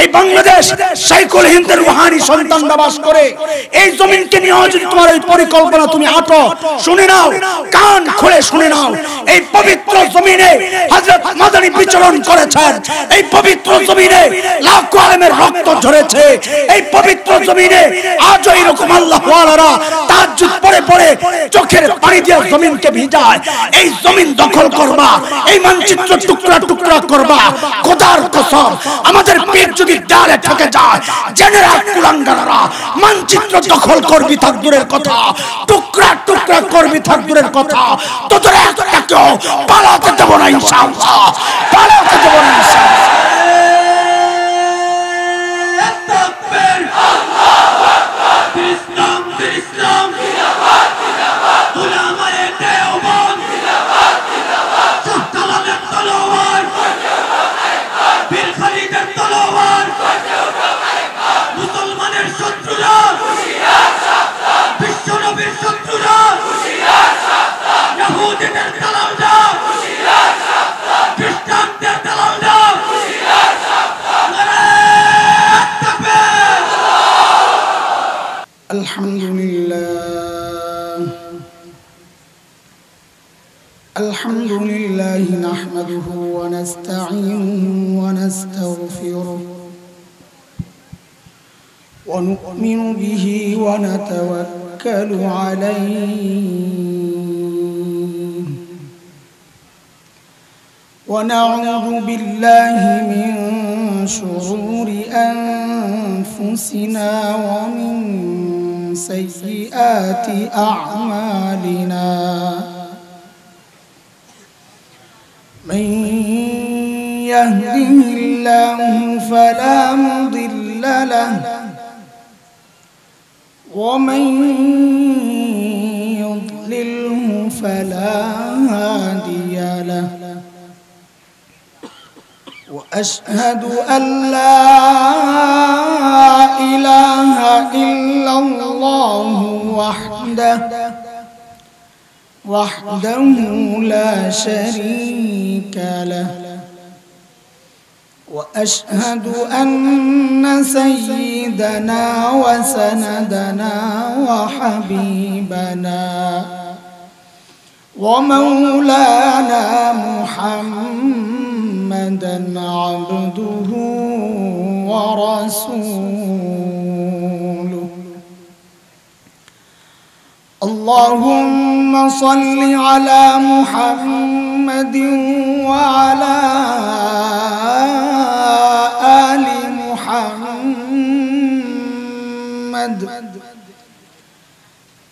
এই বাংলাদেশ শাইখুল হিন্দের রুহানি সন্তানরা বাস করে। এই জমিনকে নিয়ে যদি তোমার এই পরিকল্পনা তুমি আটো, শুনে নাও, কান খুলে শুনে নাও, এই পবিত্র জমিনে হযরত মাদানী বিচরণ করেছেন। এই পবিত্র জমিনে লাখো আলেমের রক্ত ঝরেছে। এই পবিত্র জমিনে আজও এরকম আল্লাহ ওয়ালারা তাহাজ্জুদ পড়ে পড়ে চোখের পানি দিয়ে জমিনকে ভিজায়। এই জমিন দখল করবা, এই মানচিত্র টুকরা টুকরা করবা। খোদার কসম, আমাদের পেট যদি ডালে ঠকে যায়, জেনে রাখ কুলাঙ্গাররা, মানচিত্র দখল করবি থাক দূরের কথা, টুকরা টুকরা করবি থাক দূরের কথা, তোদের একটাকেও পালাতে দেব না ইনশাআল্লাহ, পালাতে দেব না ইনশাআল্লাহ। الحمد لله نحمده ونستعينه ونستغفره ونؤمن به ونتوكل عليه ونعوذ بالله من شرور أنفسنا ومن سيئات أعمالنا من يهده الله فلا مضل له ومن يضلله فلا هادي له وأشهد أن لا إله إلا الله وحده لا شريك له وأشهد أن سيدنا وسندنا وحبيبنا ومولانا محمدا عبده ورسوله اللهم صل على محمد وعلى آل محمد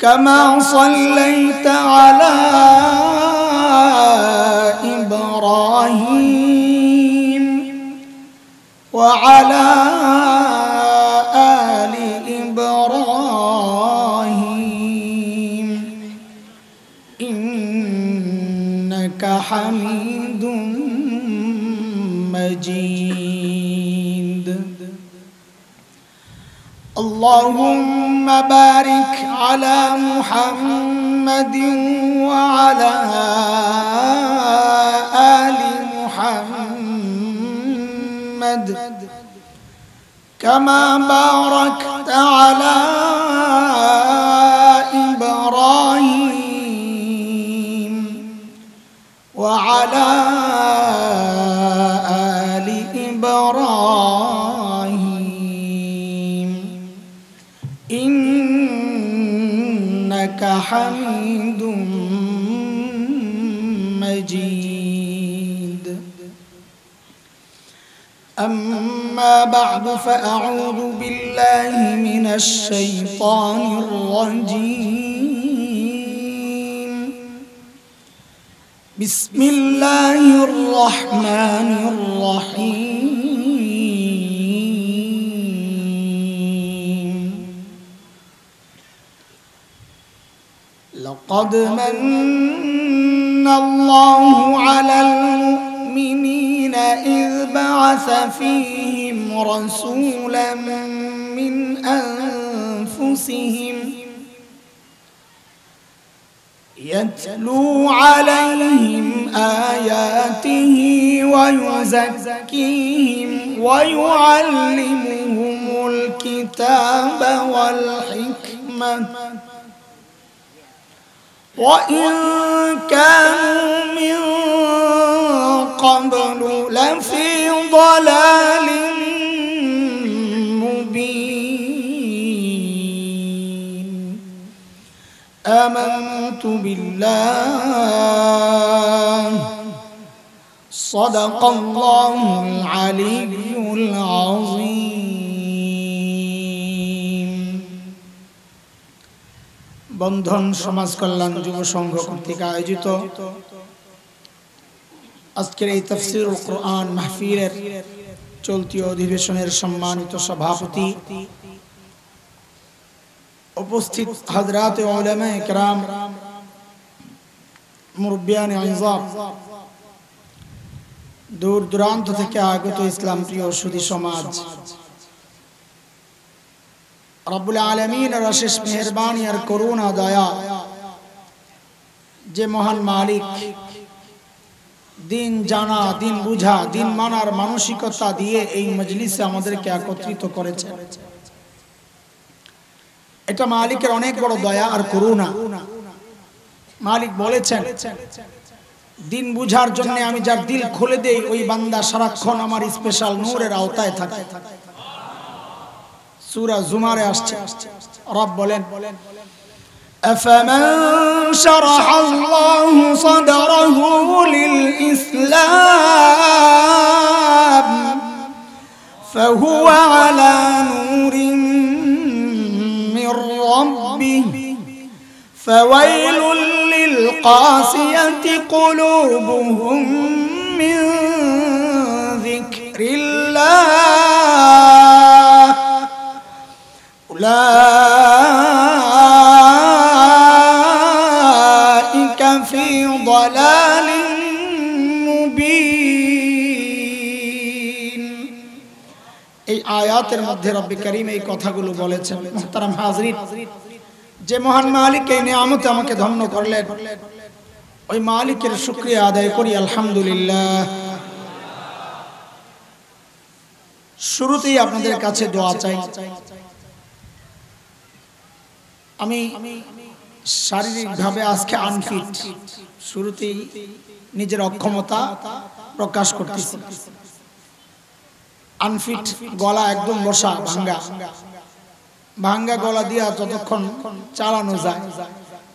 كما صليت على إبراهيم وعلى آل إبراهيم إنك حميد مجيد اللهم بارك على محمد وعلى آل محمد كما باركت على إبراهيم وعلى آل إبراهيم إنك حميد مجيد أما بعد فأعوذ بالله من الشيطان الرجيم بسم الله الرحمن الرحيم لقد من الله على المؤمنين إذ بعث فيهم رسولا من أنفسهم يتلو عليهم آياته ويزكيهم ويعلمهم الكتاب والحكمة وإن كانوا من قبل لفي ضلال مبين آمنت بالله صدق الله العلي العظيم বন্ধন সমাজ কল্যাণ যুব সংঘ কর্তৃক আয়োজিত আজকের এই তাফসীরুল কোরআন মাহফিলের চলতি অধিবেশনের সম্মানিত সভাপতি উপস্থিত হযরত উলামায়ে কেরাম মুরব্বিয়ান ইজাম দূর দূরান্ত থেকে আগত ইসলাম প্রিয় সুধী সমাজ রব্বুল আলামিনের অশেষ মেহেরবানি আর করুণা দয়া যে মহান মালিক দিন জানা দিন বুঝা দিন মানার মানসিকতা দিয়ে এই মজলিসে আমাদেরকে একত্রিত করেছেন এটা মালিকের অনেক বড় দয়া আর করুণা মালিক বলেছেন দিন বুঝার জন্য আমি যার দিল খুলে দেই ওই বান্দা সারাক্ষণ আমার স্পেশাল নূরের আওতায় থাকে সূরা জুমারে আসছে রব বলেন أفمن شرح الله صدره للإسلام فهو على نور من ربه فويل للقاسية قلوبهم من ذكر الله أولئك في ضلال مبين এই আয়াতের মধ্যে রব্বি কারীম এই কথাগুলো বলেছেন মুহতারাম হাজরিন যে মহান মালিক এই নিয়ামতে আমাকে ধন্য করলেন ওই মালিকের শুকরিয়া আদায় করি আলহামদুলিল্লাহ শুরুতেই আপনাদের কাছে দোয়া চাই আমি শারীরিকভাবে আজকে আনফিট শুরুতেই নিজের অক্ষমতা প্রকাশ করতেছি আনফিট গলা একদম বসা ভাঙ্গা গলা দিয়া যতক্ষণ চালানো যায়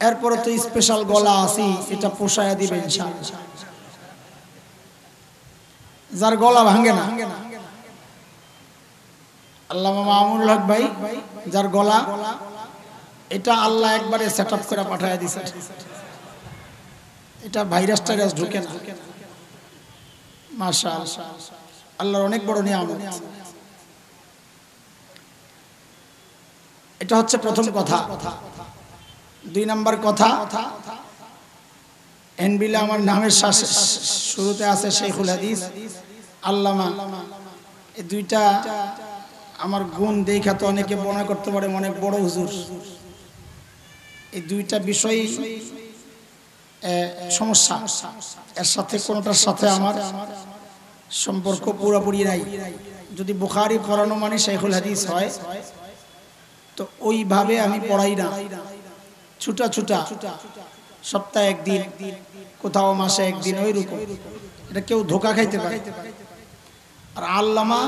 এরপরে তো স্পেশাল গলা আছে এটা পোষায়া দিবে ইনশাআল্লাহ যার গলা ভাঙে না আল্লামা মামুনুল হক ভাই যার গলা এটা আল্লাহ একবারে সেটআপ করে পাঠায়া দিয়েছে এটা ভাইরাস টাইরাস ঢুকে না মাশাআল্লাহ আল্লাহর অনেক বড় নিয়ামত এটা হচ্ছে প্রথম কথা দুই নাম্বার কথা এনবিলে আমার নামের শুরুতে আছে শেখুল হাদিস আল্লামা এই দুইটা আমার গুণ দেখা তো অনেকে মনে করতে পারে অনেক বড় হুজুর এই দুইটা বিষয় সমস্যা এর সাথে কোনটার সাথে আমার সম্পর্ক পুরোপুরি নাই যদি বুখারী পড়ানো মানে শেখুল হাদিস হয় তো ওইভাবে আমি পড়াই না ছুটা সপ্তাহে একদিন কোথাও মাসে একদিন ওইরকম এটা কেউ ধোকা খাইতে পারে আর আল্লামা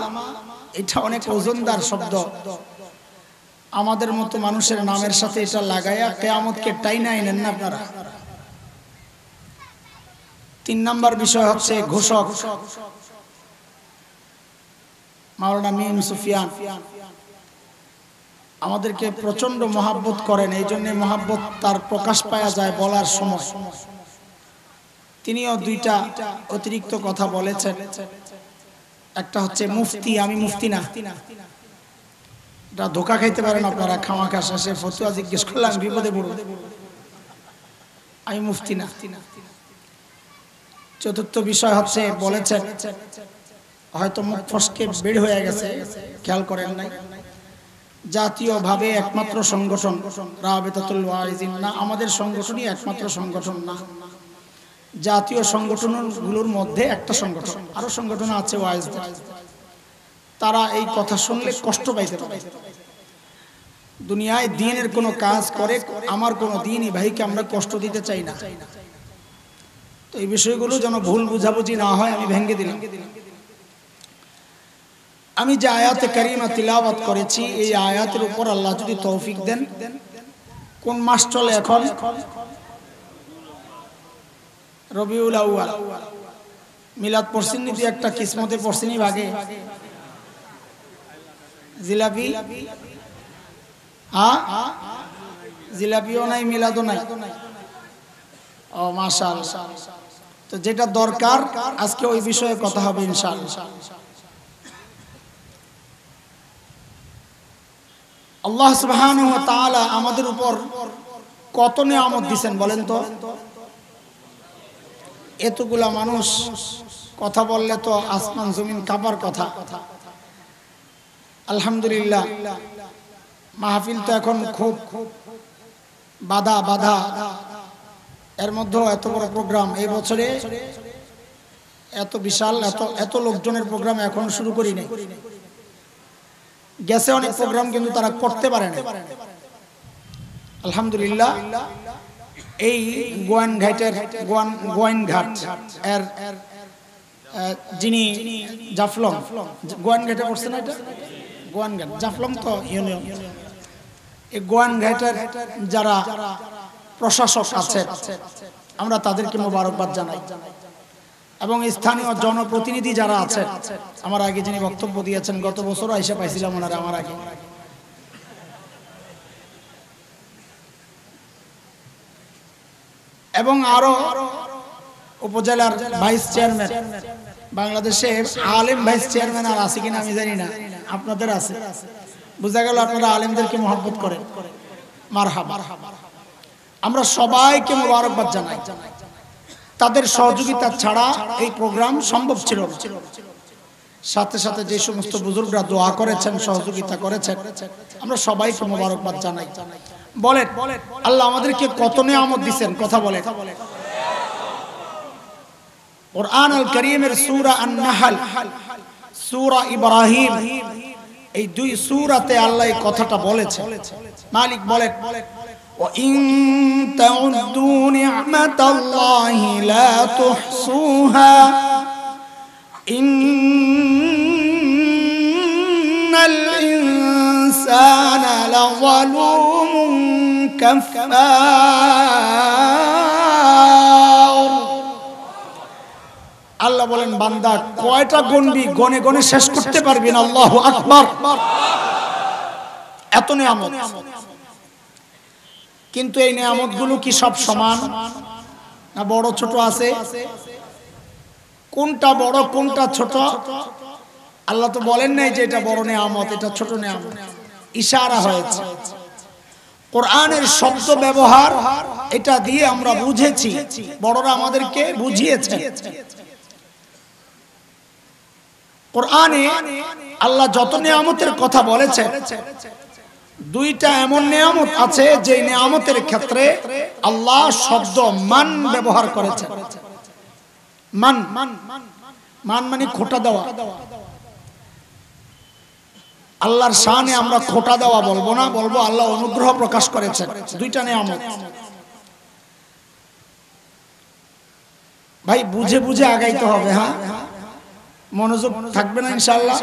এটা অনেক ওজনদার শব্দ আমাদের মতো মানুষের নামের সাথে এটা লাগায়া কিয়ামতকে টাইনা আনেন না আপনারা তিন নাম্বার বিষয় হচ্ছে ঘোষক মাওলানা মিম সুফিয়ান আমাদেরকে প্রচন্ড মহাব্বত করেন এইজন্য মহাব্বত তার প্রকাশ পাওয়া যায় বলার সময় তিনিও দুইটা অতিরিক্ত কথা বলেছেন একটা হচ্ছে মুফতি আমি মুফতি না এটা ধোকা খাইতে পারেন আপনারা খামাখা শেষে ফতুয়া জিজ্ঞেস করলাম বিপদে পড়ব আমি মুফতি না চতুর্থ বিষয় হচ্ছে বলেছেন হয়তো মুখ ফসকে বের হয়ে গেছে খেয়াল করেন নাই জাতীয়ভাবে একমাত্র সংগঠন রাবিতাতুল ওয়াইজিন না আমাদের সংগঠনই একমাত্র সংগঠন না জাতীয় সংগঠনগুলোর মধ্যে একটা সংগঠন আরো সংগঠন আছে ওয়াইজদের তারা এই কথা শুনলে কষ্ট পাইতে পারে। দুনিয়ায় দ্বীনের কোনো কাজ করে আমার কোনো দ্বীনি ভাইকে আমরা কষ্ট দিতে চাই না। তো এই বিষয়গুলো যেন ভুল বুঝাবুঝি না হয় আমি ভেঙে দিলাম। আমি যে আয়াতে কারিমা তিলাওয়াত করেছি এই আয়াতের উপর আল্লাহ যদি তৌফিক দেন, কোন মাস চলে এখন? রবিউল আউয়াল। মিলাদ পড়ছিনি দুই একটা, কিসমতে পড়ছিনি ভাগে? জিলাপি? হ্যাঁ, জিলাপিও নাই, মিলাদও নাই। ও মাশাআল্লাহ। তো যেটা দরকার আজকে ওই বিষয়ে কথা হবে ইনশাআল্লাহ। আল্লাহ সুবহানাহু ওয়া তাআলা আমাদের উপর কত নিয়ামত দিবেন বলেন তো? এতগুলা মানুষ কথা বললে তো আসমান জমিন কাঁপার কথা। আলহামদুলিল্লাহ, মাহফিল তো এখন খুব বাধা, এর মধ্যেও এত বড় প্রোগ্রাম। এই বছরে এত বিশাল এত লোকজনের প্রোগ্রাম এখন শুরু করি নাই। গেছে অনেক প্রোগ্রাম, কিন্তু তারা করতে পারে না। আলহামদুলিল্লাহ, এই গোয়াইনঘাট এর যিনি জাফলং, গোয়াইনঘাটে পড়ছে না এটা? গোয়াইনঘাট জাফলং তো ইউনিয়ন। এই গোয়াইনঘাটের যারা প্রশাসক আছে আমরা তাদেরকে মোবারকবাদ জানাই, এবং স্থানীয় জনপ্রতিনিধি যারা আছে, আমার আগে যিনি বক্তব্য দিয়েছেন, গত বছরও এসে পাইছিলাম ওনারা আমার আগে। এবং আরো উপজেলার ভাইস চেয়ারম্যান, বাংলাদেশে আলেম ভাইস চেয়ারম্যান আর আছে কিনা আমি জানি না, আপনাদের আছে। বোঝা গেল আপনারা আলেমদেরকে মহব্বত করেন। মারহাবা। আমরা সবাইকে মোবারকবাদ জানাই। তাদের সহযোগিতা ছাড়া এই প্রোগ্রাম সম্ভব ছিল না। সাথে সাথে যে সমস্ত বুজুর্গরা দোয়া করেছেন, সহযোগিতা করেছেন, আমরা সবাইকে মোবারকবাদ জানাই। বলেন আল্লাহ আমাদেরকে কত নিয়ামত দিবেন, কথা বলেন। কুরআন আল কারীমের সূরা আন-নাহল, সূরা ইব্রাহিম, এই দুই সূরাতে আল্লাহ এই কথাটা বলেছেন। মালিক বলেন, ওয়া ইন তাউদ্দু নি'মাতাল্লাহি লা তুহসুহা ইন্নাল ইনসানা লাযালুমুন কাফফার। আল্লাহ বলেন, বান্দা কয়টা গণবি, গনে গনে শেষ করতে পারবি না। আল্লাহু আকবার। এত নিয়ামত, কিন্তু এই নিয়ামতগুলো কি সব সমান না বড় ছোট আছে? কোনটা বড় কোনটা ছোট আল্লাহ তো বলেন নাই যে এটা বড় নিয়ামত এটা ছোট নিয়ামত। ইশারা হয়েছে, কোরআনের শব্দ ব্যবহার এটা দিয়ে আমরা বুঝেছি, বড়রা আমাদেরকে বুঝিয়েছে। কোরআনে আল্লাহ যত নিয়ামতের কথা বলেছেন, দুইটা এমন নিয়ামত আছে যে নিয়ামতের ক্ষেত্রে আল্লাহ শব্দ মান ব্যবহার করেছেন। মান মানে খোটা দেওয়া। আল্লাহর শানে আমরা খোটা দেওয়া বলবো না, বলবো আল্লাহ অনুগ্রহ প্রকাশ করেছেন। দুইটা নিয়ামত ভাই, বুঝে বুঝে আগাইতে হবে। হ্যাঁ, মনোযোগ থাকবে না ইনশাআল্লাহ?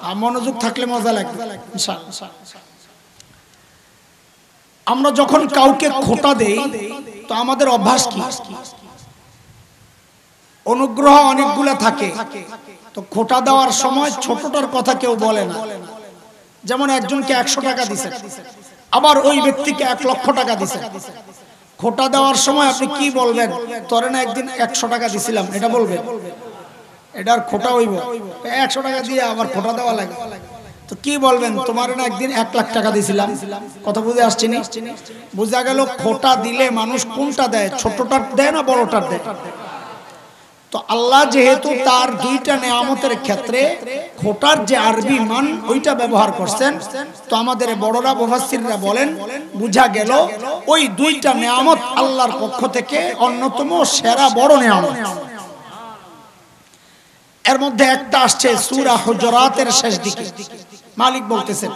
আর মনোযোগ থাকলে মজা লাগবে ইনশাআল্লাহ। আমরা যখন কাউকে খোটা দেই তো আমাদের অভ্যাস কি? অনুগ্রহ অনেকগুলো থাকে, তো খোটা দেওয়ার সময় ছোটটার কথা কেউ বলে না। যেমন একজনকে 100 টাকা দিছে, আবার ওই ব্যক্তিকে 1 লক্ষ টাকা দিছে। খোটা দেওয়ার সময় আপনি কি বলবেন? তোরে না একদিন 100 টাকা দিছিলাম, এটা বলবেন? এটার খোটা হইব? 100 টাকা দিয়ে আবার খোটা দেওয়া লাগে, তো কি বলবেন? তোমার না একদিন 1 লাখ টাকা দিছিলাম। কথা বুঝে আসছে না? বুঝা গেল খোটা দিলে মানুষ কোনটা দেয়, ছোটটার দেয় না বড়টার দেয়? তো আল্লাহ যেহেতু তার দুইটা নিয়ামতের ক্ষেত্রে খোটার যে আরবি মান ওইটা ব্যবহার করছেন, তো আমাদের বড়রা মুফাসসিররা বলেন বুঝা গেল ওই দুইটা নিয়ামত আল্লাহর পক্ষ থেকে অন্যতম সেরা বড় নিয়ামত। এর মধ্যে একটা আসছে সূরা হুজুরাতের শেষ দিকে। মালিক বলতেছেন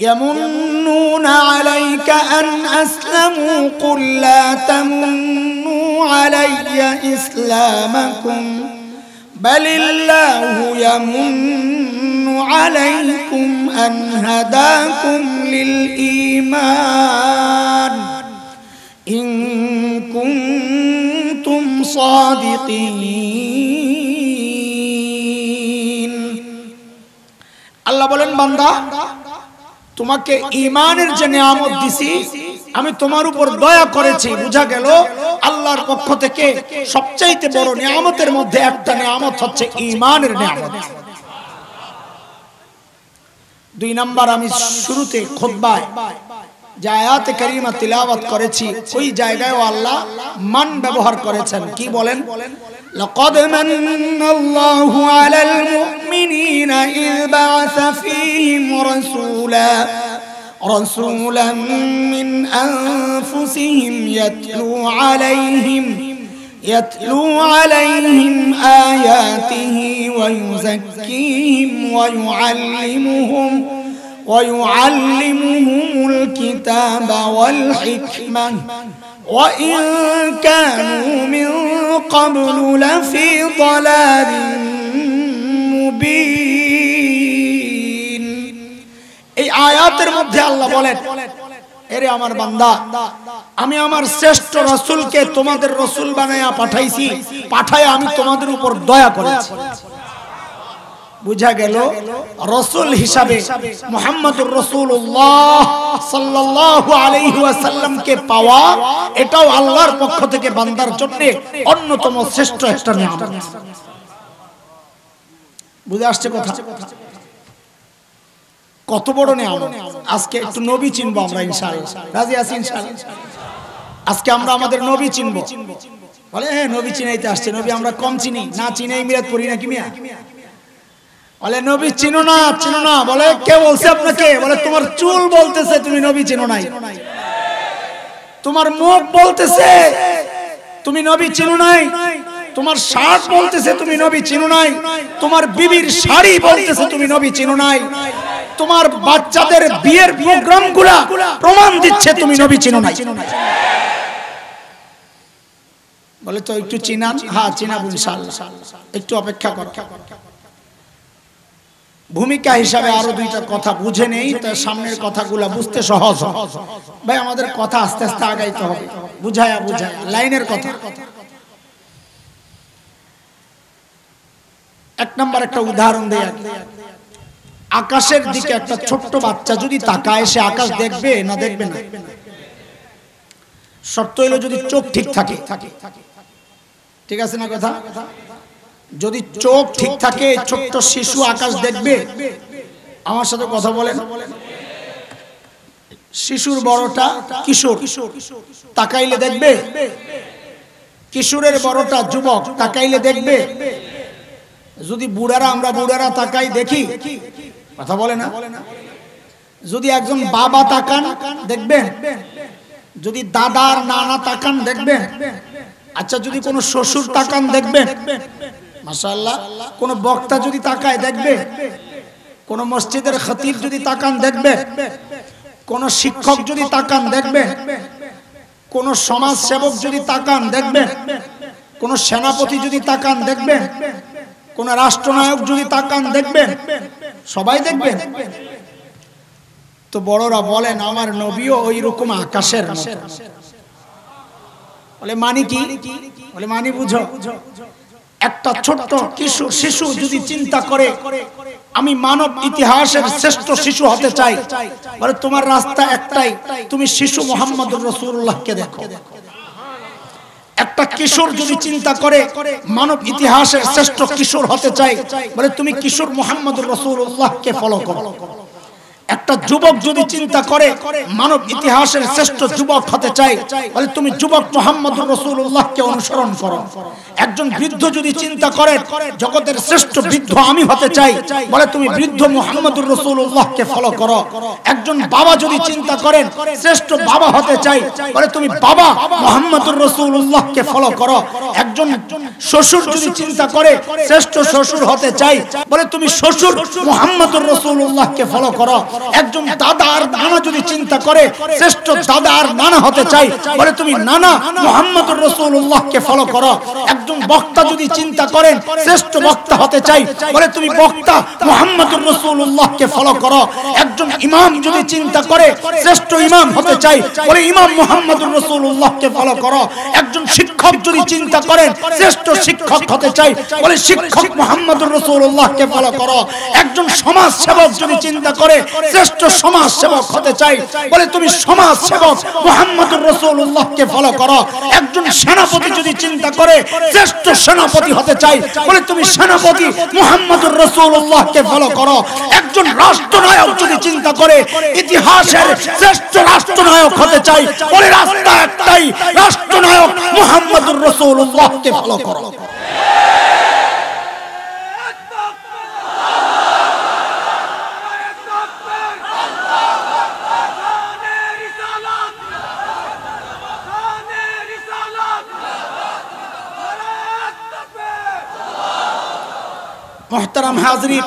ইয়ামুন্নুনা আলাইকা আন আসলামু কুল লা তামুন্নু আলাইয়া ইসলামাকুম বালিল্লাহু ইয়ামুন্নু আলাইকুম আন হাদাকুম লিল ঈমান ইন কুনতুম সাদিকিন। আল্লাহ বলেন বান্দা তোমাকে ঈমানের যে নিয়ামত দিছি আমি তোমার উপর দয়া করেছি। বুঝা গেল আল্লাহর পক্ষ থেকে সবচাইতে বড় নিয়ামতের মধ্যে একটা নিয়ামত হচ্ছে ঈমানের নিয়ামত। দুই নাম্বার, আমি শুরুতে খুতবায় যে আয়াতে কারিমা তিলাওয়াত করেছি ওই জায়গায় আল্লাহ মান ব্যবহার করেছেন। কি বলেন? لقد من الله على المؤمنين إذ بعث فيهم رسولا من أنفسهم يتلو عليهم آياته ويزكيهم ويعلمهم الكتاب والحكمة وإن كانوا من قبل لفي ضلال মুবিন। এই আয়াতের মধ্যে আল্লাহ বলেন এরে আমার বান্দা আমি আমার শ্রেষ্ঠ রাসূলকে তোমাদের রাসূল বানায়া পাঠাইছি, পাঠায় আমি তোমাদের উপর দয়া করেছি। বুঝা গেল রাসূল হিসাবে মুহাম্মদুর রাসূলুল্লাহ সাল্লাল্লাহু আলাইহি ওয়াসাল্লামকে পাওয়া এটাও আল্লাহর পক্ষ থেকে বান্দার জন্য অন্যতম শ্রেষ্ঠ একটা নিয়ামত। বুঝে আসছে কথা? কত বড় নিয়ামত। আজকে একটু নবী চিনবো আমরা ইনশাআল্লাহ। রাজি আছি ইনশাআল্লাহ? আজকে আমরা আমাদের নবী চিনবো। বলে হ্যাঁ নবী চিনাইতে আসছে, নবী আমরা কম চিনি না, চিনাই মিরাত পড়ি না কি মিয়া? বলে নবী চিনো না, চিনো না। বলে কে বলছে আপনাকে? বলে তোমার চুল বলতেছে তুমি নবী চিনো নাই, তোমার মুখ বলতেছে তুমি নবী চিনো নাই, তোমার শার্ট বলতেছে তুমি নবী চিনো নাই, তোমার বিবির শাড়ি বলতেছে তুমি নবী চিনো নাই, তোমার বাচ্চাদের বিয়ের প্রোগ্রামগুলা প্রমাণ দিচ্ছে তুমি নবী চিনো নাই। বলে তো একটু চিনান? হ্যাঁ চিনাবো ইনশাআল্লাহ, একটু অপেক্ষা কর। ভূমিকা হিসাবে আরো দুইটা কথা বুঝে নেই, তার সামনের কথাগুলা বুঝতে সহজ ভাই। আমাদের কথা আস্তে আস্তে আগাইতে হবে, বুঝায়া বুঝায়া লাইনের কথা। এক নাম্বার একটা উদাহরণ দেয়, আকাশের দিকে একটা ছোট্ট বাচ্চা যদি তাকায় সে আকাশ দেখবে না দেখবে না? শর্ত হইলো যদি চোখ ঠিক থাকে। ঠিক আছে না কথা? যদি চোখ ঠিক থাকে ছোট্ট শিশু আকাশ দেখবে। আমার সাথে কথা বলেন। শিশুর বড়টা কিশোর তাকাইলে দেখবে? কিশোরের বড়টা যুবক তাকাইলে দেখবে? যদি বুড়ারা আমরা বুড়ারা তাকাই দেখি? কথা বলে না? যদি একজন বাবা তাকান দেখবেন? যদি দাদার নানা তাকান দেখবেন? আচ্ছা যদি কোনো শ্বশুর তাকান দেখবেন? মাশাআল্লাহ। কোন বক্তা যদি তাকায় দেখবে? কোন মসজিদের খতিব যদি তাকান দেখবে? কোন শিক্ষক যদি তাকান দেখবে? কোন সমাজ সেবক যদি তাকান দেখবে? কোন সেনাপতি যদি তাকান দেখবে? কোন রাষ্ট্রনায়ক যদি তাকান দেখবেন? সবাই দেখবেন। তো বড়রা বলেন আমার নবীও ওই রকম আকাশের মতো। বলে মানি কি? বলে মানি বুঝো। একটা ছোট্ট কিশোর শিশু যদি চিন্তা করে আমি মানব ইতিহাসের শ্রেষ্ঠ শিশু হতে চাই, বলে তোমার রাস্তা একটাই, তুমি শিশু মুহাম্মদুর রাসূলুল্লাহকে দেখো। একটা কিশোর যদি চিন্তা করে মানব ইতিহাসের শ্রেষ্ঠ কিশোর হতে চাই, বলে তুমি কিশোর মুহাম্মদুর রাসূলুল্লাহকে ফলো করো। একটা যুবক যদি চিন্তা করে মানব ইতিহাসের শ্রেষ্ঠ যুবক হতে চাই, বলে তুমি যুবক মুহাম্মদুর রাসূলুল্লাহকে অনুসরণ করো। একজন বৃদ্ধ যদি চিন্তা করে জগতের শ্রেষ্ঠ বৃদ্ধ আমি হতে চাই, বলে তুমি বৃদ্ধ মুহাম্মদুর রাসূলুল্লাহকে ফলো করো। একজন বাবা যদি চিন্তা করেন শ্রেষ্ঠ বাবা হতে চাই, বলে তুমি বাবা মুহাম্মদুর রাসূলুল্লাহকে ফলো করো। একজন শ্বশুর যদি চিন্তা করে শ্রেষ্ঠ শ্বশুর হতে চাই, বলে তুমি শ্বশুর মুহাম্মদুর রাসূলুল্লাহকে ফলো করো। একজন দাদা আর নানা যদি চিন্তা করে শ্রেষ্ঠ দাদা আর নানা হতে চাই, বলে তুমি নানা মুহাম্মদুর রাসূলুল্লাহকে ফলো করো। একজন বক্তা যদি চিন্তা করেন শ্রেষ্ঠ বক্তা হতে চাই, বলে তুমি বক্তা মুহাম্মদুর রাসূলুল্লাহকে ফলো করো। একজন ইমাম যদি চিন্তা করে শ্রেষ্ঠ ইমাম হতে চাই, বলে ইমাম মুহাম্মদুর রাসূলুল্লাহকে ফলো করো। একজন শিক্ষক যদি চিন্তা করেন শ্রেষ্ঠ শিক্ষক হতে চাই, বলে শিক্ষক মুহাম্মদুর রাসূলুল্লাহকে ফলো করো। একজন সমাজ সেবক যদি চিন্তা করে শ্রেষ্ঠ সমাজ সেবক হতে চাই, বলে তুমি সমাজ সেবক মুহাম্মদুর রাসূলুল্লাহকে ফলো করো। একজন সেনাপতি যদি চিন্তা করে শ্রেষ্ঠ সেনাপতি হতে চাই, বলে তুমি সেনাপতি মুহাম্মদুর রাসূলুল্লাহকে ফলো করো। একজন রাষ্ট্রনায়ক যদি চিন্তা করে ইতিহাসের শ্রেষ্ঠ রাষ্ট্রনায়ক হতে চাই, বলে রাস্তা একটাই, রাষ্ট্রনায়ক মুহাম্মদুর রাসূলুল্লাহকে ফলো করো। মুহতারাম হাজরিন,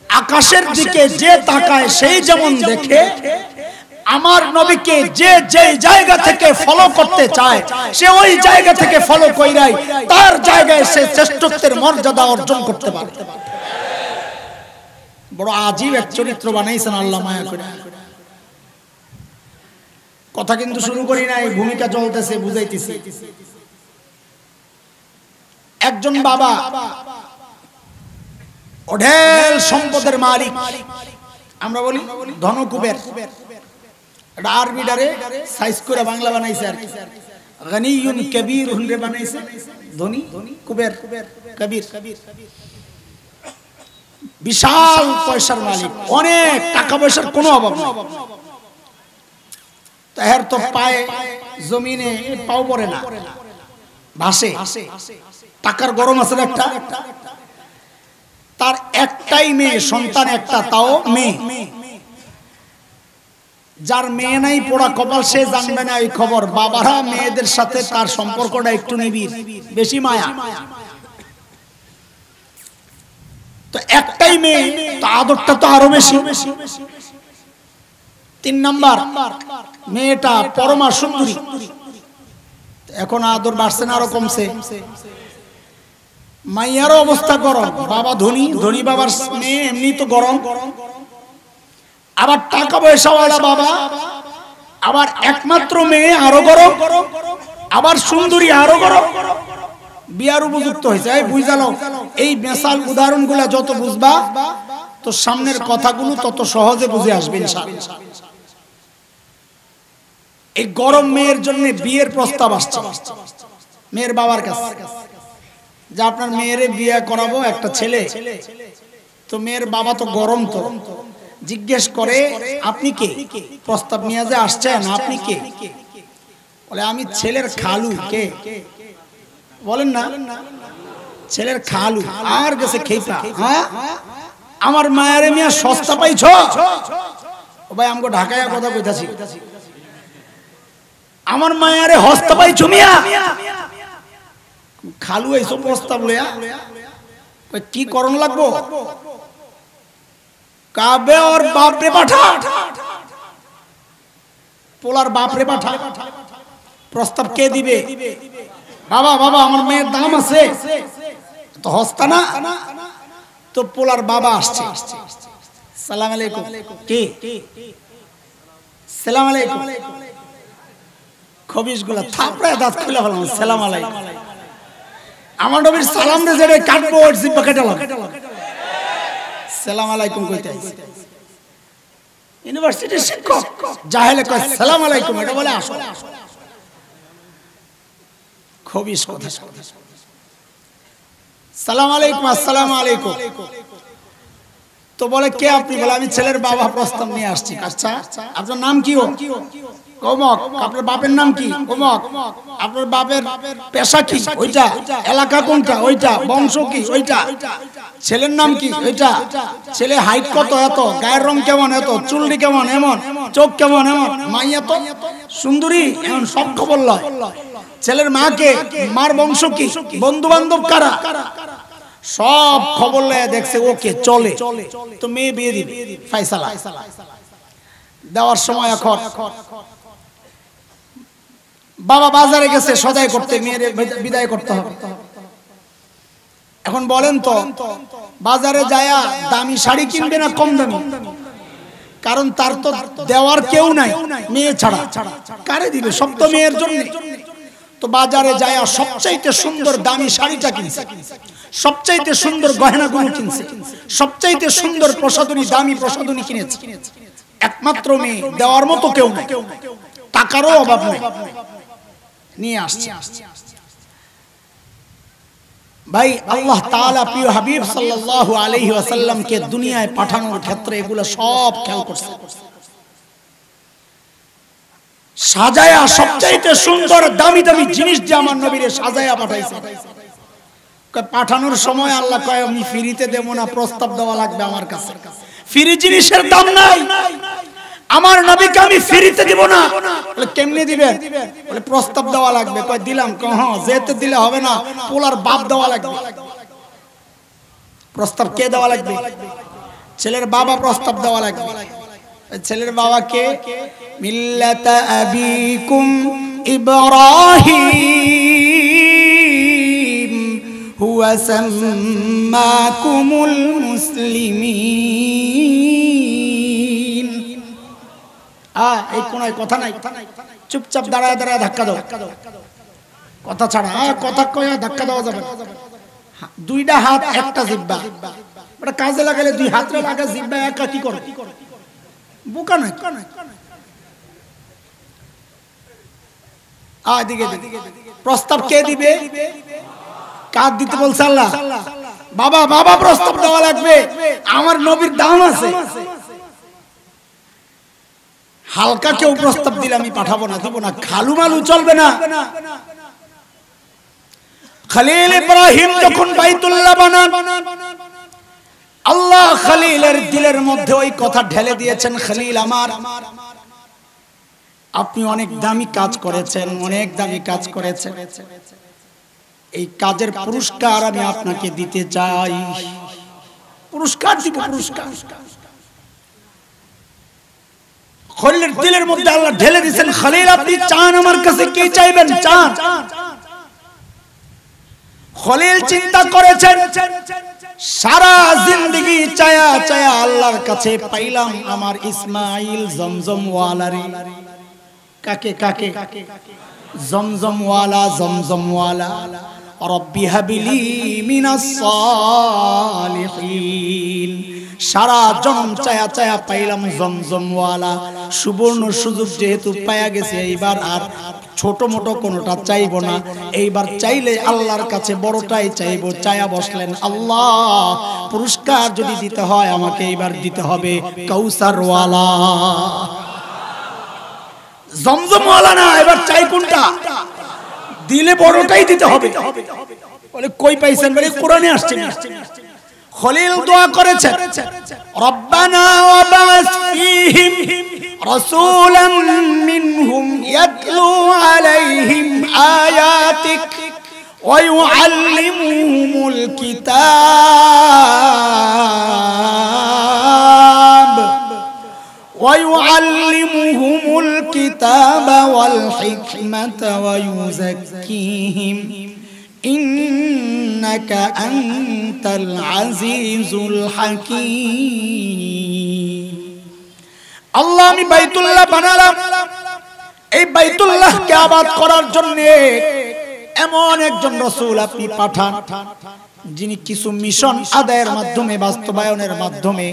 আকাশের দিকে যে তাকায় সেই যেমন দেখে, আমার নবীকে যে যে জায়গা থেকে ফলো করতে চায় সে ওই জায়গা থেকে ফলো কইরাই তার জায়গায় সে শ্রেষ্ঠত্বের মর্যাদা অর্জন করতে পারে। বড় আজীব এক চরিত্র বানাইছেন আল্লাহ মায়া করে। কথা কিন্তু শুরু করি নাই, ভূমিকা চলতেছে, বুঝাইতেছি। একজন বাবা অঢেল সম্পদের মালিক, আমরা বলি ধনকুবের। এটা আরবিটারে সাইজ করে বাংলা বানাইছে আর কি। গনিয়ুন কবির হুনরে বানাইছে ধনী, কুবের কবির। বিশাল পয়সার মালিক, অনেক টাকা পয়সার কোনো অভাব নেই। তাহার তো পায়ে জমিনে পাও পড়ে না, ভাসে। টাকার গরম আছে একটা। তার একটাই মেয়ে সন্তান, একটা, তাও মেয়ে। যার মেয়ে নাই পোড়া কপাল সে জানবে না এই খবর। বাবারা মেয়েদের সাথে তার সম্পর্কটা একটু নিবিড়, বেশি মায়া। তো একটাই মেয়ে, তো আদরটা তো আরো বেশি। 3 নাম্বার, মেয়েটা পরমা সুন্দরী। এখন আদর বাড়ছে না আরো কমছে? মাইয়ারও অবস্থা গরম। বাবা ধনী, ধনী বাবার মেয়ে এমনি তো গরম, আবার টাকা পয়সাওয়ালা বাবা, আবার একমাত্র মেয়ে আরো গরম, আবার সুন্দরী আরো গরম। বিয়ার উপযুক্ত হয়েছে। এই বুঝালো, এই মেসাল উদাহরণগুলা যত বুঝবা তো সামনের কথাগুলো তত সহজে বুঝে আসবে ইনশাআল্লাহ। এই গরম মেয়ের জন্য বিয়ের প্রস্তাব আসছে মেয়ের বাবার কাছে, যে আপনার মেয়েরে বিয়ে করাবো একটা ছেলে। তো মেয়ের বাবা তো গরম, তো জিজ্ঞেস করে আপনি কে? প্রস্তাব নিয়ে যে আসছেন আপনি কে? বলে আমি ছেলের খালু। কে বলেন না? ছেলের খালু। আর গেছে খেপা। হ্যাঁ, আমার মায়ের মিয়া সস্তা পাইছ? ও ভাই আমগো ঢাকায় কথা কইতাছি, আমার মায়ারে হস্তা পাইছ মিয়া? খালু এইসব প্রস্তাব লইয়া কি করণ লাগবো? কাবে ওর বাপ রে পাঠা, পোলার বাপ রে পাঠা। প্রস্তাব কে দিবে? বাবা, বাবা আমার মেয়ের দাম আছে তো হস্তা না। তো পোলার বাবা আসছে। সালাম আলাইকুম। কি সালাম আলাইকুম? খবিস গুলা থাপড়ায় দাঁত খুলে ফেলাম। সালাম আলাইকুম। আমার নবীর সালাম রে যেটা কাটবো ওর জিব্বা কাটালাম। সালাম আলাইকুম কইতে ইউনিভার্সিটির শিক্ষক জাহেলে কয় সালাম আলাইকুম, এটা বলে আসো। খবিস কথা। সালাম আলাইকুম। আসসালামু আলাইকুম। তো বলে কে আপনি? বলে আমি ছেলের বাবা, প্রস্তাব নিয়ে আসছি। আচ্ছা আপনার নাম কি? অমক। আপনার বাপের নাম কি? অমক। আপনার বাপের পেশা কি? ওইটা। এলাকা কোনটা? ওইটা। বংশ কি? ওইটা। ছেলের নাম কি? ওইটা। ছেলে হাইট কত? এত। গায়ের রং কেমন? এত। চুলটি কেমন? এমন। চোখ কেমন? এমন। মাইয়া তো সুন্দরী? এমন সব খবর লয়। ছেলের মা কে? মার বংশ কি? বন্ধু বান্ধব কারা? সব খবর লয়ে দেখছে ওকে চলে, তো মেয়ে বিয়ে দিবে। ফাইসালা দেওয়ার সময় এখন বাবা বাজারে গেছে সদাই করতে, মেয়ের বিদায় করতে হবে। এখন বলেন তো বাজারে যায়া দামি শাড়ি কিনবে না কম দামি? কারণ তার তো দেওয়ার কেউ নাই মেয়ে ছাড়া, কারে দিবে? সব তো মেয়ের জন্য। তো বাজারে যায়া সবচাইতে সুন্দর দামি শাড়িটা কিনছে, সবচাইতে সুন্দর গয়নাগুলো কিনছে, সবচাইতে সুন্দর প্রসাধনী, দামি প্রসাধনী কিনেছে। একমাত্র মেয়ে, দেওয়ার মতো কেউ নাই, টাকারও অভাব নেই, নিয়ে আসছে। ভাই আল্লাহ তাআলা প্রিয় হাবিব সাল্লাল্লাহু আলাইহি ওয়াসাল্লামকে দুনিয়ায় পাঠানোর ক্ষেত্রে এগুলো সব খেয়াল করছে। সাজায়া সবচাইতে সুন্দর দামি দামি জিনিস দিয়ে আমার নবীরে সাজায়া পাঠাইছে। পাঠানোর সময় আল্লাহ কয় আমি ফ্রিতে দেব না, প্রস্তাব দেওয়া লাগবে আমার কাছে। ফ্রি জিনিসের দাম নাই, আমার নবীকে আমি ফ্রিতে দিব না। বলে কেমনে দিবেন? বলে প্রস্তাব দেওয়া লাগবে। কয় দিলাম। হ্যাঁ, যেতে দিলে হবে না, পোলার বাপ দেওয়া লাগবে। প্রস্তাব কে দেওয়া লাগবে? ছেলের বাবা প্রস্তাব দেওয়া লাগবে। ছেলের বাবাকে মিল্লাতা আবিকুম ইব্রাহিম হুয়া সাম্মাকুমুল মুসলিমিন। এই কোনায় কথা নাই, চুপচাপ দাঁড়ায় দাঁড়ায় ধাক্কা দাও, কথা ছাড়া। কথা কয়া ধাক্কা দেওয়া যাবে না। দুইটা হাত একটা জিহ্বা, এটা কাজে লাগালে দুই হাতে লাগা জিহ্বা একা কি করে? বোকা নয়। প্রস্তাব কে দিবে? কার দিতে বলছে? আল্লাহ। বাবা বাবা প্রস্তাব দেওয়া লাগবে, আমার নবীর দাম আছে। হালকা কেউ প্রস্তাব দিলে আমি পাঠাবো না, দিব না। খালু মালু চলবে না। খলিল ইব্রাহিম যখন বাইতুল্লাহ বানান, আল্লাহ খলিলের দিলের মধ্যে ওই কথা ঢেলে দিয়েছেন, খলিল আমার, আপনি অনেক দামি কাজ করেছেন, অনেক দামি কাজ করেছেন, এই কাজের পুরস্কার আমি আপনাকে দিতে চাই। পুরস্কার দিব, পুরস্কার। খলিলের দিলের মধ্যে আল্লাহ ঢেলে দিয়েছেন, খলিল আপনি চান আমার কাছে, কি চাইবেন? চান। খলিল চিন্তা করেছেন, সারা জিন্দেগি চায়া চায়া আল্লাহর কাছে পাইলাম আমার ইসমাইল জমজমওয়ালারে। কাকে? কাকে? জমজমওয়ালা, জমজমওয়ালা। রব্বি হাবিলি মিনাস সালিহিন। সারা জন্ম চায়া চায়া পাইলাম জমজমওয়ালা। সুবর্ণ সুযোগ যেহেতু পায়া গেছে, এইবার আর ছোট মোটো কোনোটা চাইব না, এইবার চাইলে আল্লাহর কাছে বড়টাই চাইব। চায়া বসলেন, আল্লাহ পুরস্কার যদি দিতে হয় আমাকে এইবার দিতে হবে কাউসারওয়ালা, জমজমওয়ালা না। এবার চাই কোনটা? দিলে বড়টাই দিতে হবে। বলে কই পাইছেন? বলে কোরআনে আসছে। খলিল দোয়া করেছেন, রব্বানা ওয়াবাস ফীহিম রাসূলাম মিনহুম ইয়াতলু আলাইহিম আয়াতিক ওয়া ইউআল্লিমুহুমুল কিতাব ويعلمهم الكتاب والحكمة ويزكيهم إنك أنت العزيز الحكيم। আল্লাহ আমি বাইতুল্লাহ বানালাম, এই বাইতুল্লাহকে আবাদ করার জন্য এমন একজন রাসূল আপনি পাঠান, যিনি কিছু মিশন আদায়ের মাধ্যমে, বাস্তবায়নের মাধ্যমে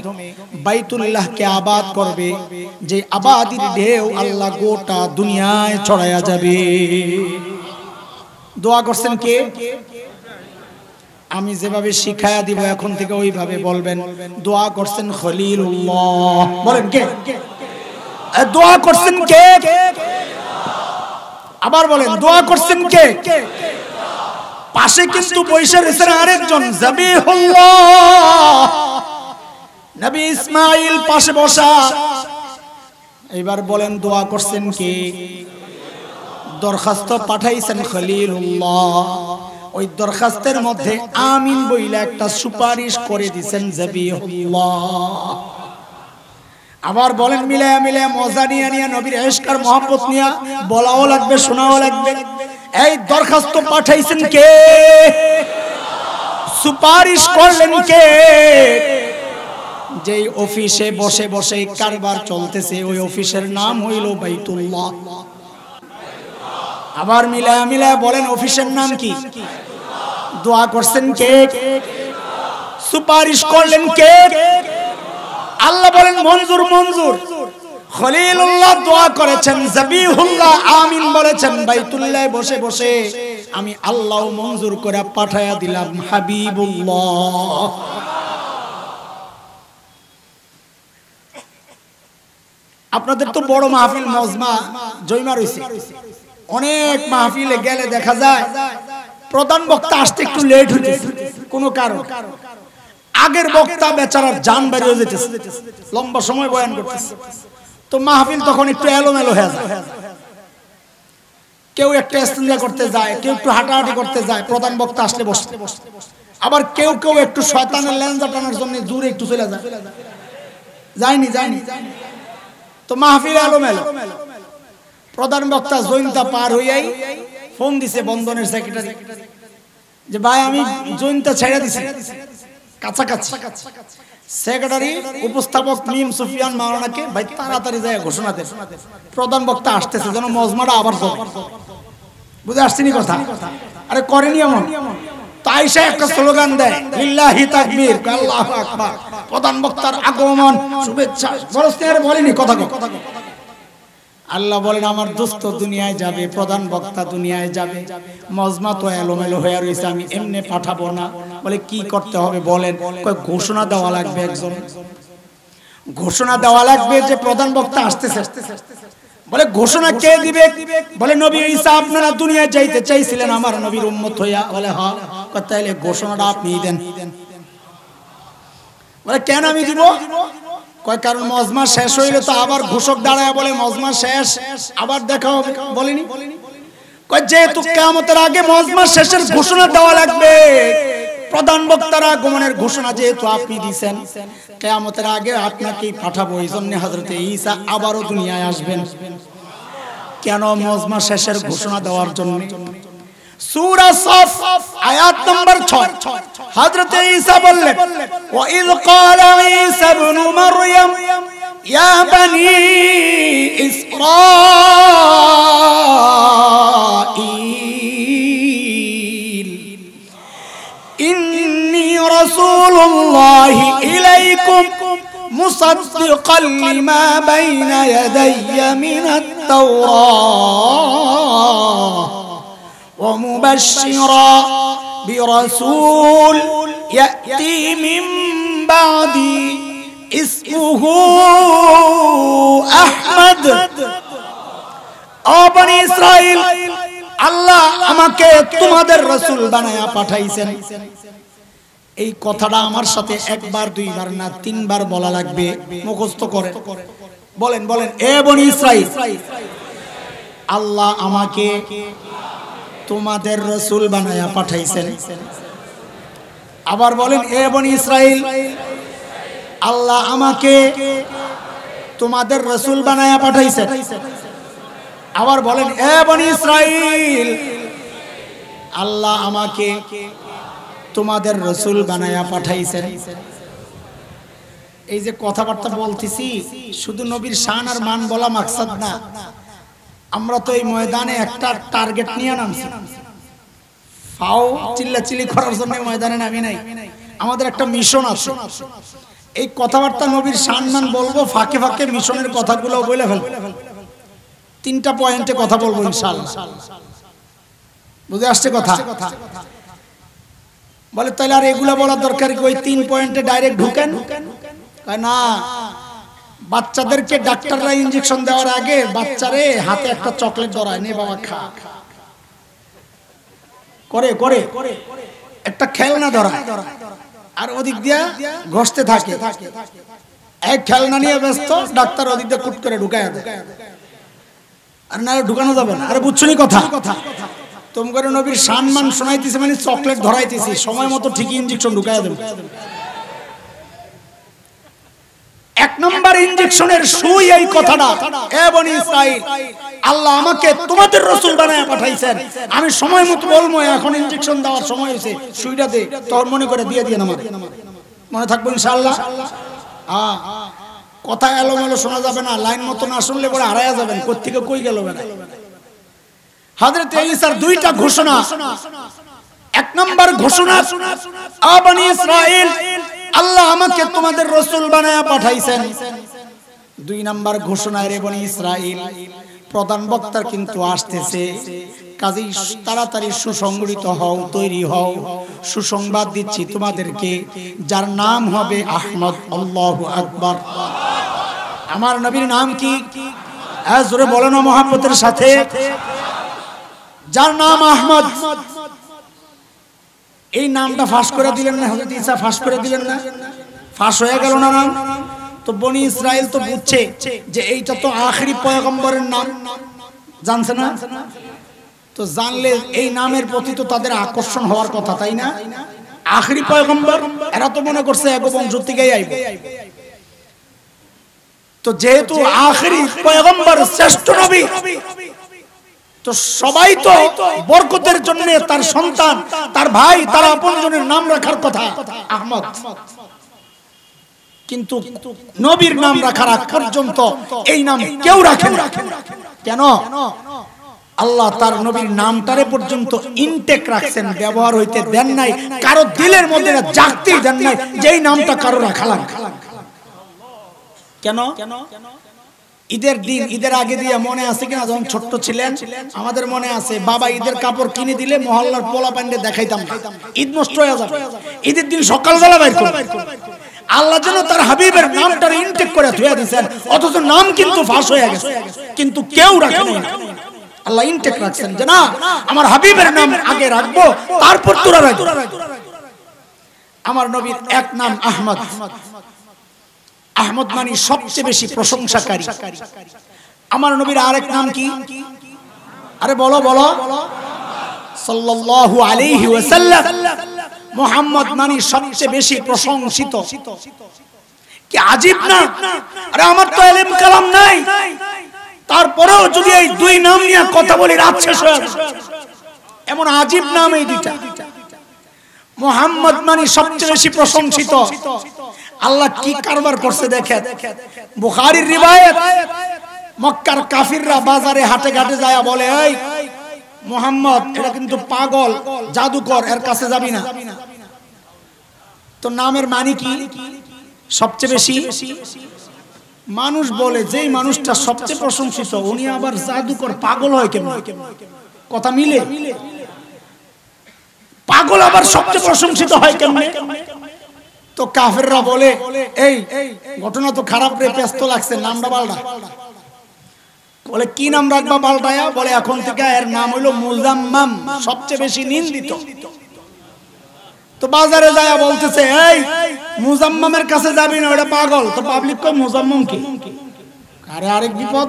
বাইতুল্লাহকে আবাদ করবে, যে আবাদির ঢেউ আল্লাহ গোটা দুনিয়ায় ছড়ায়া যাবে। দোয়া করছেন কে? আমি যেভাবে শিখায়া দিব এখন থেকে ওইভাবে বলবেন। দোয়া করছেন খলিলুল্লাহ, বলেন কে? দোয়া করছেন কে? আবার বলেন দোয়া করছেন কে? পাশে কিন্তু বসে রয়েছেন আরেকজন, যাবিহুল্লাহ নবী ইসমাইল পাশে বসা। এবার বলেন দোয়া করছেন কে? দরখাস্ত পাঠাইছেন খলিলুল্লাহ, ওই দরখাস্তের মধ্যে আমিন বইলা একটা সুপারিশ করে দিয়েছেন যাবিহুল্লাহ। আবার বলেন মিলায়া মিলায়া মজা নিয়ে নিয়ে নবীর ইশক আর মহব্বত নিয়ে বলাও লাগবে, শোনাও লাগবে। এই দরখাস্ত পাঠাইছেন কে? সুপারিশ করলেন কে? যেই অফিসে বসে বসে কারবার চলতেছে ওই অফিসের নাম হইল বাইতুল্লাহ। আবার মিলায়া মিলায়া বলেন অফিসের নাম কি? দোয়া করছেন কে? সুপারিশ করলেন কে? আল্লাহ বলেন মঞ্জুর মঞ্জুর। খলিলুল্লাহ দোয়া করেছেন, যাবিহুল্লাহ আমিন বলেছেন, বাইতুল্লাহ বসে বসে আমি আল্লাহ মঞ্জুর করে পাঠায়া দিলাম হাবিবুল্লাহ। আপনাদের তো বড় মাহফিল মজমা জয়মা রয়েছে, অনেক মাহফিলে গেলে দেখা যায় প্রধান বক্তা আসতে একটু লেট হইতেছে কোনো কারণ। আগের বক্তা বেচারার জান বেরিয়ে যেতেছে, লম্বা সময় বয়ান করতেছে, তো মাহফিল তখন একটু এলোমেলো হয়ে যায়। কেউ একটু ইস্তেঞ্জা করতে যায়, কেউ একটু হাঁটাহাঁটি করতে যায় প্রধান বক্তা আসলে বসতে। আবার কেউ কেউ একটু শয়তানের লেঞ্জা টানার জন্য দূরে একটু চলে যায়, যায়নি তো মাহফিল এলোমেলো। প্রধান বক্তা জৈন্তা পার হইয়াই ফোন দিছে বন্ধনের সেক্রেটারি যে ভাই আমি জৈন্তা ছেড়ে দিছি কাছাকাছি। সেক্রেটারি উপস্থাপক মিম সুফিয়ান মাওলানাকে ভাই তাড়াতাড়ি যায় ঘোষণা দেন প্রধান বক্তা আসতেছে, যেন মজমাটা আবার চলে। বুঝে আসছেনি কথা? আরে করেনি এমন। তাই সে একটা স্লোগান দেয় লিল্লাহি তাকবীর, আল্লাহু আকবার, প্রধান বক্তার আগমন শুভেচ্ছা বরস্তের বলেনি কথা। আল্লাহ বলেন আমার দোস্ত দুনিয়ায় যাবে, প্রধান বক্তা দুনিয়ায় যাবে, মজমা তো এলোমেলো হয়ে রয়েছে, আমি এমনি পাঠাবো না। বলে কি করতে হবে বলেন? ঘোষণা দেওয়া লাগবে, একজন ঘোষণা দেওয়া লাগবে যে প্রধান বক্তা আসতেছে। বলে ঘোষণা কে দিবে? বলে নবী ঈসা আপনারা দুনিয়ায় যাইতে চাইছিলেন আমার নবীর উম্মত হইয়া। বলে হ্যাঁ। তাইলে ঘোষণাটা আপনি দেন। বলে কেন আমি দিব? কয় কারণ মজমা শেষ হইলে তো আবার ঘোষক দাঁড়ায় বলে মজমা শেষ, আবার দেখা হবে। বলেনি? কয় যেহেতু কিয়ামতের আগে মজমা শেষের ঘোষণা দেওয়া লাগবে, প্রধান বক্তার আগমনের ঘোষণা যেহেতু আপনি দিবেন, কিয়ামতের আগে আপনাকেই পাঠাবো। এই জন্য হযরতে ঈসা আবারও দুনিয়ায় আসবেন। কেন? মজমা শেষের ঘোষণা দেওয়ার জন্য। সূরা সফ আয়াত নম্বর 6 হযরত ঈসা বললেন ওয়া ইয ক্বালা ঈসা ইবনু মারইয়াম ইয়া বনি ইসরাঈল ইন্নী রাসূলুল্লাহি ইলাইকুম মুসাদ্দিকাল লিমা বাইনা ইয়াদাইয়া মিনাত তাওরাহ ومبشرا برسول يأتي من بعدي اسمه أحمد ও বনি ইসরাইল, আল্লাহ আমাকে তোমাদের রাসূল বানায়া পাঠাইছেন। এই কথাটা আমার সাথে একবার দুইবার না তিনবার বলা লাগবে, মুখস্থ করে বলেন। বলেন এ বনি ইসরাইল, আল্লাহ আমাকে তোমাদের রাসূল বানায়া পাঠাইছেন। আবার বলেন এ বনি ইসরাইল, আল্লাহ আমাকে তোমাদের রাসূল বানায়া পাঠাইছেন। আবার বলেন এ বনি ইসরাইল, আল্লাহ আমাকে তোমাদের রাসূল বানায়া পাঠাইছেন। এই যে কথাবার্তা বলতেছি শুধু নবীর শান আর মান বলা মাকসাদ না। আমরা তো এই ময়দানে একটা টার্গেট নিয়ে নামছি, ফাও চিল্লাচিল্লি করার জন্য ময়দানে নামি নাই। আমাদের একটা মিশন আছে। এই কথাবার্তা নবীর সম্মান বলবো, ফাঁকে ফাঁকে মিশনের কথাগুলো বলে ফেলবো। তিনটা পয়েন্টে কথা বলবো ইনশাআল্লাহ। বুঝে আসছে কথা? বলে তাহলে আর এগুলা বলার দরকার কি, ওই 3 পয়েন্টে ডাইরেক্ট ঢুকেন? না, বাচ্চাদেরকে ডাক্তাররা ইনজেকশন দেওয়ার আগে বাচ্চারে হাতে একটা চকলেট ধরায়, নে বাবা খা, করে করে একটা খেলনা ধরায়, আর ওদিক দিয়া ঘষতে থাকে, এক খেলনা নিয়ে ব্যস্ত, ডাক্তার ওদিক দিয়ে কুট করে ঢুকায় দেয়, আর না ঢুকানো যাবে না। আরে বুঝছনি কথা? তোমার নবীর সম্মান শোনাইতেছে মানে চকলেট ধরাইতেছি, সময় মতো ঠিকই ইনজেকশন ঢুকায় দেব। এক নম্বর ইনজেকশনের সুই এই কথাটা, এ বনি ইসরাইল, আল্লাহ আমাকে তোমাদের রাসূল বানায় পাঠাইছেন, আমি সময় মতো বলবো এখন ইনজেকশন দেওয়ার সময় হয়েছে, সুইটা দে, তোর মনে করে দিয়ে দিয়ে নামাজ, মনে থাকবে ইনশাআল্লাহ। হ্যাঁ, কথা এলোমেলো শোনা যাবে না, লাইন মতো না শুনলে পরে হারায়া যাবেন, কোত্থেকে কই গেল না। হযরত ঈসার দুইটা ঘোষণা, এক নম্বর ঘোষণা, আ বনি ইসরাইল, আল্লাহ আমাকে তোমাদের রাসূল বানায়া পাঠাইছেন। 2 নম্বর ঘোষণা, রে বনি ইসরাইল, প্রধান বক্তার কিন্তু আসতেছে, কাজেই তাড়াতাড়ি সুসংগঠিত হও, তৈরি হও, সুসংবাদ দিচ্ছি তোমাদেরকে, যার নাম হবে আহমদ। আল্লাহু আকবার। আমার নবীর নাম কি? জোরে বলো না মুহাব্বতের সাথে, যার নাম আহমদ। এই নামটা ফাঁস করে দিলেন না হযরত ঈসা? ফাঁস করে দিলেন না? ফাঁস হয়ে গেল না নাম? তো বনি ইসরাইল তো বুঝছে যে এইটা তো আখেরি পয়গম্বরের নাম, জানছে না? তো জানলে এই নামের প্রতি তো তাদের আকর্ষণ হওয়ার কথা, তাই না? আখেরি পয়গম্বর, এরা তো মনে করছে এক বংশ থেকেই আইবে। তো যেহেতু আখেরি পয়গম্বর, শ্রেষ্ঠ নবী, তো সবাই তো বরকতের জন্য তার সন্তান, তার ভাই, তার আপনজনের নাম রাখার কথা আহমদ। কিন্তু নবীর নাম রাখার আগ পর্যন্ত এই নাম কেউ রাখে না। কেন? আল্লাহ তার নবীর নামটারে পর্যন্ত ইনটেক রাখছেন, ব্যবহার হইতে দেন নাই, কারো দিলের মধ্যে জাগতেই দেন নাই যে এই নামটা কারো রাখা লাগবে। কেন? ঈদের দিন, ঈদের আগে দিয়ে মনে আছে কিনা, যখন ছোট্ট ছিলেন আমাদের মনে আছে, বাবা ঈদের কাপড় কিনে দিলে মহল্লার পোলা পান্ডে দেখাইতাম, ঈদ নষ্ট হয়ে যাবে, ঈদের দিন সকালবেলা বাইর করে। আল্লাহ যেন তার হাবিবের নামটা ইনটেক করে ধুয়ে দিয়েছেন, অথচ নাম কিন্তু ফাঁস হয়ে গেছে, কিন্তু কেউ রাখে না। আল্লাহ ইনটেক রাখছেন যে না, আমার হাবিবের নাম আগে রাখবো, তারপর তোরা রাখবো। আমার নবীর এক নাম আহমদ। আহমদ মানে সবচেয়ে বেশি প্রশংসাকারী। আমার নবীর আরেক নাম কি? আরে বলো বলো, সাল্লাল্লাহু আলাইহি ওয়াসাল্লাম। মুহাম্মদ মানে সবচেয়ে বেশি প্রশংসিত। কি আজীব না? আরে আমার তো ইলম কালাম নাই, তারপরেও যদি এই 2 নাম নিয়ে কথা বলি রাত শেষ হয়ে যাবে, এমন আজীব নাম এই দুইটা। মুহাম্মদ মানে সবচেয়ে বেশি প্রশংসিত। আল্লাহ কি কারবার করছে দেখেন, বুখারীর রিওয়ায়াত, মক্কার কাফিররা বাজারে হাটে ঘাটে যায় বলে, এই মুহাম্মদ এটা কিন্তু পাগল, জাদুকর, এর কাছে যাবি না। তো নামের মানে কি? সবচেয়ে বেশি। মানুষ বলে যেই মানুষটা সবচেয়ে প্রশংসিত উনি আবার জাদুকর, পাগল হয় কেমন? কথা মিলে? পাগল আবার সবচেয়ে প্রশংসিত হয় কেমন? তো কাফেররা বলে, এই ঘটনা তো খারাপ রে, ব্যস্ত লাগছে, নামটা পাল্টা। বলে কি নাম রাখবা পাল্টায়া? বলে এখন থেকে এর নাম হইল মুজাম্মাম, সবচেয়ে বেশি নিন্দিত। তো বাজারে যায় বলতেছে, এই মুজাম্মামের কাছে যাবি না, ওটা পাগল। তো পাবলিক কয় মুজাম্মাম কি? আরে আরেক বিপদ।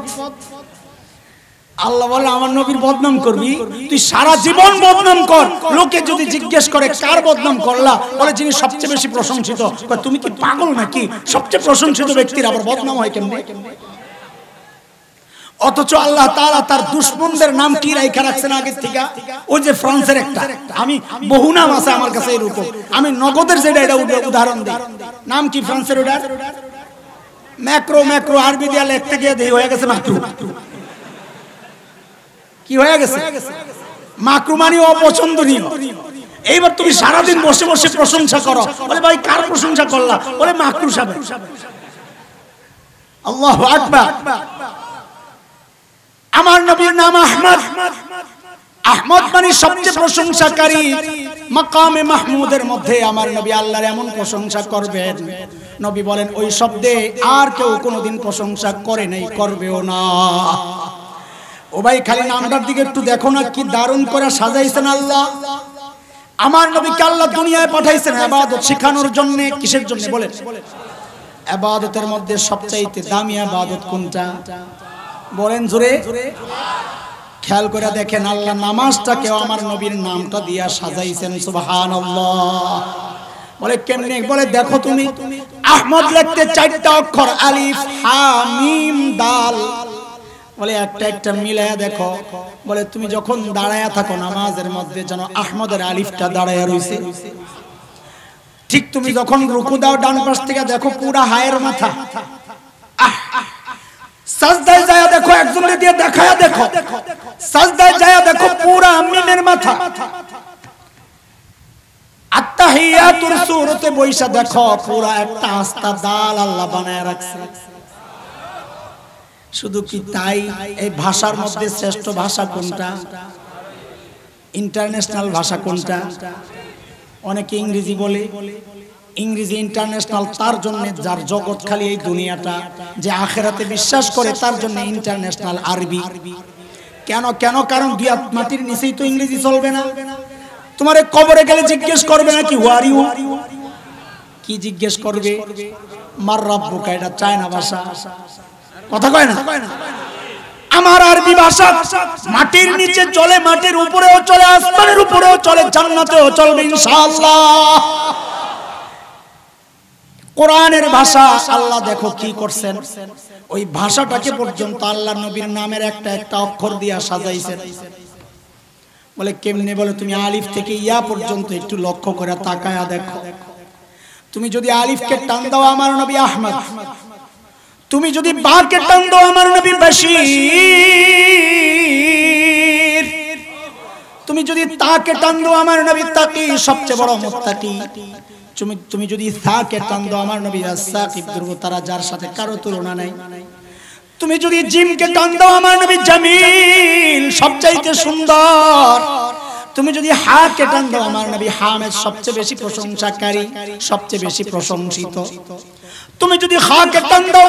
আল্লাহ বলে আমার নবীর বদনাম করবি, তুই সারা জীবন বদনাম কর, লোকে যদি জিজ্ঞেস করে কার বদনাম করলা, বলে যিনি সবচেয়ে বেশি প্রশংসিত। তুমি কি পাগল নাকি? সবচেয়ে প্রশংসিত ব্যক্তির আবার বদনাম হয় কেমনে? অথচ আল্লাহ তাআলা তার দুশমনদের নাম কি রাইখা রাখছেন আগে থেকে। ওই যে ফ্রান্সের একটা, আমি বহু নাম আছে আমার কাছে এরকম, আমি নগদের যেটা এটা উদাহরণ দিই। নাম কি ফ্রান্সের? ওটা ম্যাক্রো। ম্যাক্রো আরবি দিয়ে লিখতে গিয়ে দেই হয়ে গেছে মাকরু। কি হয়ে গেছে? মাকরু মানে অপছন্দনীয়। এইবার তুমি সারাদিন বসে বসে প্রশংসা করো, বলে ভাই কার প্রশংসা করলা? বলে মাকরু সাহেব। আল্লাহু আকবার। আমার নবীর নাম আহমদ। আহমদ মানে সবচেয়ে প্রশংসাকারী। মাকামে মাহমুদের মধ্যে আমার নবী আল্লাহর এমন প্রশংসা করবেন, নবী বলেন ওই শব্দে আর কেউ কোনোদিন প্রশংসা করে নাই, করবেও না। ও ভাই খালি নামটার দিকে একটু দেখো না, কি দারুণ করে সাজাইছেন আল্লাহ। আমার নবীকে আল্লাহ দুনিয়ায় পাঠাইছেন ইবাদত শেখানোর জন্য। কিসের জন্য বলেন? ইবাদতের মধ্যে সবচাইতে দামি ইবাদত কোনটা বলেন জোরে? খেয়াল করে দেখেন, আল্লাহ নামাজটাকেও আমার নবীর নামটা দিয়া সাজাইছেন। সুবহানাল্লাহ। বলে কেমনে? বলে দেখো তুমি, আহমদ লিখতে 4টা অক্ষর, আলিফ হা মিম দাল। বলে একটা একটা মিলায়া দেখো। বলে তুমি যখন দাঁড়ায়া থাকো নামাজের মধ্যে, যেন আহমদের আলিফটা দাঁড়ায়া রইছে। ঠিক তুমি যখন রুকু দাও ডান পাশ থেকে দেখো পুরা হায়ের মাথা। সাজদায় যায় দেখো, একজনের দিয়ে দেখায়া দেখো, সাজদায় যায় দেখো পুরা মিমের মাথা। আত্তাহিয়াতুর সূরাতে বইসা দেখো পুরা একটা আস্তা দাল আল্লাহ বানায় রাখছে। শুধু কি তাই? এই ভাষার মধ্যে শ্রেষ্ঠ ভাষা কোনটা? ইন্টারন্যাশনাল ভাষা কোনটা? অনেকে ইংরেজি বলে, ইংরেজি ইন্টারন্যাশনাল তার জন্য যার জগৎ খালি এই দুনিয়াটা, যে আখেরাতে বিশ্বাস করে তার জন্য ইন্টারন্যাশনাল আরবি। কেন কেন? কারণ দুই হাত মাটির নিচেই তো ইংরেজি চলবে না। তোমারে কবরে গেলে জিজ্ঞেস করবে না কি হু আর ইউ, কি জিজ্ঞেস করবে? মার রাব্বুকা, এটা চায়না ভাষা। কথা কয় না? আমার আরবি ভাষা মাটির নিচে চলে, মাটির উপরেও চলে, আসমানের উপরেও চলে, জান্নাতেও চলবে ইনশাআল্লাহ। কোরআনের ভাষা আল্লাহ দেখো কি করছেন, ওই ভাষাটাকে পর্যন্ত আল্লাহ নবীর নামের একটা একটা অক্ষর দিয়া সাজাইছেন। বলে কেমনে? বলে তুমি আলিফ থেকে ইয়া পর্যন্ত একটু লক্ষ্য করে তাকায়া দেখো। তুমি যদি আলিফকে টান দাও আমার নবী আহমদ, তুমি যদি বাকে টান দাও আমার নবী বাশীর, তুমি যদি তাকে টান দাও আমার নবী তাকি, সবচেয়ে বড় মুত্তাকি। তুমি যদি সাকে টান দাও আমার নবী আস-সাকিব, দুর্বতারা যার সাথে কারো তুলনা নাই। তুমি যদি জিমকে টান দাও আমার নবী জামিল, সবচাইতে সুন্দর। তুমি যদি হাকে টান দাও আমার নবী হামিদ, সবচেয়ে বেশি প্রশংসাকারী, সবচেয়ে বেশি প্রশংসিত। তুমি যদি খাকে টান দাও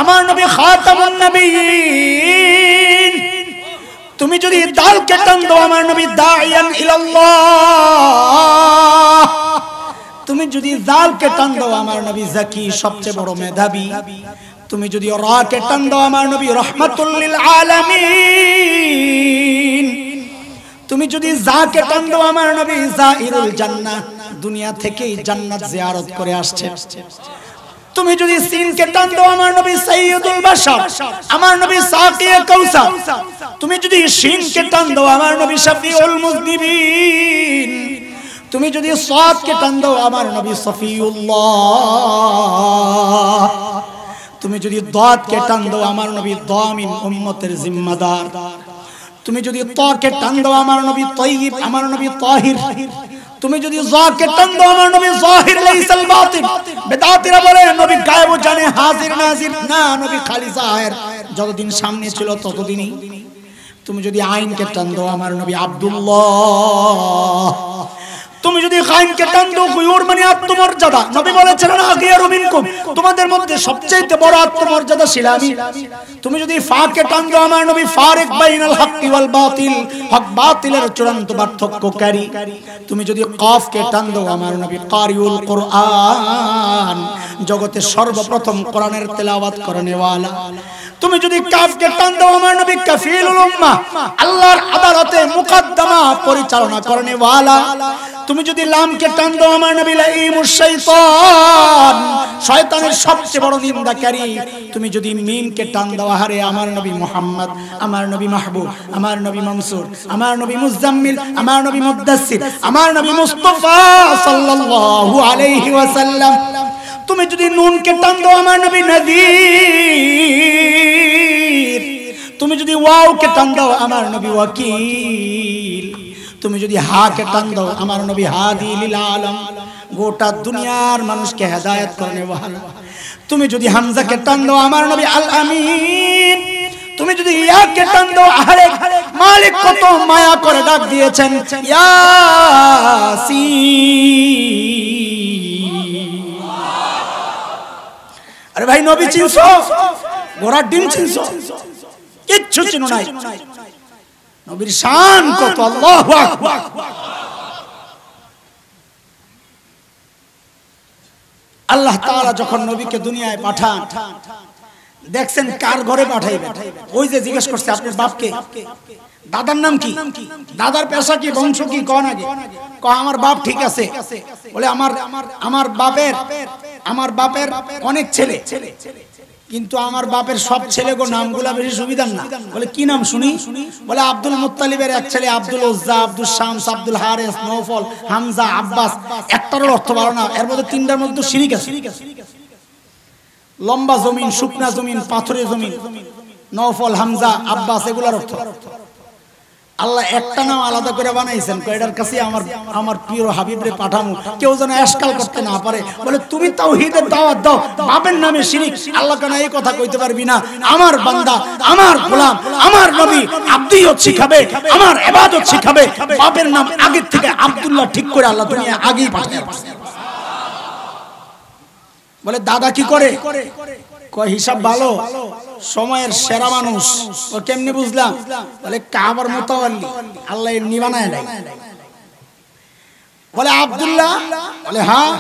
আমার নবী খাতামুন নবিয়্যিন। তুমি যদি দালকে টান দাও আমার নবী দাইয়ান ইলাল্লাহ। তুমি যদি জালকে টান দাও আমার নবী জাকি, সবচেয়ে বড় মেধাবী। তুমি যদি রাকে টান দাও আমার নবী রাহমাতুল লিল আলামিন। তুমি যদি জাকে টান দাও আমার নবী জাইরুল জান্নাহ, দুনিয়া থেকেই জান্নাত জিয়ারত করে আসছে। তুমি যদি সিনকে টান দাও আমার নবী সাইয়্যিদুল বাশার, আমার নবী সাকিয়ে কাউসার। তুমি যদি শিনকে টান দাও আমার নবী শাফিউল মুযনিবিন। তুমি যদি সাদকে টান দাও আমার নবী সফিউল্লাহ। তুমি যদি দাদকে টান দাও আমার নবী দামিন, উম্মতের জিম্মাদার। তুমি যদি তাকে টান দাও আমার নবী তাইয়িব, আমার নবী তাহির। তুমি যদি যাকে টান দাও আমার নবী যাহির লাইসাল বাতিন। বেদাতীরা বলে নবী গায়েব জানে, হাজির নাজির না, নবী খালি যাহির, যতদিন সামনে ছিল ততদিনই। তুমি যদি আইনকে টান দাও আমার নবী আব্দুল্লাহ। তুমি যদি গায়নকে টান দাও গুয়ুর মানে আত্মমর্যাদা, নবী বলেছিলেন আগিয়ারু মিনকুম, তোমাদের মধ্যে সবচেয়ে বড় আত্মমর্যাদাশীল আমি। তুমি যদি ফাকে টান দাও আমার নবী ফারিক বাইনাল হক্কি ওয়াল বাতিল, হক বাতিলের চূড়ান্ত পার্থক্যকারী। তুমি যদি কাফকে টান দাও আমার নবী কারিউল কোরআন, জগতে সর্বপ্রথম কোরআনের তেলাওয়াত করেনেওয়ালা। তুমি যদি কাফকে টান দাও আমার নবী কাফিলুল উম্মাহ, আল্লাহর আদালতে মুকদ্দমা পরিচালনা করেনেওয়ালা। তুমি যদি লামকে টান দাও আমার নবী লাঈমুশ শাইতান, শয়তানের সবচেয়ে বড় নিন্দাকারী। তুমি যদি মিমকে টান দাও আরে আমার নবী মুহাম্মদ, আমার নবী মাহবুব, আমার নবী মনসুর, আমার নবী মুজাম্মিল, আমার নবী মুদ্দাসসির, আমার নবী মুস্তাফা সাল্লাল্লাহু আলাইহি ওয়াসাল্লাম। তুমি যদি নুনকে টান দাও আমার নবী নাযীর। তুমি যদি ওয়াওকে টান দাও আমার নবী ওয়াকিল। তুমি যদি হাকে টান দাও আমার নবী হাদি লিল আলম, গোটা দুনিয়ার মানুষকে হেদায়েত করেনেওয়ালা। তুমি যদি হামজাকে টান দাও আমার নবী আল আমিন। তুমি যদি ইয়াকে টান দাও আরে মালিক কত মায়া করে ডাক দিয়েছেন ইয়াসিন। আরে ভাই নবী চিনছো? ঘোড়ার ডিম চিনছো? কিচ্ছু চিনো নাই। নবীর শান কত, আল্লাহু আকবার। আল্লাহ তাআলা যখন নবীকে দুনিয়ায় পাঠান, দেখছেন কার ঘরে পাঠাইবেন। ওই যে জিজ্ঞেস করছে আপনার বাপকে, দাদার নাম কি, দাদার পেশা কি, বংশ কি, কোন আগে কয় আমার বাপ ঠিক আছে। বলে আমার বাপের অনেক ছেলে, কিন্তু আমার বাপের সব ছেলেগো নামগুলা বেশি সুবিধার না। বলে কি নাম শুনি? বলে আব্দুল মুত্তালিবের এক ছেলে আব্দুল উজ্জা, আব্দুল শামস, আব্দুল হারিস, নওফল, হামজা, আব্বাস। একটারও অর্থ ভালো না, এর মধ্যে তিনটার মধ্যে শিরিক আছে। লম্বা জমিন, শুকনা জমিন, পাথরে জমিন, নওফল, হামজা, আব্বাস, এগুলার অর্থ। আল্লাহ একটা নাম আলাদা করে বানাইছেন, এটার কাছে আমার প্রিয় হাবিবরে পাঠামু, কেউ যেন এশকাল করতে না পারে। বলে তুমি তাওহীদের দাওয়াত দাও, বাপের নামে শিরিক। আল্লাহ কেন এই কথা কইতে পারবি না? আমার বান্দা, আমার গোলাম, আমার নবী আব্দিয়ত শিখাবে, আমার ইবাদত শিখাবে। বাপের নাম আগে থেকে আব্দুল্লাহ ঠিক করে আল্লাহ তুমি আগেই পাঠিয়ে। বলে দাদা কি করে? কয় হিসাব ভালো, সময়ের সেরা মানুষ। ও কেমনে বুঝলাম? বলে কাবার মুতাওয়াল্লি, আল্লাহ এমনি বানায় নাই। বলে আব্দুল্লাহ? বলে হ্যাঁ,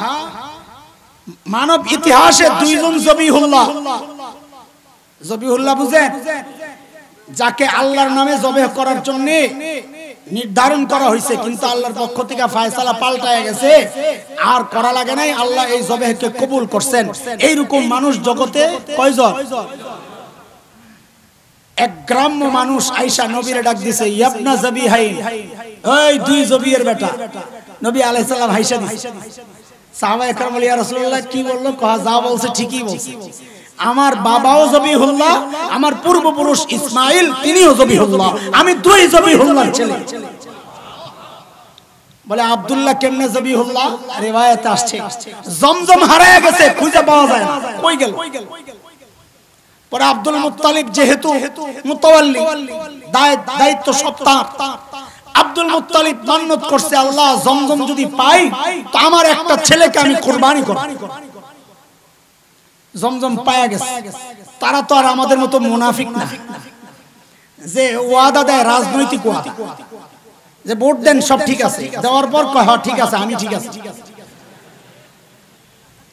মানব ইতিহাসে দুইজন জবিহুল্লাহ বুঝেন, যাকে আল্লাহর নামে জবেহ করার জন্য নির্ধারণ করা হয়েছে, কিন্তু আল্লাহর পক্ষ থেকে ফয়সালা পাল্টায় গেছে, আর করা লাগে নাই, আল্লাহ এই জবেহকে কবুল করছেন। এইরকম মানুষ জগতে কয়জন? এক গ্রাম্য মানুষ আয়েশা নবীরে ডাক দিছে, ইয়াবনা জবিহাইন, ওই দুই জবিয়ের বেটা। নবী আলাইহিস সালাম হাইসা দিছে। সাহাবায়ে কেরাম বলে ইয়া রাসূলুল্লাহ কি বললো? কহা যা বলছে ঠিকই বলছে। আমার বাবাও জবিহুল্লাহ, আমার পূর্বপুরুষ ইসমাইল তিনিও জবিহুল্লাহ, আমি দুই জবিহুল্লাহর ছেলে। বলে আব্দুল্লাহ কেমনে জবিহুল্লাহ? রিওয়ায়াতে আসছে জমজম হারায় গেছে, খুঁজে পাওয়া যায় না, কই গেল? পরে আব্দুল মুত্তালিব যেহেতু মুতাওয়াল্লি, দায়িত্ব সব তার, আব্দুল মুত্তালিব মান্নত করছে, আল্লাহ জমজম যদি পাই তো আমার একটা ছেলেকে আমি কুরবানি করব। জমজম পায়া গেছে। তারা তো আর আমাদের মতো মুনাফিক না যে ওয়াদা দেয়, রাজনৈতিক ওয়াদা, যে ভোট দেন সব ঠিক আছে, দেওয়ার পর কয় হ্যাঁ ঠিক আছে, আমি ঠিক আছে,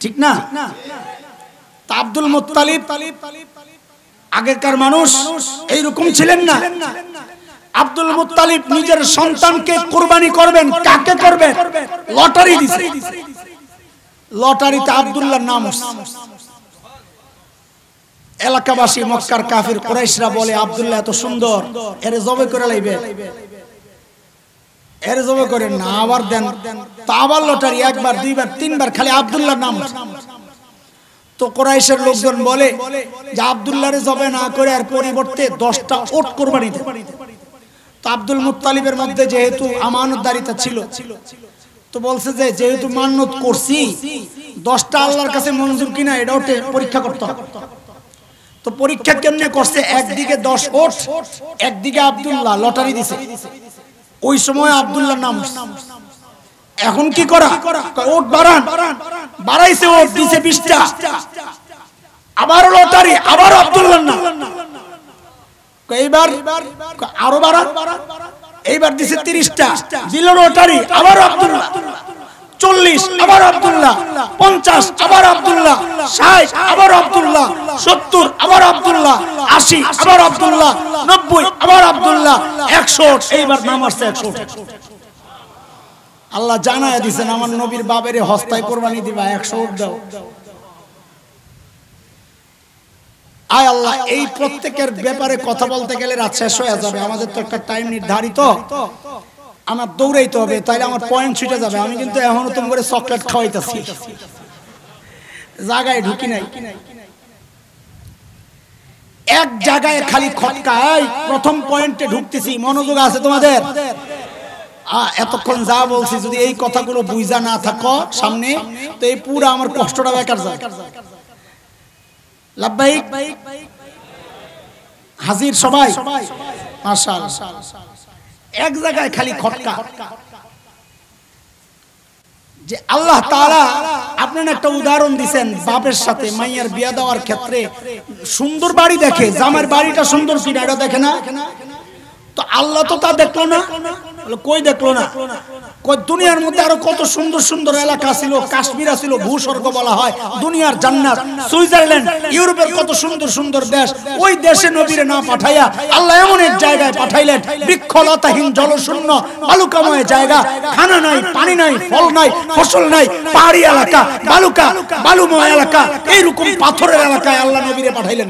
ঠিক না? তা আব্দুল মুত্তালিব আগেকার মানুষ এইরকম ছিলেন না। আব্দুল মুত্তালিব নিজের সন্তানকে কুরবানি করবেন, কাকে করবেন? লটারি দিছে। লটারিতে আব্দুল্লাহর নাম আসছে। এলাকাবাসী, মক্কার কাফির কুরাইশরা বলে আব্দুল্লাহ এত সুন্দর, এর জবে করে লাইবে, এর জবে করে না, আবার দেন। তো আবার লটারি, একবার, দুইবার, তিনবার, খালি আব্দুল্লাহর নাম। তো কুরাইশের লোকজন বলে যে আব্দুল্লাহরে জবে না করে আর পরিবর্তে 10টা উট কুরবানি দেন। তো আব্দুল মুত্তালিবের মধ্যে যেহেতু আমানতদারিতা ছিল, তো বলছে যে যেহেতু মান্নত করছি, 10টা আল্লাহর কাছে মঞ্জুর কিনা এটাও পরীক্ষা করতে হবে। তো পরীক্ষা কেমনে করছে? একদিকে 10 উট, একদিকে আব্দুল্লাহ, লটারি দিছে। ওই সময় আব্দুল্লাহর নাম। এখন কি করা? উট বাড়ান, বাড়াইছে, উট দিছে 20টা, আবার লটারি, আবার আব্দুল্লাহর নাম। এইবার আরো বাড়ান, এইবার দিছে 30টা, দিল লটারি, আবার আব্দুল্লাহ। 40, আবার আব্দুল্লাহ। 50, আবার আব্দুল্লাহ। 60, আবার আব্দুল্লাহ। 70, আবার আব্দুল্লাহ। 80, আবার আব্দুল্লাহ। 90, আবার আব্দুল্লাহ। 100, এইবার নাম আসছে 100। আল্লাহ জানায় দিয়েছেন আমার নবীর বাবেরে হস্তায় কোরবানি দিবা, 100 দাও। আয় আল্লাহ, এই প্রত্যেকের ব্যাপারে কথা বলতে গেলে রাত শেষ হয়ে যাবে, আমাদের তো একটা টাইম নির্ধারিত, আমার দৌড়াইতে হবে, তাইলে আমার পয়েন্ট ছুটে যাবে। আমি কিন্তু এখনো তুমি করে চকলেট খাওয়াইতেছি, জায়গায় ঢুকি নাই। এক জায়গায় খালি খটকায়, প্রথম পয়েন্টে ঢুকতেছি, মনোযোগ আছে তোমাদের? এতক্ষণ যা বলছি যদি এই কথাগুলো বুঝা না থাকো সামনে, তো এই পুরো আমার কষ্টটা বেকার যায়। লাব্বাইক হাজির সবাই? মাশাআল্লাহ। এক জায়গায় খালি খটকা যে আল্লাহ তাআলা আপনার একটা উদাহরণ দিবেন, বাপের সাথে মাইয়ার বিয়া দেওয়ার ক্ষেত্রে সুন্দর বাড়ি দেখে, জামার বাড়িটা সুন্দর কিনা এটা দেখে না, তো আল্লাহ তো তা দেখলো না। কই দেখলো না? কই দুনিয়ার মধ্যে আরো কত সুন্দর সুন্দর এলাকা ছিল, কাশ্মীর ছিল, ভূস্বর্গ বলা হয়, দুনিয়ার জান্নাত, সুইজারল্যান্ড, ইউরোপের কত সুন্দর সুন্দর দেশ, ওই দেশে নবীরে না পাঠাইয়া আল্লাহ এমন এক জায়গায় পাঠাইলেন বৃক্ষলতাহীন জলশূন্য বালুকাময় জায়গা, খানা নাই, পানি নাই, ফল নাই, ফসল নাই, পাহাড়ি এলাকা, বালুময় এলাকা, এইরকম পাথরের এলাকায় আল্লাহ নবীরে পাঠাইলেন।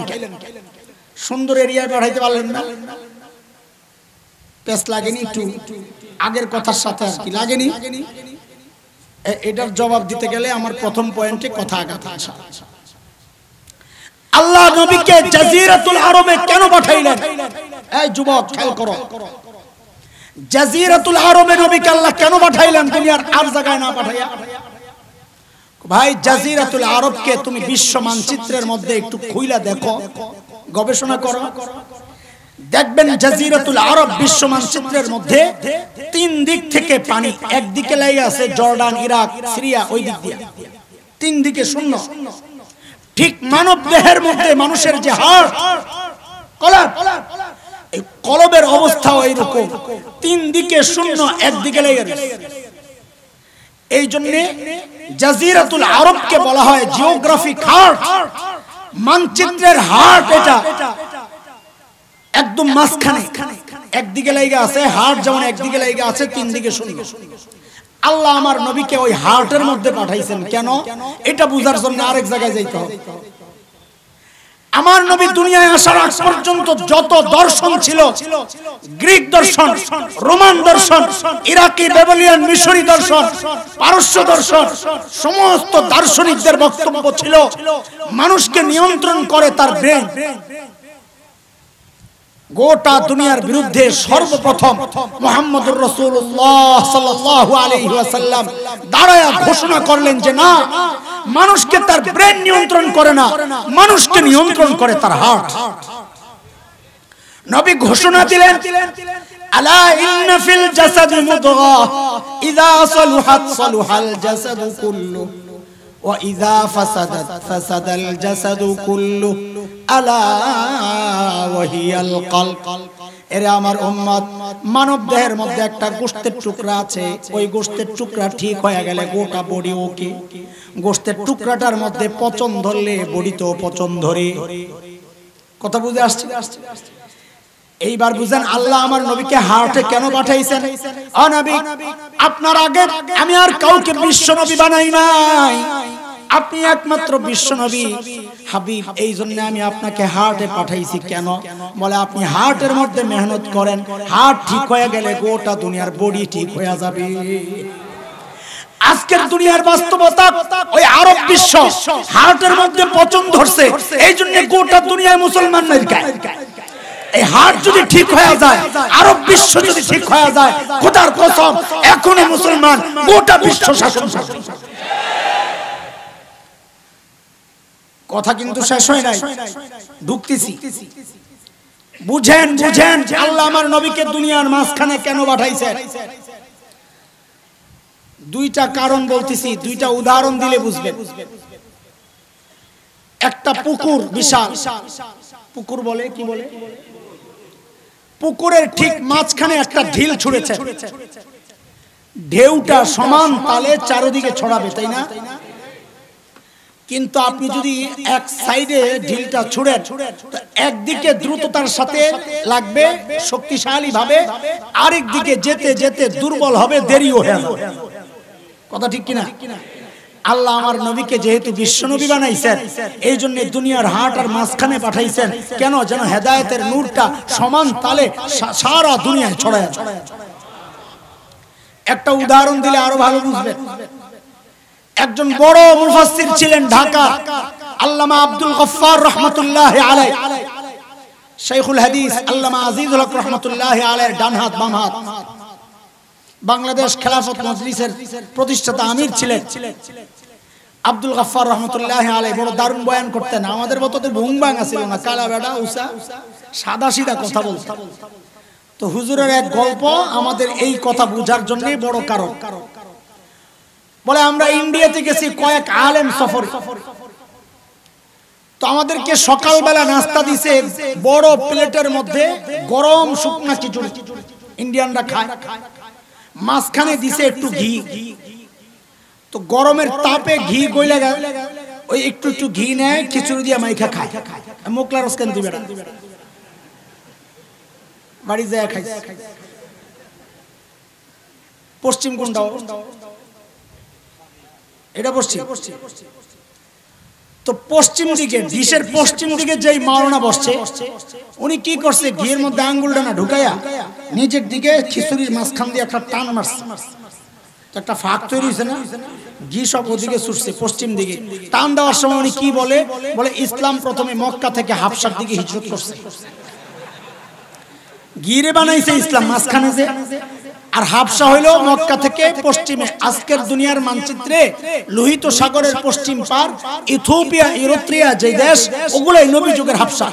সুন্দর এরিয়ায় পাঠাইতে পারলেন না? পেস লাগেনি একটু আগের কথার সাথে আর কি লাগেনি? এটার জবাব দিতে গেলে আমার প্রথম পয়েন্টে কথা আঘাত আসা। আল্লাহ নবীকে জাজিরাতুল আরবে কেন পাঠাইলেন? এই যুবক খেয়াল করো, জাজিরাতুল আরবে নবীকে আল্লাহ কেন পাঠাইলেন দুনিয়ার আর জায়গায় না পাঠাইয়া? ভাই জাজিরাতুল আরবকে তুমি বিশ্ব মানচিত্রের মধ্যে একটু খুইলা দেখো, গবেষণা করো, দেখবেন জাজিরাতুল আরব বিশ্ব মানচিত্রের মধ্যে তিন দিক থেকে পানি, একদিকে লেগে আছে জর্ডান, ইরাক, সিরিয়া, ওই দিক দিয়ে তিন দিকে শূন্য। ঠিক মানব দেহের মধ্যে মানুষের যে হার্ট, কলব, এই কলবের অবস্থাও এইরকম, তিন দিকে শূন্য, একদিকে লেগে আছে। এই জন্য জাজিরাতুল আরবকে বলা হয় জিওগ্রাফিক হার্ট, মানচিত্রের হার্ট। এটা একদম মাঝখানে, একদিকে লাইগা আছে হার্ট, যেমন একদিকে লাইগা আছে, তিন দিকে শূন্য। আল্লাহ আমার নবীকে ওই হার্টের মধ্যে পাঠাইছেন কেন? এটা বুঝার জন্য আরেক জায়গায় যাইতে হবে। আমার নবী দুনিয়ায় আসার আগ পর্যন্ত যত দর্শন ছিল, গ্রিক দর্শন, রোমান দর্শন, ইরাকি, ব্যাবিলনিয়ান, মিশরি দর্শন, পারস্য দর্শন, সমস্ত দার্শনিকদের বক্তব্য ছিল মানুষকে নিয়ন্ত্রণ করে তার ব্রেন। গোটা দুনিয়ার বিরুদ্ধে সর্বপ্রথম মুহাম্মদুর রাসূলুল্লাহ সাল্লাল্লাহু আলাইহি ওয়াসাল্লাম দাঁড়ায়া ঘোষণা করলেন যে না, মানুষকে তার ব্রেন নিয়ন্ত্রণ করে না, মানুষকে নিয়ন্ত্রণ করে তার হার্ট। নবী ঘোষণা দিলেন, আলা ইন্না ফিল জাসাদি মুদগা ইযা সালুহাত সালুহাল জাসাদু কুল্লু ওয়া ইযা ফাসাদাত ফাসাদাল জাসাদু কুল্লু আলা ওয়া হিয়াল কলব। এরে আমার উম্মত, মানব দেহের মধ্যে একটা গোশতের টুকরা আছে, ওই গোশতের টুকরা ঠিক হয়ে গেলে গোটা বডি ওকে। গোশতের টুকরাটার মধ্যে পচন ধরলে বডিতেও পচন ধরে। কথা বুঝে আসছে? এইবার বুঝেন আল্লাহ আমার নবীকে হার্টে কেন পাঠাইছেন। ও নবী, আপনার আগে আমি আর কাউকে বিশ্ব নবী বানাই নাই, আপনি একমাত্র বিশ্ব নবী হাবিব, এই জন্য আমি আপনাকে হার্টে পাঠাইছি। কেন? বলে আপনি হার্টের মধ্যে মেহনত করেন, হার্ট ঠিক হয়ে গেলে গোটা দুনিয়ার বডি ঠিক হয়ে যাবে। আজকের দুনিয়ার বাস্তবতা, ওই আরব বিশ্ব হার্টের মধ্যে পচন ধরছে, এই জন্য গোটা দুনিয়ায় মুসলমান নাই। এই হার্ট যদি ঠিক হয়ে যায়, আরব বিশ্ব যদি ঠিক হয়ে যায়, খোদার কসম এখনো মুসলমান গোটা বিশ্ব শাসন। কথা কিন্তু শেষ হয় নাই, ঢুকতেছি। বুঝেন বুঝেন আল্লাহ আমার নবীকে দুনিয়ার মাঝখানে কেন পাঠাইছেন। দুইটা কারণ বলতেছি, দুইটা উদাহরণ দিলে বুঝবেন। একটা পুকুর, বিশাল পুকুর বলে, কি বলে, পুকুরের ঠিক মাঝখানে একটা ঢিল ছুঁড়েছে, ঢেউটা সমান তালে চারিদিকে ছড়াবে, তাই না? কিন্তু আপনি যদি এক সাইডে ঢিলটা ছুঁড়েন, একদিকে দ্রুততার সাথে লাগবে শক্তিশালী ভাবে, আরেক দিকে যেতে যেতে দুর্বল হবে, দেরিও হয়ে যাবে। কথা ঠিক কিনা? আল্লাহ আমার নবীকে যেহেতু বিশ্বনবী বানাইছেন, এই জন্য দুনিয়ার হাট আর মাঝখানে পাঠাইছেন। কেন? যেন হেদায়েতের নূরটা সমান তালে সারা দুনিয়ায় ছড়ায়। একটা উদাহরণ দিলে আরো ভালো বুঝবেন। একজন বড় মুফাসসির ছিলেন ঢাকা, আল্লামা আব্দুল গফফার রাহমাতুল্লাহি আলাইহি, শাইখুল হাদিস আল্লামা আজিজুল হক রাহমাতুল্লাহি আলাইহির ডান হাত বাম হাত। বাংলাদেশ খেলাফত মজলিসের প্রতিষ্ঠাতা আমির ছিলেন আব্দুল গফফার রাহমাতুল্লাহি আলাইহি। বড় দারুণ বয়ান করতেন, আমাদের মতো তো ভুংবাং ছিল না, কালা বেড়া উসা সাদা সিধা কথা বলতেন। তো হুজুরের এক গল্প আমাদের এই কথা বোঝার জন্য বড় কারণ। বলে আমরা ইন্ডিয়াতে গেছি কয়েক আলেম সফরে, তো আমাদেরকে সকালবেলা নাস্তা দিছে বড় প্লেটের মধ্যে গরম শুকনা খিচুড়ি, ইন্ডিয়ানরা খায়, মাঝখানে দিছে একটু ঘি। তো গরমের তাপে ঘি গইলা গেল, ওই একটু একটু ঘি নেয় খিচুড়ি দিয়ে মাইখা খায়। মোকলা রসকান দিবে না, বাড়ি যায় খাই। পশ্চিম কোনটা? এটা পশ্চিম। তো পশ্চিম দিকে, ডিশের পশ্চিম দিকে যেই মাওলানা বসছে, উনি কি করছে, ঘিয়ের মধ্যে আঙ্গুলটা না ঢুকাইয়া নিজের দিকে খিচুড়ির মাঝখান দিয়ে একটা টান মারছে, একটা ফাঁক তৈরি হয়েছে না, ঘি সব ওদিকে ছুটছে পশ্চিম দিকে। টান দেওয়ার সময় উনি কি বলে, বলে ইসলাম প্রথমে মক্কা থেকে হাবশার দিকে হিজরত করছে। গিরে বানাইছে ইসলাম মাঝখানে যে, আর হাবশা হইল মক্কা থেকে পশ্চিমে। আজকের দুনিয়ার মানচিত্রে লোহিত সাগরের পশ্চিম পার ইথিওপিয়া, ইরিত্রিয়া যে দেশ, ওগুলাই নবী যুগের হাবশা।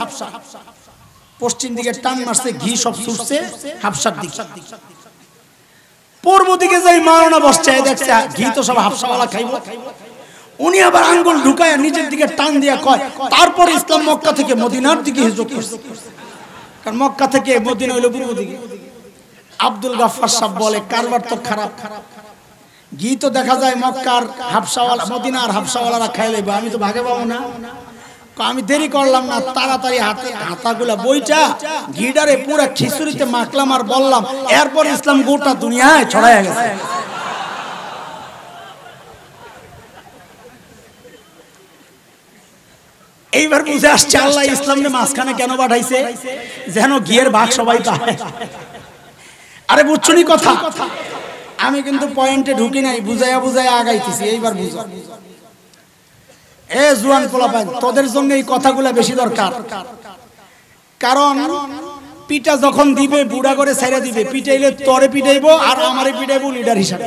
পশ্চিম দিকে টান মারছে, ঘি সব ছুটছে হাবশার দিকে। পূর্ব দিকে যাই মাওলানা বসছে, দেখছে ঘি তো সব হাবশাওয়ালা খাইব, উনি আবার আঙ্গুল ঢুকায় নিজের দিকে টান দিয়া কয়, তারপর ইসলাম মক্কা থেকে মদিনার দিকে হিজরত করছে। কারণ মক্কা থেকে মদিনা হইল পূর্ব দিকে। আব্দুল গাফফার সাহেব বলে কারবার তো খারাপ, ঘি তো দেখা যায় মক্কার হাবশাওয়ালা, মদিনার হাবশাওয়ালারা খাইলে, আমি তো ভাগে পাবো না। আমি দেরি করলাম না, তাড়াতাড়ি হাতাগুলা বইটা ঘিডারে পুরা খিচুড়িতে মাখলাম আর বললাম, এরপর ইসলাম গোটা দুনিয়ায় ছড়াইয়া গেছে। এইবার বুঝে আসছে আল্লাহ ইসলামের মাঝখানে কেন পাঠাইছে, যেন ঘিয়ের ভাগ সবাই পায়। আরে বুঝছুনি কথা, আমি কিন্তু পয়েন্টে ঢুকি নাই, বুঝাইয়া বুঝাইয়া আগাইতেছি। এইবার বুঝো, এ জুয়ান পোলাপান, তোদের জন্য এই কথাগুলা বেশি দরকার। কারণ পিটা যখন দিবে, বুড়া করে ছাইরা দিবে, পিটাইলে তরে পিটাইবো আর আমারে পিটাইবো লিডার হিসাবে।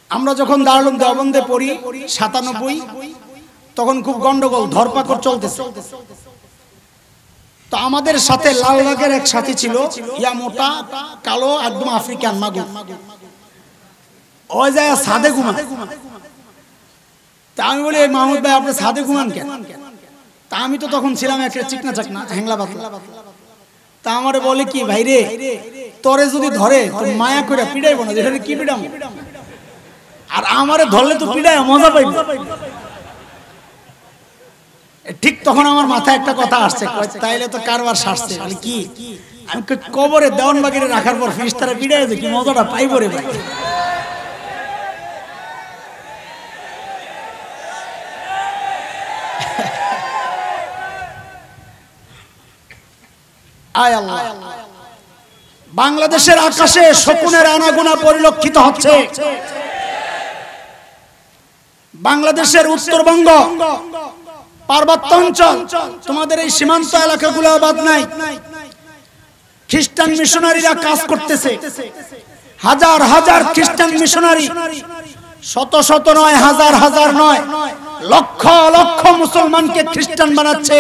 আমরা যখন দারুল দেওবন্দে পড়ি 97, তখন খুব গন্ডগোল, ধরপাকড় চলতেছে। তো আমাদের সাথে লালবাগের এক সাথী ছিল, ইয়া মোটা কালো একদম আফ্রিকান মাগুর, ওই যায় সাদে ঘুমা। তা আমি বলি, মাহমুদ ভাই আপনি সাদে ঘুমান কেন? তা আমি তো তখন ছিলাম একটা চিকনা চাকনা হ্যাংলা পাতলা। তা আমারে বলে কি, ভাই রে তোরে যদি ধরে তো মায়া করে পিড়াইবো না, যেটা কি পিড়াম, আর আমারে ধরলে তো পিড়ায় মজা পাইব। ঠিক তখন আমার মাথায় একটা কথা আসছে, তাইলে তো কারবার সারছে। কি আমি কবরে দেওয়ান বাগিরে রাখার পর ফিরিস্তারা পিড়ায় যে কি মজাটা পাইব রে ভাই। আয় আল্লাহ, বাংলাদেশের আকাশে শকুনের আনাগোনা পরিলক্ষিত হচ্ছে। বাংলাদেশের উত্তরবঙ্গ পার্বত্য অঞ্চল, তোমাদের এই সীমান্ত এলাকাগুলো বাদ নাই, খ্রিস্টান মিশনারিরা কাজ করতেছে। হাজার হাজার খ্রিস্টান মিশনারি, শত শত নয়, হাজার হাজার নয়, লক্ষ লক্ষ মুসলমানকে খ্রিস্টান বানাচ্ছে,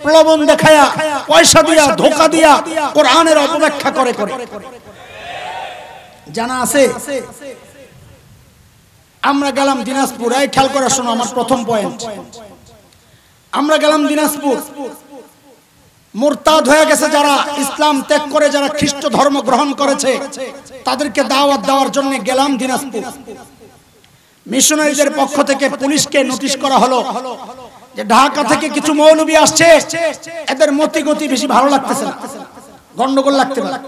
প্রলোভন দেখায়া, পয়সা দিয়া, ধোকা দিয়া, কোরআনের অপব্যাখ্যা করে করে। জানা আছে? আমরা গেলাম দিনাজপুর, এই খেয়াল করে শোনো আমার প্রথম পয়েন্ট। আমরা গেলাম দিনাজপুর, মুরতাদ হয়ে গেছে যারা, ইসলাম ত্যাগ করে যারা খ্রিস্ট ধর্ম গ্রহণ করেছে, তাদেরকে দাওয়াত দেওয়ার জন্য গেলাম দিনাজপুর। মিশনারিদের পক্ষ থেকে পুলিশকে নোটিশ করা হলো যে ঢাকা থেকে কিছু মৌলবী আসছে, এদের মতি গতি বেশি ভালো লাগতেছে না, গন্ডগোল লাগতে পারে।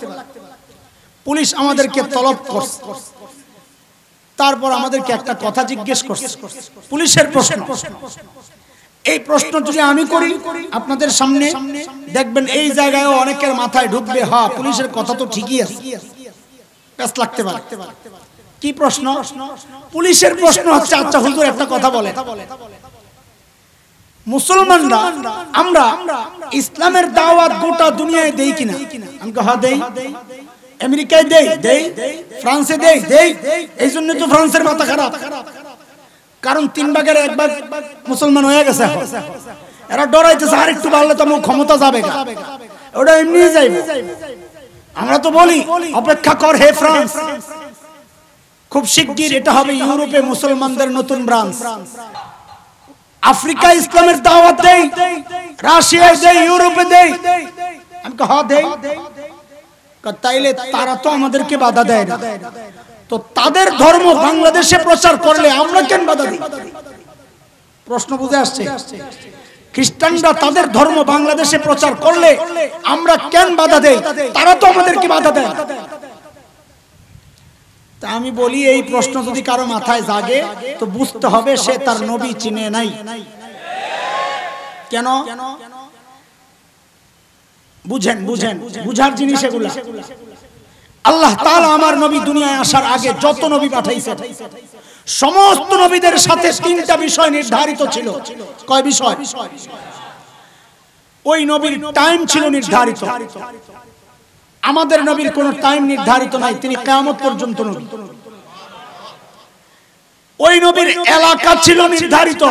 পুলিশ আমাদেরকে তলব করছে। তারপর আমাদেরকে একটা কথা জিজ্ঞেস করছে, পুলিশের প্রশ্ন। এই প্রশ্ন যদি আমি করি আপনাদের সামনে, দেখবেন এই জায়গায় অনেকের মাথায় ঢুকবে, হ্যাঁ পুলিশের কথা তো ঠিকই আছে, বেশ লাগতে পারে। কি প্রশ্ন? পুলিশের প্রশ্ন হচ্ছে, আচ্ছা হুজুর একটা কথা বলে, মুসলমানরা আমরা ইসলামের দাওয়াত গোটা দুনিয়ায় দেই কিনা? আমি কহ দেই। আমেরিকায় দেই, দেই ফ্রান্সে দেই, দেই। এই জন্য তো ফ্রান্সের মাথা খারাপ, কারণ 3 ভাগের 1 ভাগ মুসলমান হয়ে গেছে। এরা ডরাইতেছে আর একটু বাড়লে তো আমার ক্ষমতা যাবে, ওটা এমনি যাইবে। আমরা তো বলি অপেক্ষা কর হে ফ্রান্স, খুব শিগগির এটা হবে ইউরোপে মুসলমানদের নতুন ব্রাঞ্চ। আফ্রিকা ইসলামের দাওয়াত দেই, রাশিয়ায় দেই, ইউরোপে দেই। আমি কহ দেই, তাইলে তারা তো আমাদেরকে বাধা দেয় না, তো তাদের ধর্ম বাংলাদেশে প্রচার করলে আমরা কেন বাধা দিই? প্রশ্ন বুঝে আসছে? খ্রিস্টানরা তাদের ধর্ম বাংলাদেশে প্রচার করলে আমরা কেন বাধা দেই? তারা তো আমাদেরকে বাধা দেয়। তা আমি বলি, এই প্রশ্ন যদি কারো মাথায় জাগে তো বুঝতে হবে সে তার নবী চিনে নাই। কেন? বুঝেন, বুঝেন, বুঝার জিনিস এগুলা। আল্লাহ তাআলা আমার নবী দুনিয়ায় আসার আগে যত নবী পাঠাইছেন, সমস্ত নবীদের সাথে তিনটা বিষয় নির্ধারিত ছিল। কয় বিষয়? ওই নবীর টাইম ছিল নির্ধারিত। আমাদের নবীর কোনো টাইম নির্ধারিত নাই, তিনি কিয়ামত পর্যন্ত নবী। ওই নবীর এলাকা ছিল নির্ধারিত।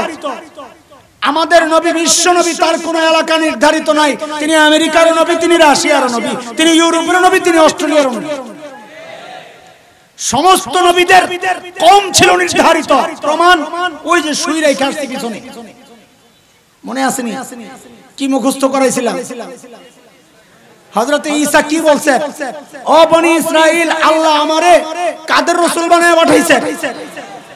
আমাদের নবী বিশ্ব নবী, তার কোনো এলাকা নির্ধারিত নাই। তিনি আমেরিকার নবী, তিনি রাশিয়ার নবী, তিনি ইউরোপের নবী, তিনি অস্ট্রেলিয়ার নবী। সমস্ত নবীদের কম ছিল নির্ধারিত। প্রমাণ ওই যে শুই রেখে আসছে পিছনে, মনে আসেনি? কি মুখস্থ করাইছিলাম? হযরত ঈসা কি বলছে? ও বনি ইসরাইল, আল্লাহ আমারে কাদের রাসূল বানায় পাঠাইছেন?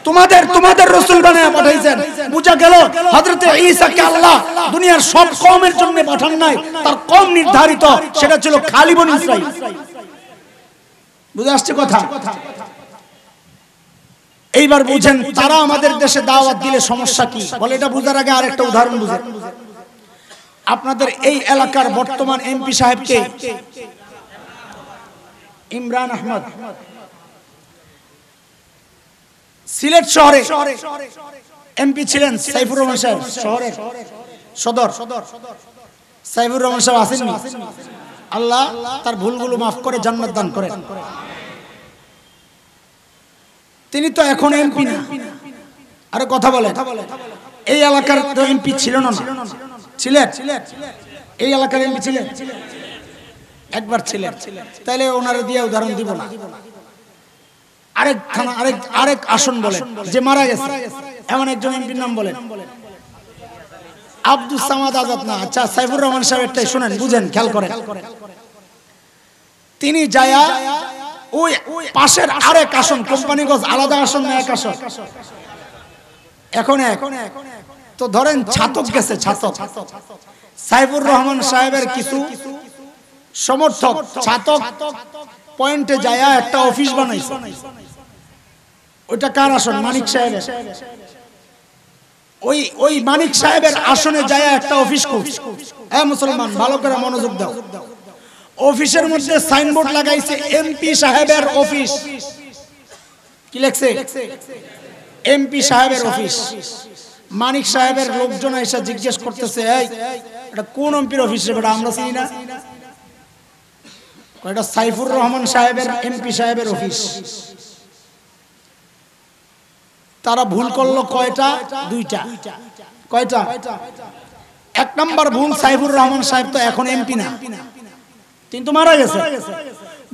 তোমাদের রাসূল বানায় পাঠাইছেন। বুঝা গেল হযরত ঈসাকে আল্লাহ দুনিয়ার সব কওমের জন্য পাঠান নাই, তার কওম নির্ধারিত, সেটা ছিল খালি বনি ইসরাইল। বুঝে আসছে কথা? এইবার বুঝেন, তারা আমাদের দেশে দাওয়াত দিলে সমস্যা কি? বলে এটা বুঝার আগে আরেকটা উদাহরণ বুঝেন। আপনাদের এই এলাকার বর্তমান এমপি সাহেবকে ইমরান আহমদ, সিলেট শহরে এমপি ছিলেন সাইফুর রহমান সাহেব, শহরের সদর সাইফুর রহমান সাহেব আসেননি? আল্লাহ তার ভুলগুলো মাফ করে জান্নাত দান করেন। তিনি তো এখন এমপি না। আরে কথা বলে, এই এলাকার তো এমপি ছিল না? ছিলেন? এই এলাকার এমপি ছিলেন? একবার ছিলেন। তাইলে ওনারে দিয়ে উদাহরণ দিব না। আরেক থানা, আরেক আসন বলেন যে মারা গেছে, এমন একজন এমপির নাম বলেন। আব্দুল সামাদ আজাদ না? আচ্ছা, সাইফুর রহমান সাহেবটাই শুনেন, বুঝেন, খেয়াল করেন। তিনি যায়া ওই পাশের আরেক আসন, কোম্পানিগঞ্জ আলাদা আসন না এক আসন? এখন এক। তো ধরেন ছাতক গেছে, ছাতক। সাইফুর রহমান সাহেবের কিছু সমর্থক ছাতক পয়েন্টে যায়া একটা অফিস বানাইছে। ওইটা কার আসন? মানিক সাহেবের। ওই মানিক সাহেবের আসনে যায়া একটা অফিস করছে। হ্যাঁ মুসলমান, ভালো করে মনোযোগ দাও। অফিসের মধ্যে সাইনবোর্ড লাগাইছে এমপি সাহেবের অফিস। কি লেখছে? এমপি সাহেবের অফিস। মানিক সাহেবের লোকজন এসে জিজ্ঞেস করতেছে, এই এটা কোন এমপির অফিস রে বেটা, আমরা চিনি না? এটা সাইফুর রহমান সাহেবের, এমপি সাহেবের অফিস। তারা ভুল করলো কয়টা? দুইটা। কয়টা? এক নাম্বার ভুল, সাইফুর রহমান সাহেব তো এখন এমপি না, কিন্তু মারা গেছে।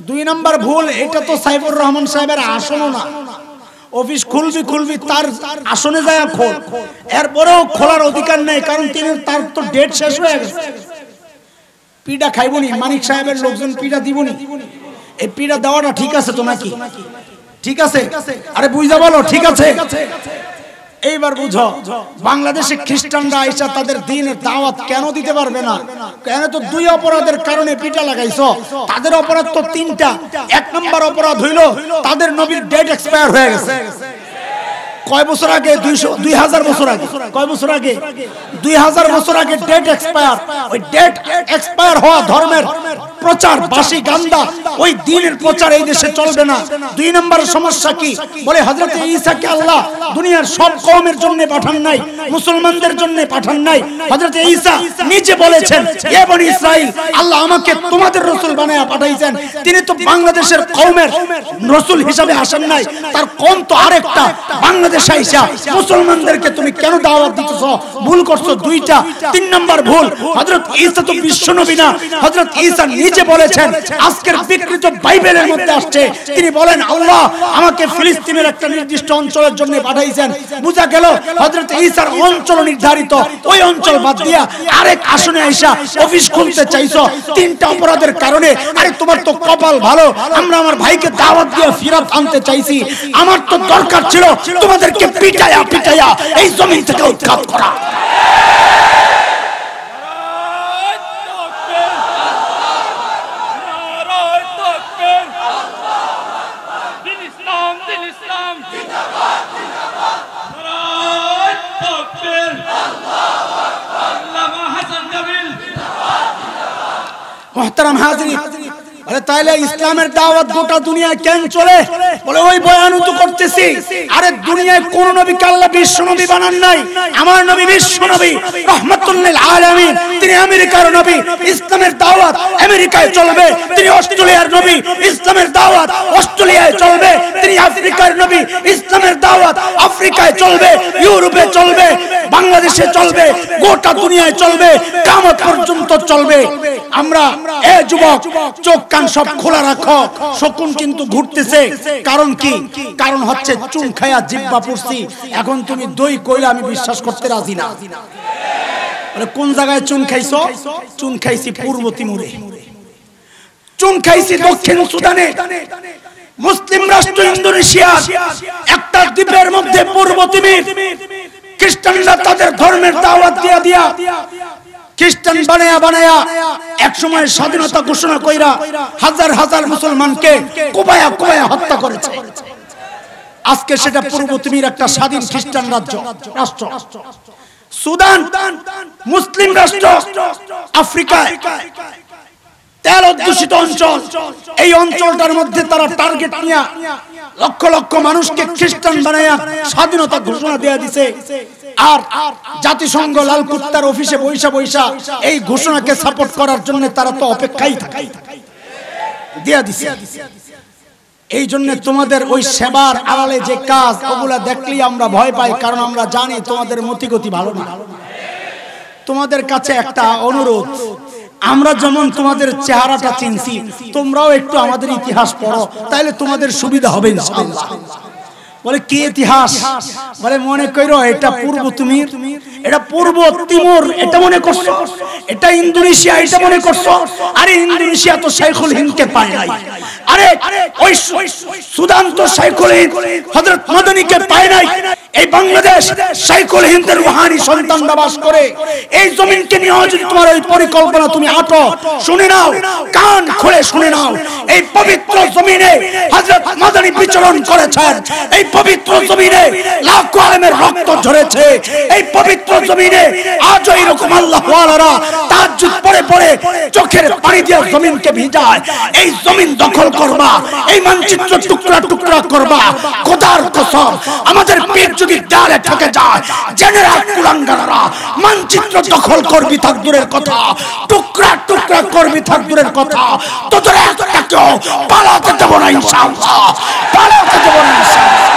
দুই নাম্বার ভুল, এটা তো সাইফুর রহমান সাহেবের আসনও না। অফিস খুলবি তার আসনে যায় খোল, এরপরেও খোলার অধিকার নেই, কারণ তার তো ডেট শেষ হয়ে গেছে। পিডা খাইবনি, মানিক সাহেবের লোকজন পিডা দিবনি। এই পিডা দেওয়াটা ঠিক আছে তো নাকি? ঠিক আছে? আরে বুঝা বলো, ঠিক আছে? এইবার বুঝো, বাংলাদেশে খ্রিস্টানরা আইসা তাদের দ্বীনের দাওয়াত কেন দিতে পারবে না? কেন? তো দুই অপরাধের কারণে পিটা লাগাইছো। তাদের অপরাধ তো তিনটা। এক নম্বর অপরাধ হইল তাদের নবীর ডেট এক্সপায়ার হয়ে গেছে। কয় বছর আগে? 2000 বছর আগে। কয় বছর আগে? 2000 বছর আগে ডেট এক্সপায়ার। ওই ডেট এক্সপায়ার হওয়া ধর্মের প্রচার, বাসি গান্দা ওই দ্বীনের প্রচার এই দেশে চলবে না। দুই নম্বর সমস্যা কি? বলে হযরত ঈসাকে আল্লাহ দুনিয়ার সব কওমের জন্য পাঠান নাই, মুসলমানদের জন্য পাঠান নাই। হযরত ঈসা নিজে বলেছেন, এ বনি ইসরাইল, আল্লাহ আমাকে তোমাদের রাসূল বানায়া পাঠাইছেন। তিনি তো বাংলাদেশের কওমের রাসূল হিসেবে আসেন নাই, তার কওম তো আরেকটা। বাংলাদেশে আইসা মুসলমানদেরকে তুমি কেন দাওয়াত দিতেছো? ভুল করছো দুইটা। তিন নম্বর ভুল, হযরত ঈসা তো বিশ্ব নবী না। হযরত ঈসা নিজে বলেছেন, আজকের বিকৃত বাইবেলের মধ্যে আসছে, তিনি বলেন আল্লাহ আমাকে ফিলিস্তিনের একটা নির্দিষ্ট অঞ্চলের জন্য পাঠাইছেন। বুঝা গেল হযরত ঈসার অঞ্চল নির্ধারিত, ওই অঞ্চল বাদ দিয়া আরেক আসনে আইসা অফিস খুলতে চাইছো তিনটা অপরাধের কারণে। আরে তোমার তো কপাল ভালো, আমরা আমার ভাইকে দাওয়াত দিয়ে ফিরাত আনতে চাইছি। আমার তো দরকার ছিল তোমাদেরকে পিটায়া পিটায়া এই জমিন থেকে উৎখাত করা। মুহতারাম হাজিরিন, বলে তাইলে ইসলামের দাওয়াত গোটা দুনিয়ায় কেন চলে? বলে ওই বয়ান তো করতেছি। আরে দুনিয়ায় কোন নবীকে আল্লাহ বিশ্ব নবী বানান নাই। আমার নবী বিশ্ব নবী, রাহমাতুল লিল আলামিন। তিনি আমেরিকার নবী, ইসলামের দাওয়াত আমেরিকায় চলবে। তিনি অস্ট্রেলিয়ার নবী, ইসলামের দাওয়াত অস্ট্রেলিয়ায় চলবে। তিনি আফ্রিকার নবী, ইসলামের দাওয়াত আফ্রিকায় চলবে, ইউরোপে চলবে, বাংলাদেশে চলবে, গোটা দুনিয়ায় চলবে, কিয়ামত পর্যন্ত চলবে। আমরা এ যুবক চোখ কান সব খোলা রাখো, শকুন কিন্তু ঘুরতেছে। কারণ কি? কারণ হচ্ছে চুন খায়া জিহ্বা পড়ছি। এখন তুমি দই কইলে আমি বিশ্বাস করতে রাজি না। বলে কোন জায়গায় চুন খাইছো? চুন খাইছি পূর্ব তিমুরে, চুন খাইছি দক্ষিণ সুদানে, মুসলিম রাষ্ট্র ইন্দোনেশিয়া একটা দ্বীপের মধ্যে পূর্ব তিমির। খ্রিস্টানরা তাদের ধর্মের দাওয়াত দিয়া দিয়া খ্রিস্টান বানায়া বানায়া এক সময় স্বাধীনতা ঘোষণা কইরা হাজার হাজার মুসলমানকে কোবায়া কোবায়া হত্যা করেছে। আজকে সেটা পূর্ব তিমির একটা স্বাধীন খ্রিস্টান রাষ্ট্র। সুদান মুসলিম রাষ্ট্র। আফ্রিকায় তেল অধ্যুষিত অঞ্চল, এই অঞ্চলটার মধ্যে তারা টার্গেট নিয়ে লক্ষ লক্ষ মানুষকে খ্রিস্টান বানায়া স্বাধীনতা ঘোষণা দিয়ে দিছে। আর জাতিসংঘ লাল কুত্তার অফিসে বৈশা বৈশা এই ঘোষণাকে সাপোর্ট করার জন্য তারা তো অপেক্ষাই থাকে দিয়া দিছে। এই জন্য তোমাদের ওই সেবার আড়ালে যে কাজ, ওগুলা দেখলেই আমরা ভয় পাই, কারণ আমরা জানি তোমাদের মতিগতি ভালো না। তোমাদের কাছে একটা অনুরোধ, আমরা যেমন তোমাদের চেহারাটা চিনছি, তোমরাও একটু আমাদের ইতিহাস পড়ো, তাইলে তোমাদের সুবিধা হবে ইনশাআল্লাহ। বলে কি ইতিহাস? বলে মনে করো এটা পূর্ব তিমুর, এটা পূর্ব তিমুর, এটা মনে করছো এটা ইন্দোনেশিয়া, এটা মনে করছো। আরে ইন্দোনেশিয়া তো শাইখুল হিন্দকে পায় নাই। আরে ওই সুদান তো শাইখুল হিন্দ হযরত মদনীকে পায় নাই। এই বাংলাদেশ শাইখুল হিন্দের রুহানি সন্তানরা বাস করে। এই জমিনকে নিয়ে যদি তোমার ওই পরিকল্পনা তুমি আটো, শুনে নাও, কান খুলে শুনে নাও, এই পবিত্র জমিনে হযরত মদনী বিচরণ করেছেন। এই পবিত্র জমিনে লাখো আলেমের রক্ত ঝরেছে। এই পবিত্র জমিনে আজও এরকম আল্লাহ ওয়ালারা তাহাজ্জুদ পড়ে পড়ে চোখের পানি দিয়ে জমিনকে ভিজায়। এই জমিন দখল করবা, এই মানচিত্র টুকরা টুকরা করবা। খোদার কসম, আমাদের পেট যদি ডালে ঠকে যায়, জেনারা কুলাঙ্গাররা মানচিত্র দখল করবি থাক দূরের কথা, টুকরা টুকরা করবি থাক দূরের কথা, তোদের একটাকেও পালাতে দেব না ইনশাআল্লাহ, পালাতে দেব না ইনশাআল্লাহ।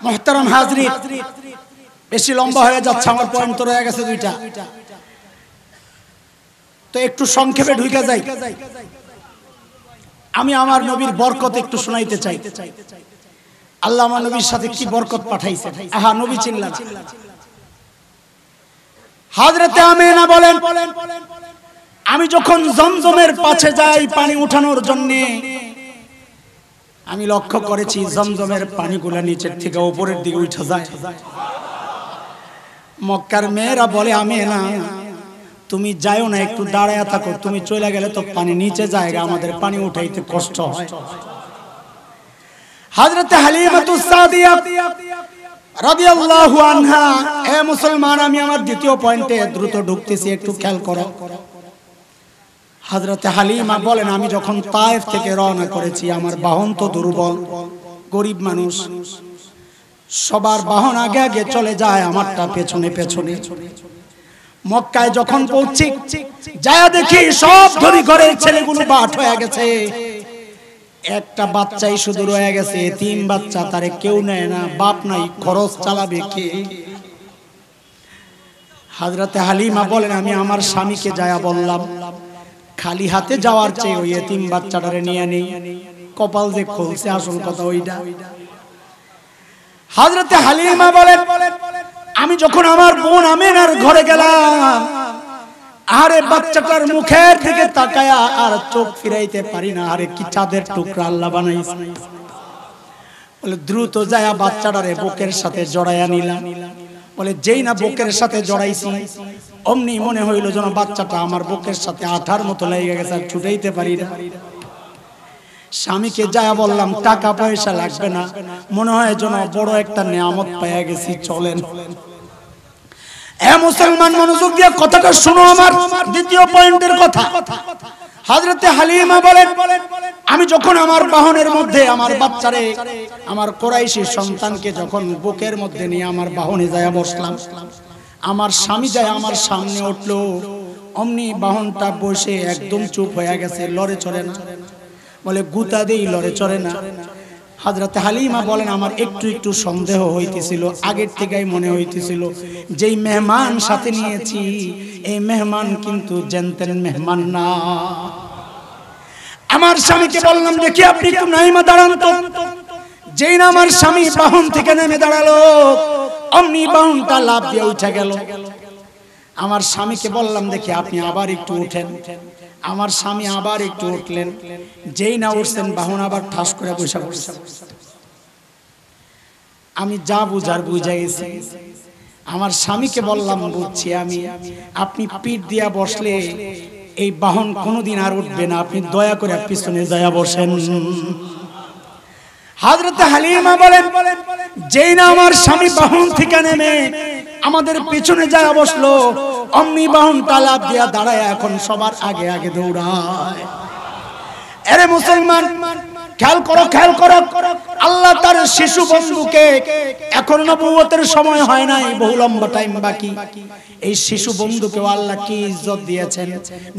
মুহতারাম হাজরিন, বেশি লম্বা হয়ে যাচ্ছে, আমার পয়েন্ট তো রয়ে গেছে দুইটা, তো একটু সংক্ষেপে ঢুকে যাই। আমি আমার নবীর বরকত একটু শোনাইতে চাই। আল্লাহ আমার নবীর সাথে কি বরকত পাঠাইছে। আহা, নবী চিনলা না? হযরতে আমিনা বলেন আমি যখন জমজমের পাশে যাই পানি উঠানোর জন্য, আমি লক্ষ্য করেছি জমজমের পানিগুলো নিচের থেকে উপরের দিকে উঠে যায়। মক্কার মেয়েরা বলে আমিনা তুমি যাও না, একটু দাঁড়ায় থাকো, তুমি চলে গেলে তো পানি নিচে যায়, আমাদের পানি উঠাইতে কষ্ট হয়। হযরতে হালিমাতুস সাদিয়া রাদিয়াল্লাহু আনহা, এ মুসলমান আমি আমার দ্বিতীয় পয়েন্টে দ্রুত ঢুকতেছি, একটু খেয়াল করো। হযরতে হালিমা বলেন আমি যখন তায়েফ থেকে রওনা করেছি, আমার বাহন তো দুর্বল, গরিব মানুষ, সবার বাহন আগে আগে চলে যায়, আমারটা পেছনে পেছনে। মক্কায় যখন পৌঁছি যায় দেখি সব ধনী ঘরের ছেলেগুলো বাট হয়ে গেছে, একটা বাচ্চাই শুধু রয়ে গেছে, এতিম বাচ্চা, তারে কেউ নেয় না, বাপ নাই, খরচ চালাবে কে? হযরতে হালিমা বলেন আমি আমার স্বামীকে যায়া বললাম খালি হাতে যাওয়ার চেয়ে ওই এতিম বাচ্চাটারে নিয়ে নেই। কপাল যে খুলছে, আসল কথা ওইটা। হযরতে হালিমা বলেন আমি যখন আমার বোন আমিনার ঘরে গেলাম, আরে বাচ্চাটার মুখের দিকে তাকায়া আর চোখ ফিরাইতে পারি না, আরে কি চাঁদের টুকরা আল্লাহ বানাইছে। বলে দ্রুত যায়া বাচ্চাটারে বুকের সাথে জড়াইয়া নিলাম। বলে যেই না বুকের সাথে জড়াইছি, অমনি মনে হইল যেন বাচ্চাটা আমার বুকের সাথে আঠার মতো লেগে গেছে, আর ছুটাইতে পারি না। স্বামীকে যায়া বললাম টাকা পয়সা লাগবে না, মনে হয় যেন বড় একটা নিয়ামত পেয়ে গেছি, চলেন। এ মুসলমান মনোযোগ দিয়ে কথাটা শুনো, আমার দ্বিতীয় পয়েন্টের কথা। হযরতে হালিমা বলেন আমি যখন আমার বাহনের মধ্যে আমার বাচ্চারে, আমার কুরাইশি সন্তানকে যখন বুকের মধ্যে নিয়ে আমার বাহনে যায় বসলাম, আমার স্বামী যায় আমার সামনে উঠলো, অমনি বাহনটা বসে একদম চুপ হয়ে গেছে, লড়ে চড়ে না। বলে গুতা দেই, লড়ে চড়ে না। হযরতে হালিমা বলেন আমার একটু একটু সন্দেহ হইতেছিল, আগের থেকেই মনে হইতেছিল যেই মেহমান সাথে নিয়েছি এই মেহমান কিন্তু জেন্তেন মেহমান না। আমার স্বামীকে বললাম দেখি আপনি একটু নাইমা দাঁড়ান তো। যেই না আমার স্বামী বাহন থেকে নেমে দাঁড়ালো, অমনি বাহনটা লাফ দিয়ে উঠে গেল। আমার স্বামীকে বললাম দেখি আপনি আবার একটু উঠেন। আমার স্বামী আবার একটু উঠলেন, যেই না উঠছেন বাহন আবার ঠাস করে বসে পড়ছে। আমি যা বুঝার বুঝে গেছি। আমার স্বামীকে বললাম বুঝছি আমি, আপনি পিঠ দিয়া বসলে এই বাহন কোনোদিন আর উঠবে না, আপনি দয়া করে পিছনে যায়া বসেন। হযরতে হালিমা বলেন যেই না আমার স্বামী বাহন থেকে নেমে আমাদের পিছনে যায় বসলো, অমনি বাহনটা লাফ দিয়া দাঁড়ায় এখন সবার আগে আগে দৌড়ায়। আরে মুসলমান খেয়াল করো, খেয়াল করো, আল্লাহ তার শিশু বন্ধুকে, এখন নবুয়তের সময় হয় নাই, বহু লম্বা টাইম বাকি, এই শিশু বন্ধুকে আল্লাহ কি ইজ্জত দিয়েছেন,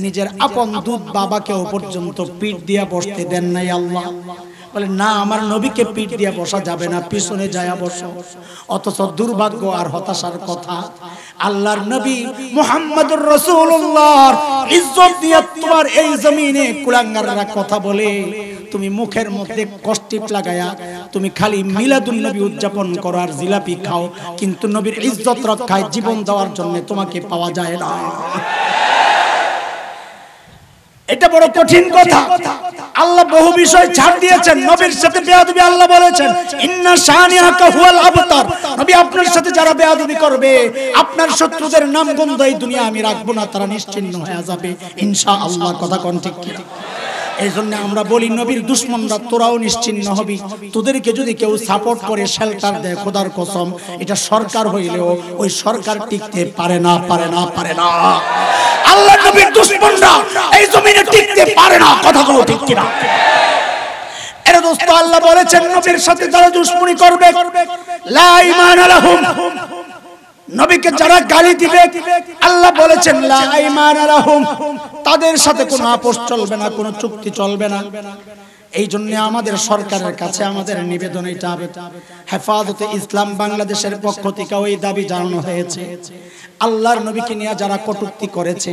নিজের আপন দুধ বাবাকেও পর্যন্ত পিঠ দিয়া বসতে দেন নাই আল্লাহ। বলে না আমার নবীকে পিঠ দিয়ে বসা যাবে না, পিছনে যায় বসো। অথচ দুর্ভাগ্য আর হতাশার কথা, আল্লাহর নবী মুহাম্মদুর রাসূলুল্লাহর ইজ্জত দিয়ে তোমার এই জমিনে কুলাঙ্গাররা কথা বলে, তুমি মুখের মধ্যে কষ্টিপ লাগায়া তুমি খালি মিলাদুন নবী উদযাপন করো আর জিলাপি খাও, কিন্তু নবীর ইজ্জত রক্ষায় জীবন দেওয়ার জন্য তোমাকে পাওয়া যায় না। এটা বড় কঠিন কথা। আল্লাহ বহু বিষয় ছাড় দিয়েছেন। নবীর সাথে বেয়াদবি আল্লাহ বলেছেন ইন্না শানিআকা হুয়াল আবতার, নবী আপনার সাথে যারা বেয়াদবি করবে আপনার শত্রুদের নাম গন্ধ এই দুনিয়া আমি রাখবো না, তারা নিশ্চিহ্ন হয়ে যাবে ইনশাআল্লাহ। কথা কোন ঠিক কি? এই জন্য আমরা বলি নবীর দুশমনরা তোরাও নিশ্চিহ্ন হবি, তোদেরকে যদি কেউ সাপোর্ট করে শেল্টার দেয়, খোদার কসম এটা সরকার হইলেও ওই সরকার টিকতে পারে না, পারে না, পারে না। আল্লাহ নবীর দুশমনরা এই জমিনে টিকতে পারে না, কথা বলো ঠিক কি না? এরে দোস্ত আল্লাহ বলেছেন নবীর সাথে যারা দুশমনি করবে লা ঈমান লাহুম, নবীকে যারা গালি দিবে আল্লাহ বলেছেন লা ঈমান লাহুম, তাদের সাথে কোনো আপোষ চলবে না, কোনো চুক্তি চলবে না। এই জন্য আমাদের সরকারের কাছে আমাদের নিবেদন এটা, হেফাজতে ইসলাম বাংলাদেশের পক্ষ থেকে ওই দাবি জানানো হয়েছে, আল্লাহর নবীকে নিয়ে যারা কটূক্তি করেছে,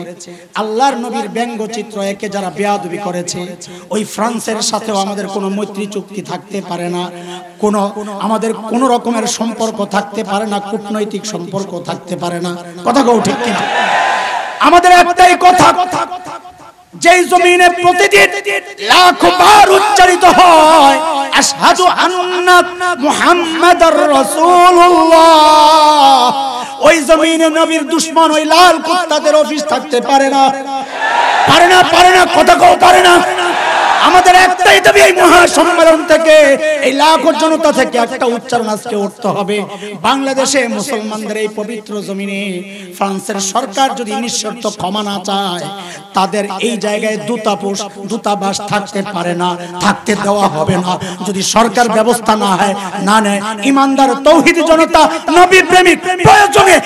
আল্লাহর নবীর ব্যঙ্গচিত্র একে যারা বেয়াদবি করেছে, ওই ফ্রান্সের সাথেও আমাদের কোনো মৈত্রী চুক্তি থাকতে পারে না, আমাদের কোনো রকমের সম্পর্ক থাকতে পারে না, কূটনৈতিক সম্পর্ক থাকতে পারে না। কথা কও ঠিক কিনা? আমাদের একটাই কথা, যেই জমিনে প্রতিদিন লাখবার উচ্চারিত হয় আশহাদু আন্না মুহাম্মাদার রাসূলুল্লাহ, ওই জমিনে নবীর দুশমন ওই লাল কুত্তাদের অফিস থাকতে পারে না, পারে না, পারে না। কথা কও পারে না? আমাদের একটাই দাবি, এই মহাসম্মেলন থেকে, এই লাখো জনতা থেকে একটা উচ্চারণ আজকে উঠতে হবে, বাংলাদেশে মুসলমানদের এই পবিত্র জমিনে ফ্রান্সের সরকার যদি নিঃশর্ত ক্ষমা না চায়, তাদের এই জায়গায় দূতাবাস থাকতে পারে না, থাকতে দেওয়া হবে না। যদি সরকার ব্যবস্থা না হয়, না নেয়, ইমানদার তৌহিদি জনতা, নবী প্রেমিক, প্রয়োজনে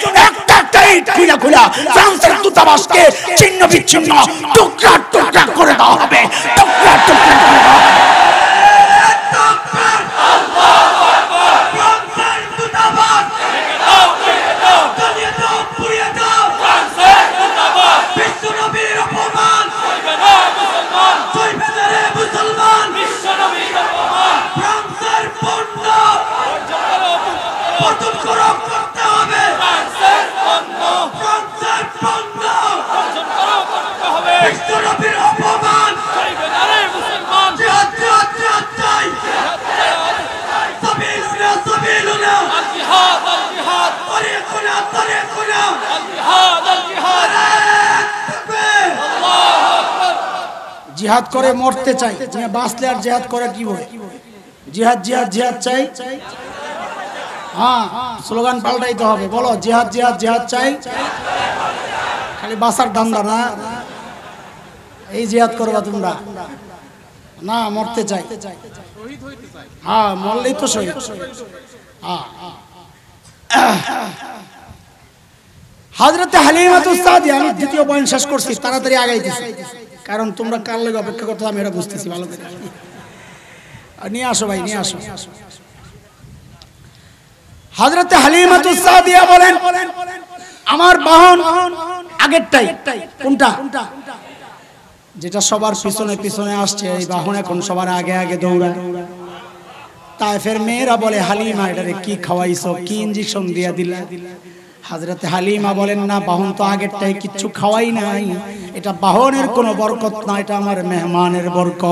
একটা ইট খুলা ফ্রান্সের দূতাবাসকে ছিন্ন বিচ্ছিন্ন টুকরা টুকরা করে দেওয়া হবে, টুকরা টুকরা করে দেওয়া হবে। জিহাদ করে মরতে চাই, বাঁচলে আর জিহাদ করে কি বলে? জিহাদ জিহাদ জিহাদ চাই, হ্যাঁ স্লোগান পাল্টাইতে হবে, বলো জিহাদ জিহাদ জিহাদ চাই, খালি বাঁচার ধান্দা না, এই জিহাদ করবা তোমরা না, মরতে চাই, হ্যাঁ মরলেই তো শহীদ। হযরতে হালিমাতুস সাদিয়া, আমি দ্বিতীয় পয়েন্ট শেষ করছি, তাড়াতাড়ি আগাইতেছি, কারণ তোমরা কার লাগে অপেক্ষা করতে আমি এটা বুঝতেছি ভালো করে। নিয়ে আসো ভাই, নিয়ে আসো। হযরতে হালিমাতুস সাদিয়া বলেন, আমার বাহন আগেরটাই, কোনটা? যেটা সবার পিছনে পিছনে আসছে, এই বাহন এখন সবার আগে আগে দৌড়ায়। তায়েফের মেয়েরা বলে, হালিমা এটারে কি খাওয়াইছো, কি ইনজেকশন দিয়া দিলা? হযরতে হালিমা বলেন, না বাহন তো আগেরটাই, কিচ্ছু খাওয়াই নাই, এটা বাহনের কোনো বরকত না, এটা আমার মেহমানের বরকত।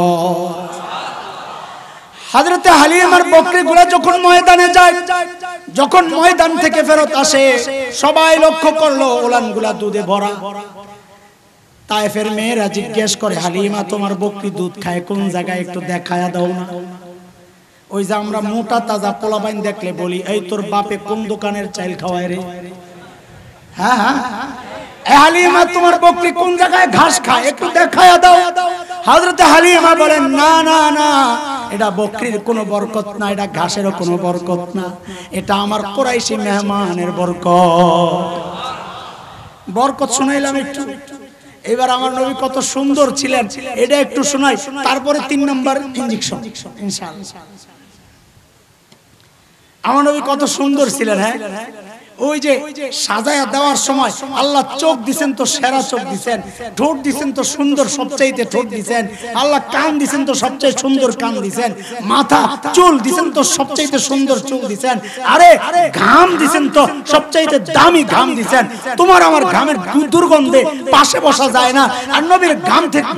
হযরতে হালিমার বকরিগুলা যখন ময়দানে যায়, যখন ময়দান থেকে ফেরত আসে, সবাই লক্ষ্য করলো ওলানগুলা দুধে ভরা। তায়েফের মেয়েরা জিজ্ঞেস করে, হালিমা তোমার বকরি দুধ খায় কোন জায়গায়, একটু দেখায়া দাও না। ওই যে আমরা মোটা তাজা পোলাপাইন দেখলে বলি, এই তোর বাপে কোন দোকানের চাইল খাওয়ায় রে? হ্যাঁ হ্যাঁ, হালিমা তোমার বকরি কোন জায়গায় ঘাস খায়, একটু দেখায়া দাও। হযরতে হালিমা বলেন, না না না, এটা বকরির কোনো বরকত না, এটা ঘাসেরও কোনো বরকত না, এটা আমার কুরাইশি মেহমানের বরকত। বরকত শুনাইলাম একটু। এবার আমার নবী কত সুন্দর ছিলেন এটা একটু শোনাই, তারপরে 3 নাম্বার ইনজেকশন ইনশাআল্লাহ। আমার নবী কত সুন্দর ছিলেন, হ্যাঁ ওই যে সাজায়া দেওয়ার সময় আল্লাহ চোখ দিবেন তো সেরা চোখ দিবেন, ঠোঁট দিবেন তো সুন্দর সবচাইতে ঠোঁট দিবেন, আল্লাহ কান দিবেন তো সবচেয়ে সুন্দর কান দিবেন, মাথা চুল দিবেন তো সবচাইতে সুন্দর চুল দিবেন, আরে ঘাম দিবেন তো সবচাইতে দামি ঘাম দিবেন। তোমার আমার ঘামের দুর্গন্ধে পাশে বসা যায় না, আর নবীর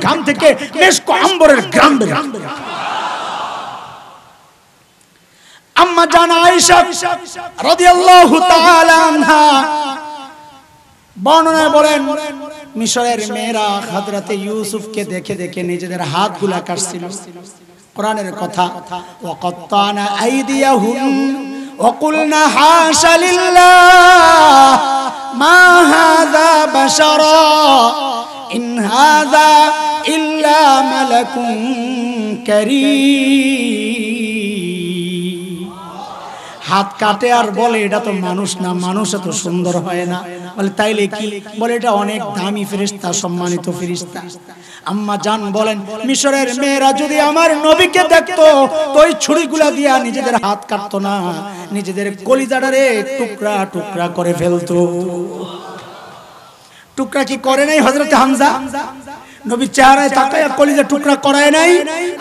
ঘাম থেকে মেশক আম্বরের ঘ্রাণ বের হয়। আম্মা জান আয়েশা রাদিয়াল্লাহু তাআলা আনহা বর্ণনায় বলেন, মিশরের মেয়েরা হযরতে ইউসুফকে দেখে দেখে নিজেদের হাতগুলা কাটছিল। কোরআনের কথা, ওয়াকাত্তানা আইদিয়াহুম ওয়াকুলনা হাশা লিল্লাহ মা হাযা বাশারা ইন হাযা ইল্লা মালাকুন কারীম। হাত কাটে আর বলে এটা তো মানুষ না, মানুষ এত সুন্দর হয় না। বলে তাইলে কি? বলে এটা অনেক দামি ফেরেশতা, সম্মানিত ফেরেশতা। আম্মা জান বলেন মিশরের মেয়েরা যদি আমার নবীকে দেখতো তো ওই ছুরিগুলা দিয়া নিজেদের হাত কাটতো না, নিজেদের কলিজাটারে টুকরা টুকরা করে ফেলতো। টুকরা কি করে নাই হযরত হামজা? নবীর চেহারায় তাকায় কলিজা টুকরা করায় নাই?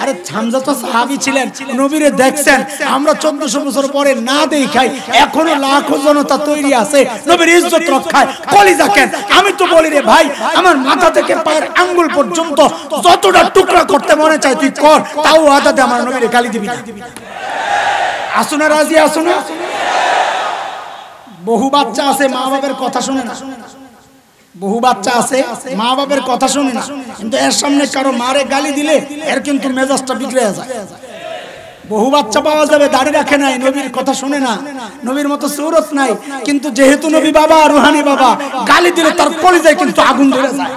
আরে হামজা তো সাহাবী ছিলেন, নবীরে দেখছেন। আমরা 1400 বছর পরে না দেখাই এখনো লাখো জনতা তৈরি আছে নবীর ইজ্জত রক্ষায়। কলিজা কেন? আমি তো বলি রে ভাই, আমার মাথা থেকে পায়ের আঙ্গুল পর্যন্ত যতটা টুকরা করতে মনে চায় তুই কর, তাও আদাতে আমার নবীরে গালি দিবি না। আসুনা রাজি, আসুনা। বহু বাচ্চা আছে মা বাবার কথা শুনে না, বহু বাচ্চা আছে মা বাবার কথা শুনে না, কিন্তু এর সামনে কারো মারে গালি দিলে এর কিন্তু মেজাজটা বিগড়ে যায়। বহু বাচ্চা পাওয়া যাবে দাড়ি রাখে নাই, নবীর কথা শুনে না, নবীর মতো সুরত নাই, কিন্তু যেহেতু নবী বাবা, রুহানি বাবা, গালি দিলে তার কলিজায় কিন্তু আগুন ধরে যায়,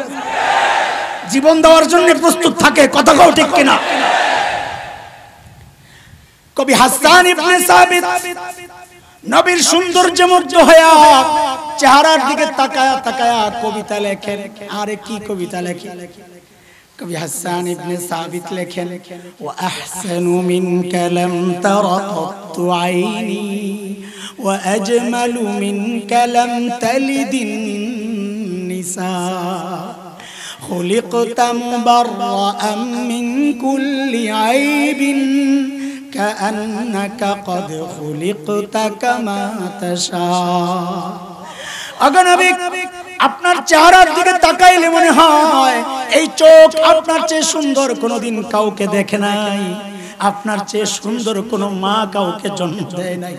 জীবন দেওয়ার জন্য প্রস্তুত থাকে। কথা কও ঠিক কিনা? কবি হাসান ইবনে সাবিত নবীর সৌন্দর্যে মুগ্ধ হয়ে চেহারার দিকে তাকায়া তাকায়া কবিতা লেখেন। আরে কি কবিতা লেখেন? কবি হাসান ইবনে সাবিত লেখেন ওয়া আহসানু মিনকা লাম তারা কাত্তু আইনি ওয়া আজমালু মিনকা লাম তালিদিন নিসা খুলিকতা মুবাররাআন মিন কুল্লি আইবিন কাআন্নাকা কদ খুলিকতা কামা তাশা। নবী আপনার চেহারার দিকে তাকাইলে মনে হয় এই চোখ আপনার চেয়ে সুন্দর কোনোদিন কাউকে দেখে নাই, আপনার চেয়ে সুন্দর কোনো মা কাউকে জন্ম দেয় নাই।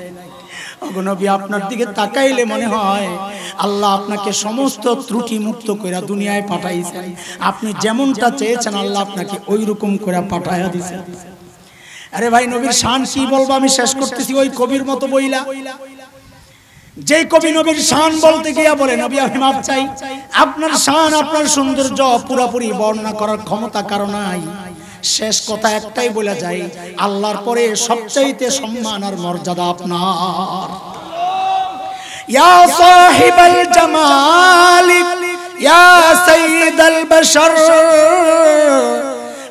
নবী আপনার দিকে তাকাইলে মনে হয় আল্লাহ আপনাকে সমস্ত ত্রুটি মুক্ত কইরা দুনিয়ায় পাঠাইছেন। আপনি যেমনটা চেয়েছেন আল্লাহ আপনাকে ওই রকম কইরা পাঠায়া দিয়েছেন। আরে ভাই নবীর শান কি বলবো, আমি শেষ করতেছি ওই কবির মতো বইলা। যেই কবি নবীর শান বলতে গিয়া বলে নবী আমি মাপ চাই, আপনার শান আপনার সৌন্দর্য পুরোপুরি বর্ণনা করার ক্ষমতা কারো নাই। শেষ কথা একটাই বলা যায়, আল্লাহর পরে সবচাইতে সম্মান আর মর্যাদা আপনার। ইয়া সাহিবাল জামাল ইয়া সাইয়্যিদাল বাশার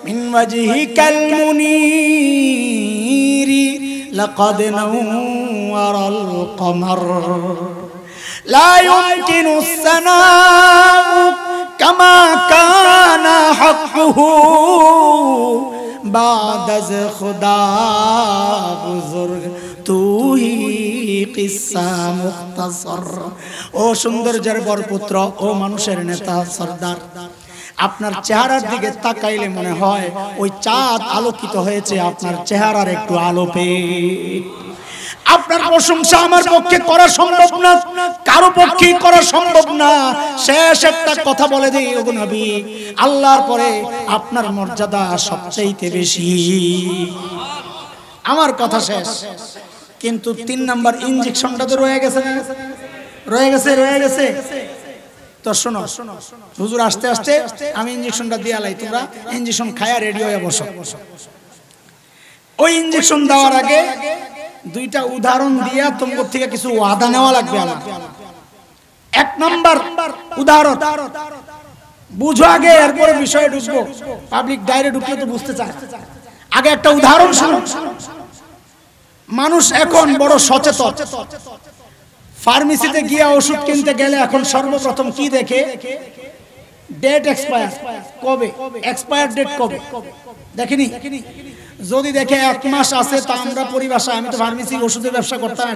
মিন ওয়াজহিকাল মুনীর লাকাদ নাওয়ারাল কমার লা ইউমকিনুস সানাউ কামা কানা হাক্কুহু বাদাজ খুদা বুজুর্গ তুই কিসসা মুখতাসর। ও সৌন্দর্যের বরপুত্র, ও মানুষের নেতা সরদার, আপনার চেহারার দিকে তাকাইলে মনে হয় ওই চাঁদ আলোকিত হয়েছে আপনার চেহারার একটু আলো পেয়ে। আপনার প্রশংসা আমার পক্ষে করা সম্ভব না, কারো পক্ষে করা সম্ভব না। শেষ একটা কথা বলে দেই ওগো নবী, আল্লাহর পরে আপনার মর্যাদা সবচেয়ে বেশি। আমার কথা শেষ, কিন্তু 3 নাম্বার ইনজেকশনটা তো রয়ে গেছে, রয়ে গেছে। তো শোনো হুজুর, আস্তে আস্তে আমি ইনজেকশনটা দিয়ে লাই, তোমরা ইনজেকশন খায়া রেডি হয়ে বসো। ওই ইনজেকশন দেওয়ার আগে 2টা উদাহরণ দিয়া তোমার থেকে কিছু ওয়াদা নেওয়া লাগবে আমার। 1 নাম্বার উদাহরণ বুঝো আগে, এরপরে বিষয়ে ঢুকবো। পাবলিক ডাইরে ঢুকলে তো বুঝতে চায়, আগে একটা উদাহরণ শুনো। মানুষ এখন বড় সচেতন। ফার্মেসিতে গিয়ে ওষুধ কিনতে গেলে এখন সর্বপ্রথম কি দেখে? ডেট এক্সপায়ার কবে, এক্সপায়ার ডেট কবে দেখেনি? যদি দেখে 1 মাস আছে, তা আমরা পরিভাষায়, আমি তো ফার্মেসি ওষুধের ব্যবসা করতাম,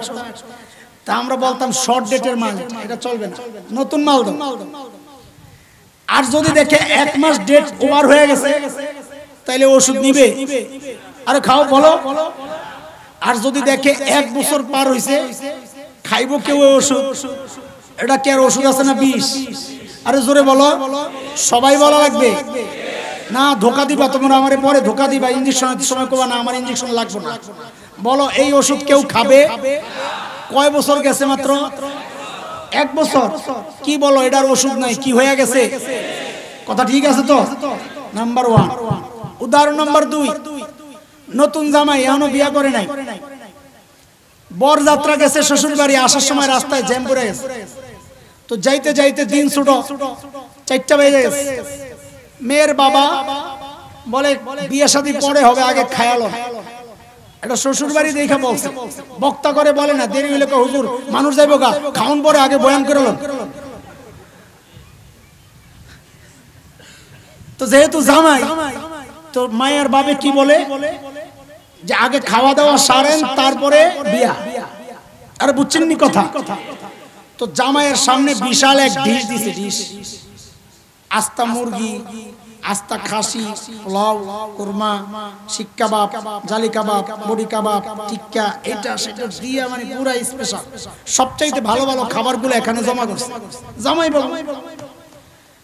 তা আমরা বলতাম শর্ট ডেটের মাল, এটা চলবে না, নতুন মাল দাও। আর যদি দেখে 1 মাস ডেট ওভার হয়ে গেছে, তাইলে ওষুধ নিবে, আরে খাও বলো। আর যদি দেখে 1 বছর পার হইছে, খাইবো কেউ ওষুধ, এটা কি আর ওষুধ আছে না বিষ? আরে জোরে বলো, সবাই বলা লাগবে না। ধোকা দিবা তোমরা আমারে, পরে ধোকা দিবা, ইনজেকশনের সময় কবা না আমার ইনজেকশন লাগবে না। বলো এই ওষুধ কেউ খাবে? কয় বছর গেছে? মাত্র 1 বছর। কি বলো এটার ওষুধ নাই, কি হয়ে গেছে? কথা ঠিক আছে তো? নাম্বার 1। উদাহরণ নাম্বার 2, নতুন জামাই এখনো বিয়ে করে নাই, বর যাত্রা গেছে শ্বশুর বাড়ি, আসার সময় রাস্তায় জ্যাম পড়ে গেছে। তো যাইতে যাইতে দিন ছোট, 4টা বেজে গেছে। মেয়ের বাবা বলে বিয়ে শাদী পরে হবে, আগে খায়ালো। এটা শ্বশুর বাড়ি দেখে বলছে, বক্তা করে বলে না, দেরি হইলে হুজুর মানুষ যাইব গা, খাওন পরে আগে বয়ান করে। তো যেহেতু জামাই, তো মায়ের বাবে কি বলে যে আগে খাওয়া দাওয়া সারেন তারপরে বিয়া। আরে বুঝছেন নি কথা? তো জামাইয়ের সামনে বিশাল এক ডিশ দিছে, ডিশ আস্তা মুরগি, আস্তা খাসি, পোলাও, কুরমা, শিক কাবাব, জালি কাবাব, বড়ি কাবাব, টিক্কা, এটা সেটা দিয়ে মানে পুরা স্পেশাল সবচাইতে ভালো ভালো খাবারগুলো এখানে জমা করছে জামাই বাবু।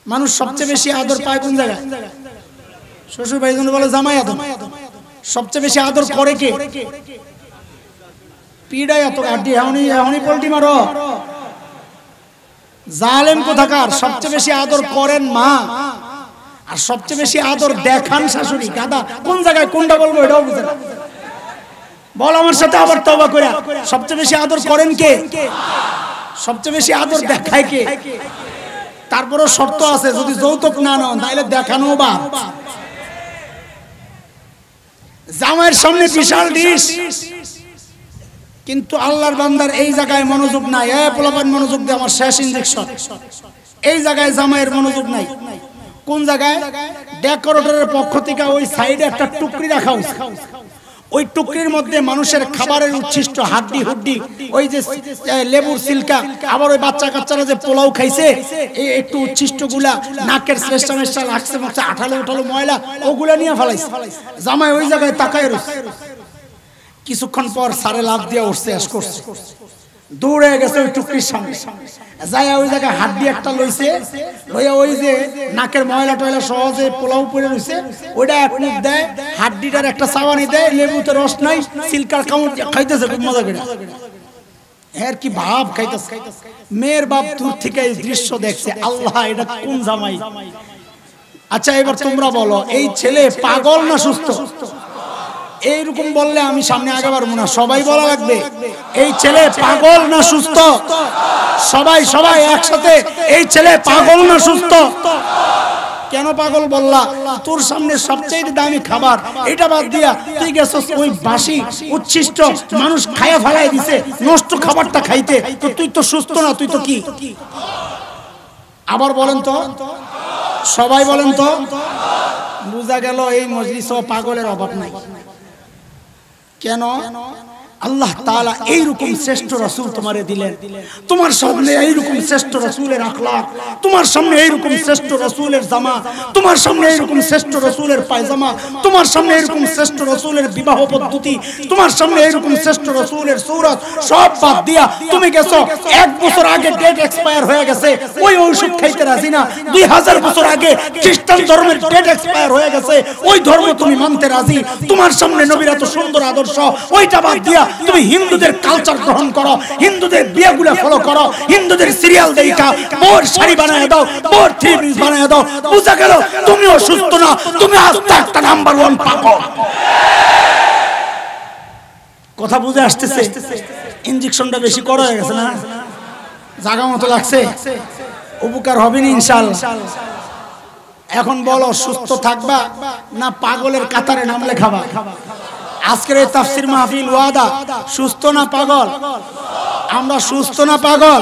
মানুষ সবচেয়ে বেশি আদর পায় কোন জায়গায়? শ্বশুর বাড়ির জন্য বলে জামাই আদর। সবচেয়ে বেশি আদর করে কে? পিড়াই এত গাড্ডি এমনই পোল্টি মারো, জালেম কোথাকার। সবচেয়ে বেশি আদর করেন মা, আর সবচেয়ে বেশি আদর দেখান শাশুড়ি। গাদা কোন জায়গায় কোনটা বলবো এটাও বুঝে না। বল আমার সাথে আবার তওবা করে, সবচেয়ে বেশি আদর করেন কে? সবচেয়ে বেশি আদর দেখায় কে? তারপরও শর্ত আছে, যদি যৌতুক না নাও তাহলে দেখানো বা। জামাইয়ের সামনে বিশাল ডিশ, কিন্তু আল্লাহর বান্দার এই জায়গায় মনোযোগ নাই। এ পোলাপান মনোযোগ দে, আমার শেষ ইনজেকশন। এই জায়গায় জামাইয়ের মনোযোগ নাই। কোন জায়গায়? ডেকোরেটরের পক্ষ থেকে ওই সাইডে একটা টুকরি রাখা হয়েছে। ওই টুকরির মধ্যে মানুষের খাবারের উচ্ছিষ্ট, হাড্ডি হুড্ডি, ওই যে লেবুর সিলকা, আবার ওই বাচ্চা কাচ্চারা যে পোলাও খাইছে এই একটু উচ্ছিষ্ট গুলা, নাকের শ্লেষ্টা মেষ্টা লাগছে, আঠালো উঠালো ময়লা, ওগুলা নিয়ে ফেলাইছে। জামাই ওই জায়গায় তাকায় রয়েছে। কিছুক্ষণ পর সারে লাভ দিয়ে উঠছে, আস করছে, দৌড়ে গেছে ওই টুকরির সামনে, যাই ওই জায়গায় হাড্ডি একটা লইছে, লইয়া ওই যে নাকের ময়লা টয়লা সহজে পোলাও পরে রয়েছে, ওইটা এক মুখ দেয়, হাড্ডিটার একটা চাবানি দেয়, লেবুতে রস নাই, সিলকার কামড় খাইতেছে খুব মজা করে। এর কি ভাব খাইতেছে। মেয়ের বাপ দূর থেকে এই দৃশ্য দেখছে, আল্লাহ এটা কোন জামাই। আচ্ছা এবার তোমরা বলো, এই ছেলে পাগল না সুস্থ? এইরকম বললে আমি সামনে আগে পারবো না, সবাই বলা লাগবে এই ছেলে পাগল না সুস্থ। সবাই সবাই একসাথে, এই ছেলে পাগল না সুস্থ? কেন পাগল বললা? তোর সামনে সবচেয়ে দামি খাবার, এটা বাদ দিয়া তুই গেছস ওই বাসি উচ্ছিষ্ট মানুষ খায়া ফেলাই দিছে নষ্ট খাবারটা খাইতে। তো তুই তো সুস্থ না, তুই তো কি? আবার বলেন তো, সবাই বলেন তো। বুঝা গেল এই মজলিসে পাগলের অভাব নাই। কেন? আল্লাহ তাআলা এইরকম শ্রেষ্ঠ রাসূল তোমারে দিলেন, তোমার সামনে এইরকম শ্রেষ্ঠ রাসূলের আখলাক, তোমার সামনে এইরকম শ্রেষ্ঠ রাসূলের জামা, তোমার সামনে এইরকম শ্রেষ্ঠ রাসূলের পায়জামা, তোমার সামনে এইরকম শ্রেষ্ঠ রাসূলের বিবাহ পদ্ধতি, তোমার সামনে এইরকম শ্রেষ্ঠ রাসূলের সূরত, সব বাদ দিয়া তুমি গেছো 1 বছর আগে ডেট এক্সপায়ার হয়ে গেছে, ওই ঔষধ খাইতে রাজি না। 2000 বছর আগে খ্রিস্টান ধর্মের ডেট এক্সপায়ার হয়ে গেছে, ওই ধর্ম তুমি মানতে রাজি। তোমার সামনে নবীর এত সুন্দর আদর্শ, ওইটা বাদ দিয়া তুমি হিন্দুদের কালচার গ্রহণ করো, হিন্দুদের বিয়েগুলো ফলো করো, হিন্দুদের সিরিয়াল দেখা বোর শাড়ি বানায় দাও, বোর থ্রি পিস বানায় দাও। বুঝা গেল তুমিও সুস্থ না, তুমি আস্তে একটা নাম্বার 1 পাগল। কথা বুঝে আসতেছে? ইনজেকশনটা বেশি করা হয়ে গেছে না? জায়গা মতো লাগছে? উপকার হবে না ইনশাআল্লাহ। এখন বলো, সুস্থ থাকবা না পাগলের কাতারে নাম লেখাবা? আজকের এই তাফসীর মাহফিল ওয়াদা, সুস্থ না পাগল? আমরা সুস্থ না পাগল?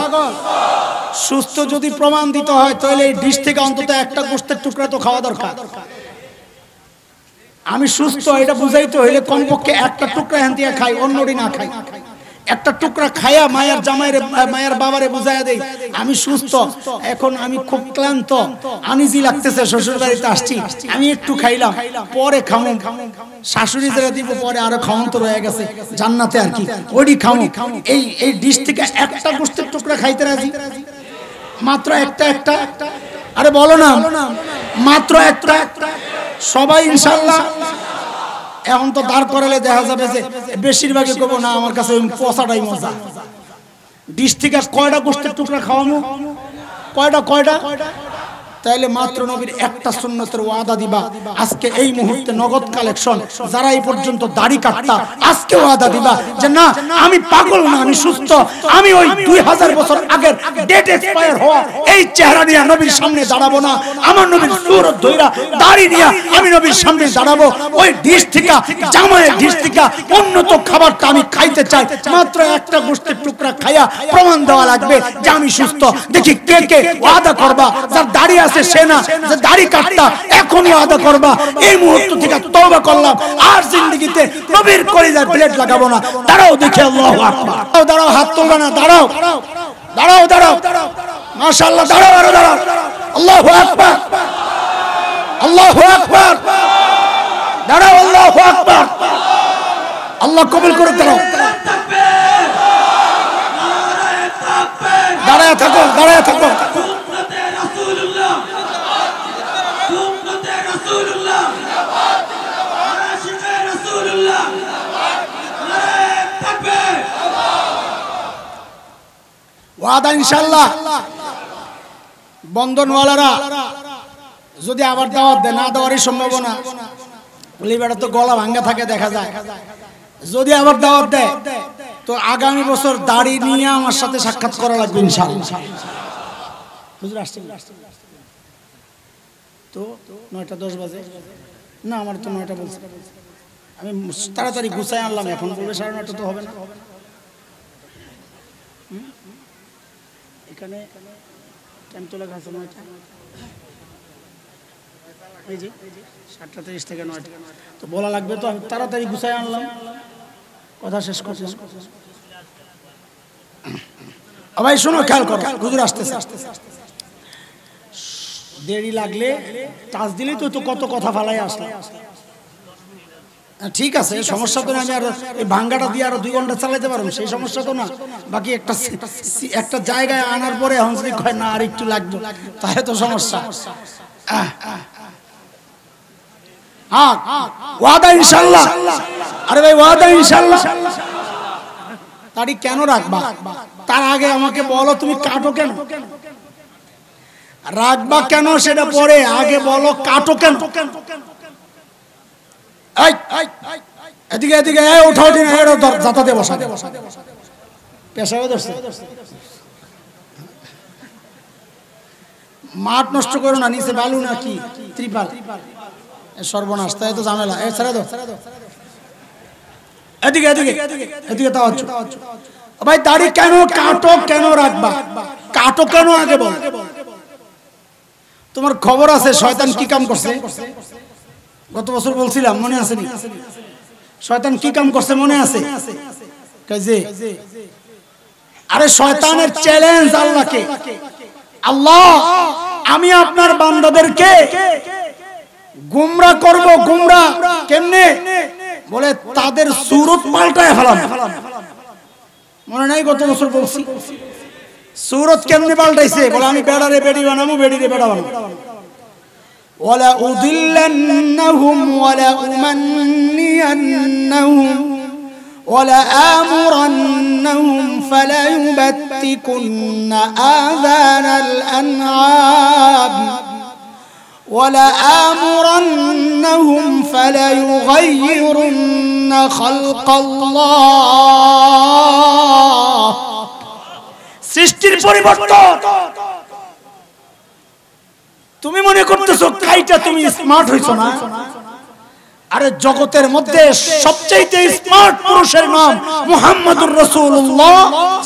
সুস্থ যদি প্রমাণ দিতে হয় তাহলে এই ডিশ থেকে অন্তত একটা গোশতের টুকরা তো খাওয়া দরকার। আমি সুস্থ এটা বুঝাইতে হইলে কমপক্ষে একটা টুকরা এখান থেকে খাই, অন্যটি না খাই। একটা টুকরা খায়া মায়ের জামাইরে মায়ের বাবারে বুঝাইয়া দেই আমি সুস্থ। এখন আমি খুব ক্লান্ত, আনিজি লাগতেছে, শ্বশুর বাড়িতে আসছি, আমি একটু খাইলাম, পরে খামো, শাশুড়ি যারা দিব পরে আরো খাওয়ান তো রয়ে গেছে জান্নাতে আর কি, ওইটি খামো। এই ডিশ থেকে একটা গোশতের টুকরা খাইতে রাজি? মাত্র একটা? আরে বলো না, মাত্র একটা। সবাই ইনশাআল্লাহ? এখন তো দাঁড় করালে দেখা যাবে যে বেশিরভাগই কব না, আমার কাছে ওই পচাটাই মজা। ডিশ থেকে কয়টা গোশতের টুকরা খাওয়ানো? কয়টা? তাহলে মাত্র নবীর একটা সুন্নতের ওয়াদা দিবা, আজকে এই মুহূর্তে নগদ কালেকশন যারা এই পর্যন্ত দাড়ি কাটতা আজকে ওয়াদা দিবা যে না আমি পাগল না, আমি সুস্থ, আমি ওই 2000 বছর আগের ডেট এক্সপায়ার হওয়া এই চেহারা নিয়ে নবীর সামনে দাঁড়াবো না, আমার নবীর সুরত ধইরা দাড়ি নিয়ে আমি নবীর সামনে দাঁড়াবো, ওই ডিশ থেকে জামাইয়ের ডিশ থেকে উন্নত খাবারটা আমি খাইতে চাই, মাত্র একটা গোশতের টুকরা খাইয়া প্রমাণ দেওয়া লাগবে যে আমি সুস্থ। দেখি কে কে ওয়াদা করবা, যার দাড়ি আছে সে না, যে দাড়ি কাটতা এখনই ওয়াদা করবা এই মুহূর্ত থেকে তওবা করলাম আর জিন্দেগিতে নবীর কলিজায় ব্লেড লাগাবো না। দাঁড়াও দেখি আল্লাহু আকবার, দাঁড়াও হাত তুলবা না, দাঁড়াও দাঁড়াও দাঁড়াও মাশাআল্লাহ, দাঁড়াও আরো দাঁড়াও, আল্লাহু আকবার আল্লাহু আকবার, দাঁড়াও আল্লাহু আকবার, আল্লাহ কবুল করে দাঁড়াও, দাঁড়ায় থাকো দাঁড়ায় থাকো, ওয়াদা ইনশাআল্লাহ। বন্ধনওয়ালারা যদি আবার দাওয়াত দেয়, না দেওয়ারই সম্ভাবনা, বলি বেটা তো গলা ভাঙ্গা থাকে দেখা যায়, যদি আবার দাওয়াত দেয় তো আগামী বছর দাড়ি নিয়ে আমার সাথে সাক্ষাৎ করা লাগবে ইনশাআল্লাহ। হুজুর আসছেন তো 9:10 বাজে না, আমার তো 9টা বলছে, আমি তাড়াতাড়ি গুছাই আনলাম, এখন বলবে 9:30 তো হবে না। এখানে টাইম তো লেখা আছে 9টা, এই যে 7:30 থেকে 9টা তো বলা লাগবে, তো আমি তাড়াতাড়ি গুছাই আনলাম, কথা শেষ করছি। ভাই শোনো, খেয়াল করো, হুজুর আসতেছে, দেরি লাগলে টাচ দিলেই তো কত কথা ফালাই আসলে, ঠিক আছে সমস্যা তো না, আমি আর এই ভাঙ্গাটা দিয়ে আরো 2 ঘন্টা চালাতে পারবো সেই সমস্যা তো না, বাকি একটা জায়গায় আনার পরে এখন যদি কয় না আর একটু লাগবে তাহলে তো সমস্যা। হ্যাঁ ওয়াদা ইনশাআল্লাহ, আরে ভাই ওয়াদা ইনশাআল্লাহ। দাড়ি কেন রাখবা তার আগে আমাকে বলো তুমি কাটো কেন, রাখবা কেন সেটা পরে, আগে বলো কাটো কেন। এদিকে এদিকে ওঠা উঠি না, যাতাতে বসা পেশাবে ধরছে, মাঠ নষ্ট করো না, নিচে বালু না কি ত্রিপাল, সর্বনাশ, তাই তো ঝামেলা, এ ছেড়ে দাও, এদিকে এদিকে এদিকে তাও ভাই দাড়ি কেন কাটো কেন রাখবা, কাটো কেন আগে বল। তোমার খবর আছে শয়তান কি কাম করছে, গত বছর বলছিলাম মনে আছে নি, শয়তান কি কাম করছে মনে আছে, আরে শয়তানের চ্যালেঞ্জ আল্লাহকে, আল্লাহ আমি আপনার বান্দাদেরকে গুমরা করব, গুমরা কেমনে বলে তাদের সুরত পাল্টায় ফেলাম, মনে নাই গত বছর বলছি, সুরত কেমনে পাল্টাইছে বলে আমি বেড়ারে বেড়ি বানাবো, বেড়িরে বেড়া বানাবো, ওয়ালা উদিল্লান্নাহুম ওয়ালা উমান্নিয়ান্নাহুম ওয়ালা আমুরান্নাহুম ফালা ইউবাত্তিকুন্না আযানাল আনআম ওয়ালা আমুরান্নাহুম ফালা ইউগাইয়িরুন্না খালকাল্লাহ। সৃষ্টির পরিবর্তন, তুমি মনে করতেছো কাইটা তুমি স্মার্ট হইছো না, আরে জগতের মধ্যে সবচেয়ে স্মার্ট পুরুষের নাম মুহাম্মদুর রাসূলুল্লাহ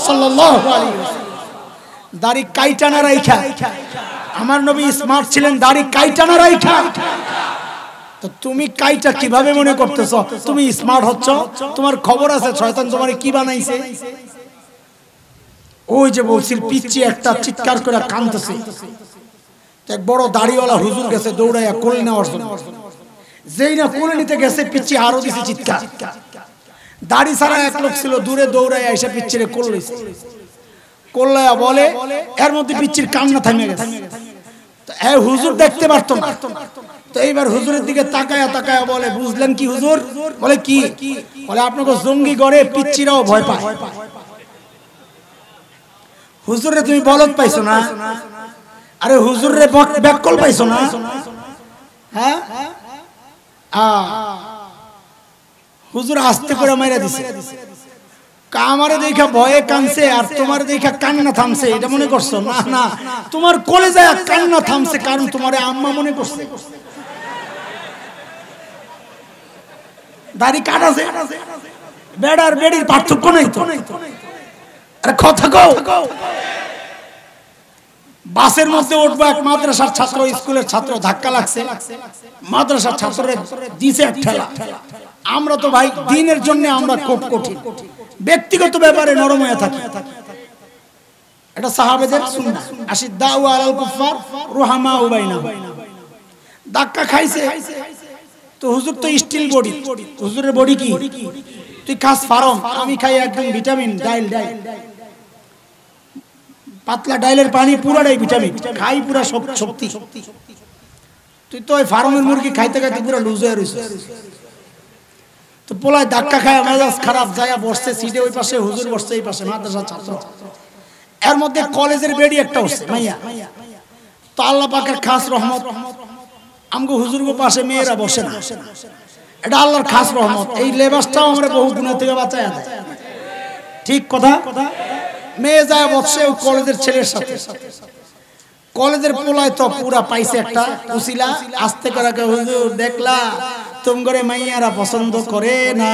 সাল্লাল্লাহু আলাইহি ওয়াসাল্লাম। দাড়ি কাইটা না রাইখা, আমার নবী স্মার্ট ছিলেন দাড়ি কাইটা না রাইখা, তো তুমি কাইটা কিভাবে মনে করতেছো তুমি স্মার্ট হচ্ছ, তোমার খবর আছে শয়তান তোমারে কি বানাইছে। ওই যে বলছিল পিচ্চি একটা চিৎকার করে কাঁদতেছে, এক বড় দাড়িওয়ালা হুজুর গেছে দৌড়াইয়া কোলে নেওয়ার জন্য, যেই না কোলে নিতে গেছে পিচ্চি আরো দিছে চিৎকার, দাড়ি ছাড়া এক লোক ছিল দূরে দৌড়াইয়া এসে পিচ্চিরে কোল লইছে, কোল্লায়া বলে এর মধ্যে পিচ্চির কান্না থামে গেছে, তো এই হুজুর দেখতে পারতো না, তো এইবার হুজুরের দিকে তাকায়া তাকায়া বলে বুঝলেন কি হুজুর, বলে কি, বলে আপনাকে জঙ্গি গড়ে পিচ্চিরাও ভয় পায়। হুজুরে তুমি বলদ পাইছো না, আরে হুজুর রে ব্যাককল পাইছো না? হ্যাঁ হুজুর আস্তে করে মাইরা দিছে। আমারে দেখা ভয়ে কানছে আর তোমার দেখা কান্না থামছে, এটা মনে করছো? না না, তোমার কলেজায় কান্না থামছে কারণ তোমারে আম্মা মনে করছে। দাড়ি কাটাছে, বেড়ার বেড়ির পার্থক্য নাই তো। আরে কথা কও। বাসের মধ্যে উঠবো, এক মাদ্রাসার ছাত্র, স্কুলের ছাত্র, ধাক্কা লাগছে, মাদ্রাসার ছাত্রের দিছে এক ঠেলা। আমরা তো ভাই দিনের জন্য আমরা খুব কঠিন, ব্যক্তিগত ব্যাপারে নরম হয়ে থাকি। এটা সাহাবেদের সুন্নাহ, আশিদ্দাউ আলাল কুফার রুহামাউ বাইনাহুম। ধাক্কা খাইছে তো হুজুর তো স্টিল বডি, হুজুরের বডি কি তুই খাস ফারম, আমি খাই একদম ভিটামিন ডাইল, পাতলা ডাইলের পানি পুরাটাই ভিটামিন, খাই পুরা শক্তি। তুই তো ওই ফার্মের মুরগি খাইতে খাইতে পুরো লুজ হয়ে রইছিস। তো পোলায় ধাক্কা খায়, মেজাজ খারাপ, যায় বসছে সিটে, ওই পাশে হুজুর বসছে, এই পাশে মাদ্রাসার ছাত্র। এর মধ্যে কলেজের বেডি একটা বসছে মাইয়া। তো আল্লাহ পাকের খাস রহমত, আমগো হুজুরগো পাশে মেয়েরা বসে না, এটা আল্লাহর খাস রহমত। এই লেবাসটাও আমরা বহু গুণা থেকে বাঁচায় দেয়। ঠিক কথা। মেয়ে যায় বসছে ওই কলেজের ছেলের সাথে। কলেজের পোলায় তো পুরা পাইছে একটা উসিলা, আস্তে করে হুজুর দেখলা তোমগরে মাইয়ারা পছন্দ করে না।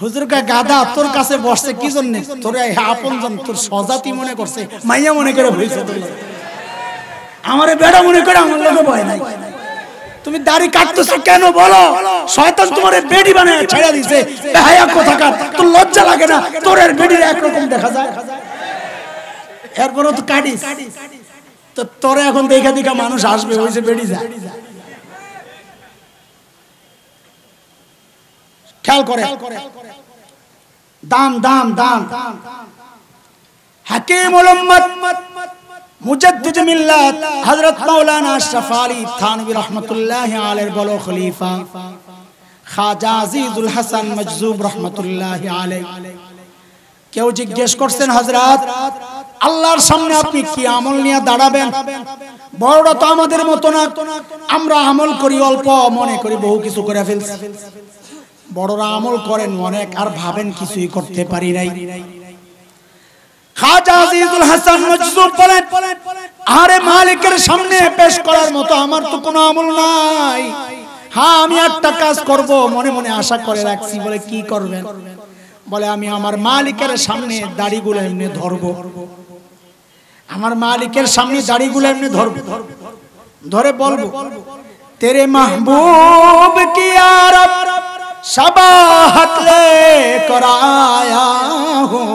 হুজুর কা গাদা তোর কাছে বসছে কি জন্য? তোর আপনজন, তোর সজাতি মনে করছে, মাইয়া মনে করে হইছে। আমারে বেড়া মনে করে আমার লোকে ভয় নাই। তুমি দাড়ি কাটতেছো কেন বলো? শয়তান তোমারে বেডি বানায় ছেড়ে দিয়েছে। বেহায়া কোথাকার, তোর লজ্জা লাগে না? তোর এর বেডির একরকম দেখা যায়, এরপরও তো কাটিস। তো তোরে এখন দেখা দেখা মানুষ আসবে, ওই যে বেডি যায়। খেয়াল করে দাম দাম দাম। হাকিমুল উম্মত মুজাদ্দিদ মিল্লাত হযরত মাওলানা আশরাফ আলী থানভী রাহমাতুল্লাহি আলাইহির বলো খলিফা খাজা আজিজুল হাসান মজজুব রাহমাতুল্লাহি আলাইহি। কেউ জিজ্ঞেস করছেন, হযরত আল্লাহর সামনে আপনি কি আমল নিয়ে দাঁড়াবেন? বড়রা তো আমাদের মতো না, আমরা আমল করি অল্প, মনে করি বহু কিছু করে ফেলছি। বড়রা আমল করেন অনেক আর ভাবেন কিছুই করতে পারি নাই। খাজা আজিজুল হাসান মজজুব বলেন, আরে মালিকের সামনে পেশ করার মতো আমার তো কোনো আমল নাই। হ্যাঁ, আমি একটা কাজ করব মনে মনে আশা করে রাখছি। বলে কি করবেন? বলে আমি আমার মালিকের সামনে দাড়িগুলো এমনি ধরবো। আমার মালিকের সামনে দাড়িগুলো এমনি ধরবো, ধরে বলবো, তেরে মাহবুব কি আরব शबाहत लेकर आया हूँ,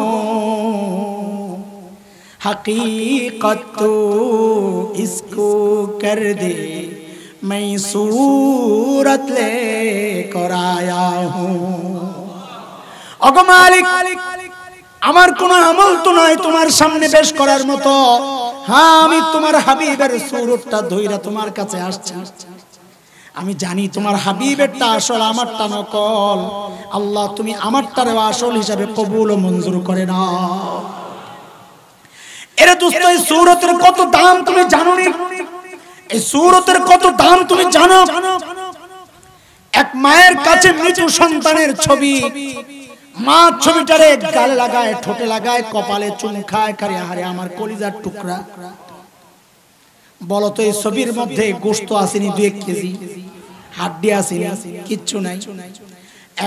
हकीकत तो इसको कर दे, मैं सूरत लेकर आया हूँ। ओगो मालिक, আমার কোনো আমল তো নাই তোমার সামনে পেশ করার মতো। হ্যাঁ, আমি তোমার হাবিবের সুরতটা ধইরা তোমার কাছে আসছি। আমি জানি তোমার হাবিবেরটা আসল, আমারটা নকল। আল্লাহ তুমি আমারটারে আসল হিসাবে কবুল ও মঞ্জুর করে নাও। এরে দোস্ত, এই সূরতের কত দাম তুমি জানো নি? এই সূরতের কত দাম তুমি জানো? এক মায়ের কাছে মৃত্যু সন্তানের ছবি, মা ছবিটারে গালে লাগায়, ঠোঁটে লাগায়, কপালে চুন খায়, কারে হারে আমার কলিজার টুকরা। বলো তো এই ছবির মধ্যে গোশত আসেনি 2 কেজি, হাড্ডি আসেনি, কিচ্ছু নাই।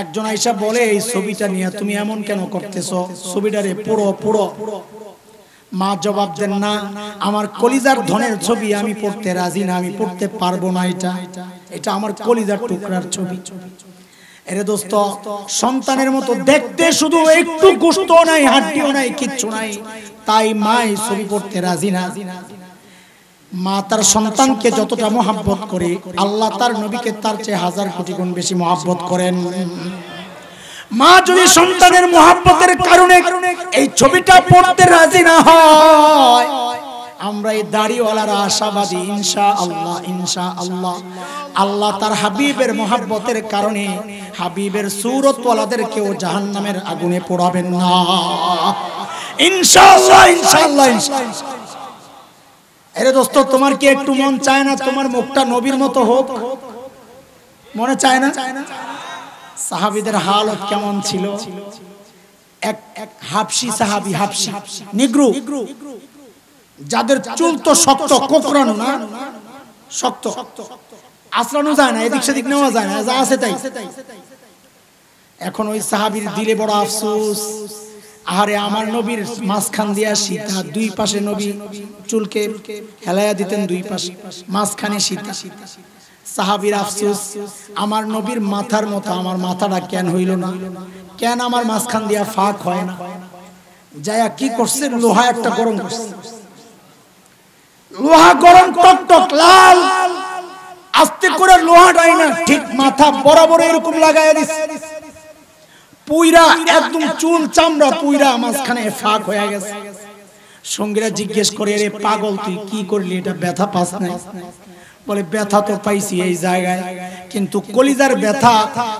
একজন আইসা বলে, এই ছবিটা নিয়ে তুমি এমন কেন করতেছো? ছবিটারে পুরো পুরো। মা জবাব দেন, না, আমার কলিজার ধনের ছবি, আমি পড়তে রাজি না, আমি পড়তে পারবো না। এটা আমার কলিজার টুকরার ছবি। এরে দোস্ত, সন্তানের মতো দেখতে, শুধু একটু গোশত নাই, হাড্ডিও নাই, কিচ্ছু নাই, তাই মা এই ছবি পড়তে রাজি না। মা তার সন্তানকে যতটা মহব্বত করে, আল্লাহ তার নবীকে তার চেয়ে 1000 কোটি গুণ বেশি মহব্বত করেন। মা যদি সন্তানের মহব্বতের কারণে এই ছবিটা পড়তে রাজি না হয়, আমরা এই দাড়িওয়ালারা আশাবাদী, ইনশাআল্লাহ ইনশাআল্লাহ আল্লাহ তার হাবিবের মহব্বতের কারণে হাবিবের সুরতওয়ালাদেরকেও জাহান্নামের আগুনে পোড়াবেন না, ইনশাআল্লাহ ইনশাআল্লাহ। আরে দোস্ত, তোমার কি একটু মন চায় না তোমার মুখটা নবীর মতো হোক? মনে চায় না? সাহাবীদের হালত কেমন ছিল? এক হাবশি সাহাবী, হাবশি নিগ্রো, যাদের চুল তো শক্ত, কোকড়ানো না, শক্ত, আশ্রানো যায় না, এদিক সেদিক নেওয়া যায় না, যা আছে তাই। এখন ওই সাহাবীর দিলে বড় আফসোস, আরে আমার নবীর মাঝখান দিয়া সীতা, দুই পাশে নবী চুলকে হেলায়া দিতেন, দুই পাশে মাঝখানে সীতা। সাহাবীর আফসোস, আমার নবীর মাথার মতো আমার মাথাটা কেন হইল না, কেন আমার মাঝখান দিয়া ফাঁক হয় না? যায়া কি করছে, লোহা একটা গরম করছে, লোহা গরম টক টক লাল, আস্তে করে লোহাটাই না ঠিক মাথা বরাবর এরকম লাগাইয়া দিছে, পুইরা একদম চুল চামড়া পুইরা মাঝখানে ফাঁক হয়ে গেছে। সঙ্গীরা জিজ্ঞেস করে, রে পাগল তুই কি করলি, এটা ব্যথা পাস নাই? বলে ব্যথা তো পাইছি এই জায়গায়, কিন্তু কলিজার ব্যথা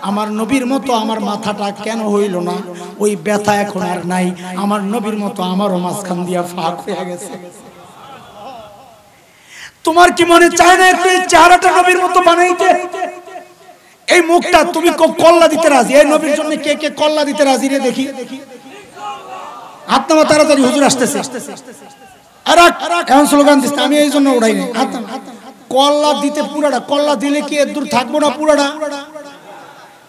আমার নবীর মতো আমার মাথাটা কেন হইল না, ওই ব্যথা এখন আর নাই, আমার নবীর মতো আমারও মাঝখান দিয়া ফাঁক হয়ে গেছে। তোমার কি মনে চায় না একটু এই চেহারাটা নবীর মতো বানাইতে? এই মুখটা তুমি কল্লা দিতে রাজি? এই নবীর জন্য কে কে কল্লা দিতে রাজি রে দেখি? হাত নামা তাড়াতাড়ি, হুজুর আসতেছে। আর এখন স্লোগান দিচ্ছে, আমি এই জন্য উড়াই নাই। হাত নামা, কল্লা দিতে পুরাটা, কল্লা দিলে কি এর দূর থাকবো না? পুরাটা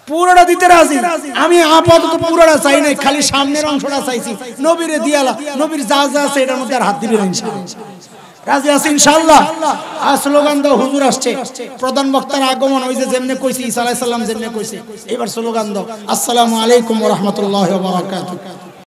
পুরাটা দিতে রাজি। আমি আপাতত পুরাটা চাই নাই, খালি সামনের অংশটা চাইছি, নবীরে দিয়ালা, নবীর যা যা আছে এটার মধ্যে আর হাত দিবে না, ইনশাআল্লাহ। রাজি আছি ইনশাআল্লাহ? আর স্লোগান দাও, হুজুর আসছে, প্রধান বক্তার আগমন, ওই যে যেমনে কইছি ঈসা আলাইহিস সালাম যেমনে কইছে, এবার স্লোগান দাও, আসসালামু আলাইকুম ওয়া রাহমাতুল্লাহি ওয়া বারাকাতুহু।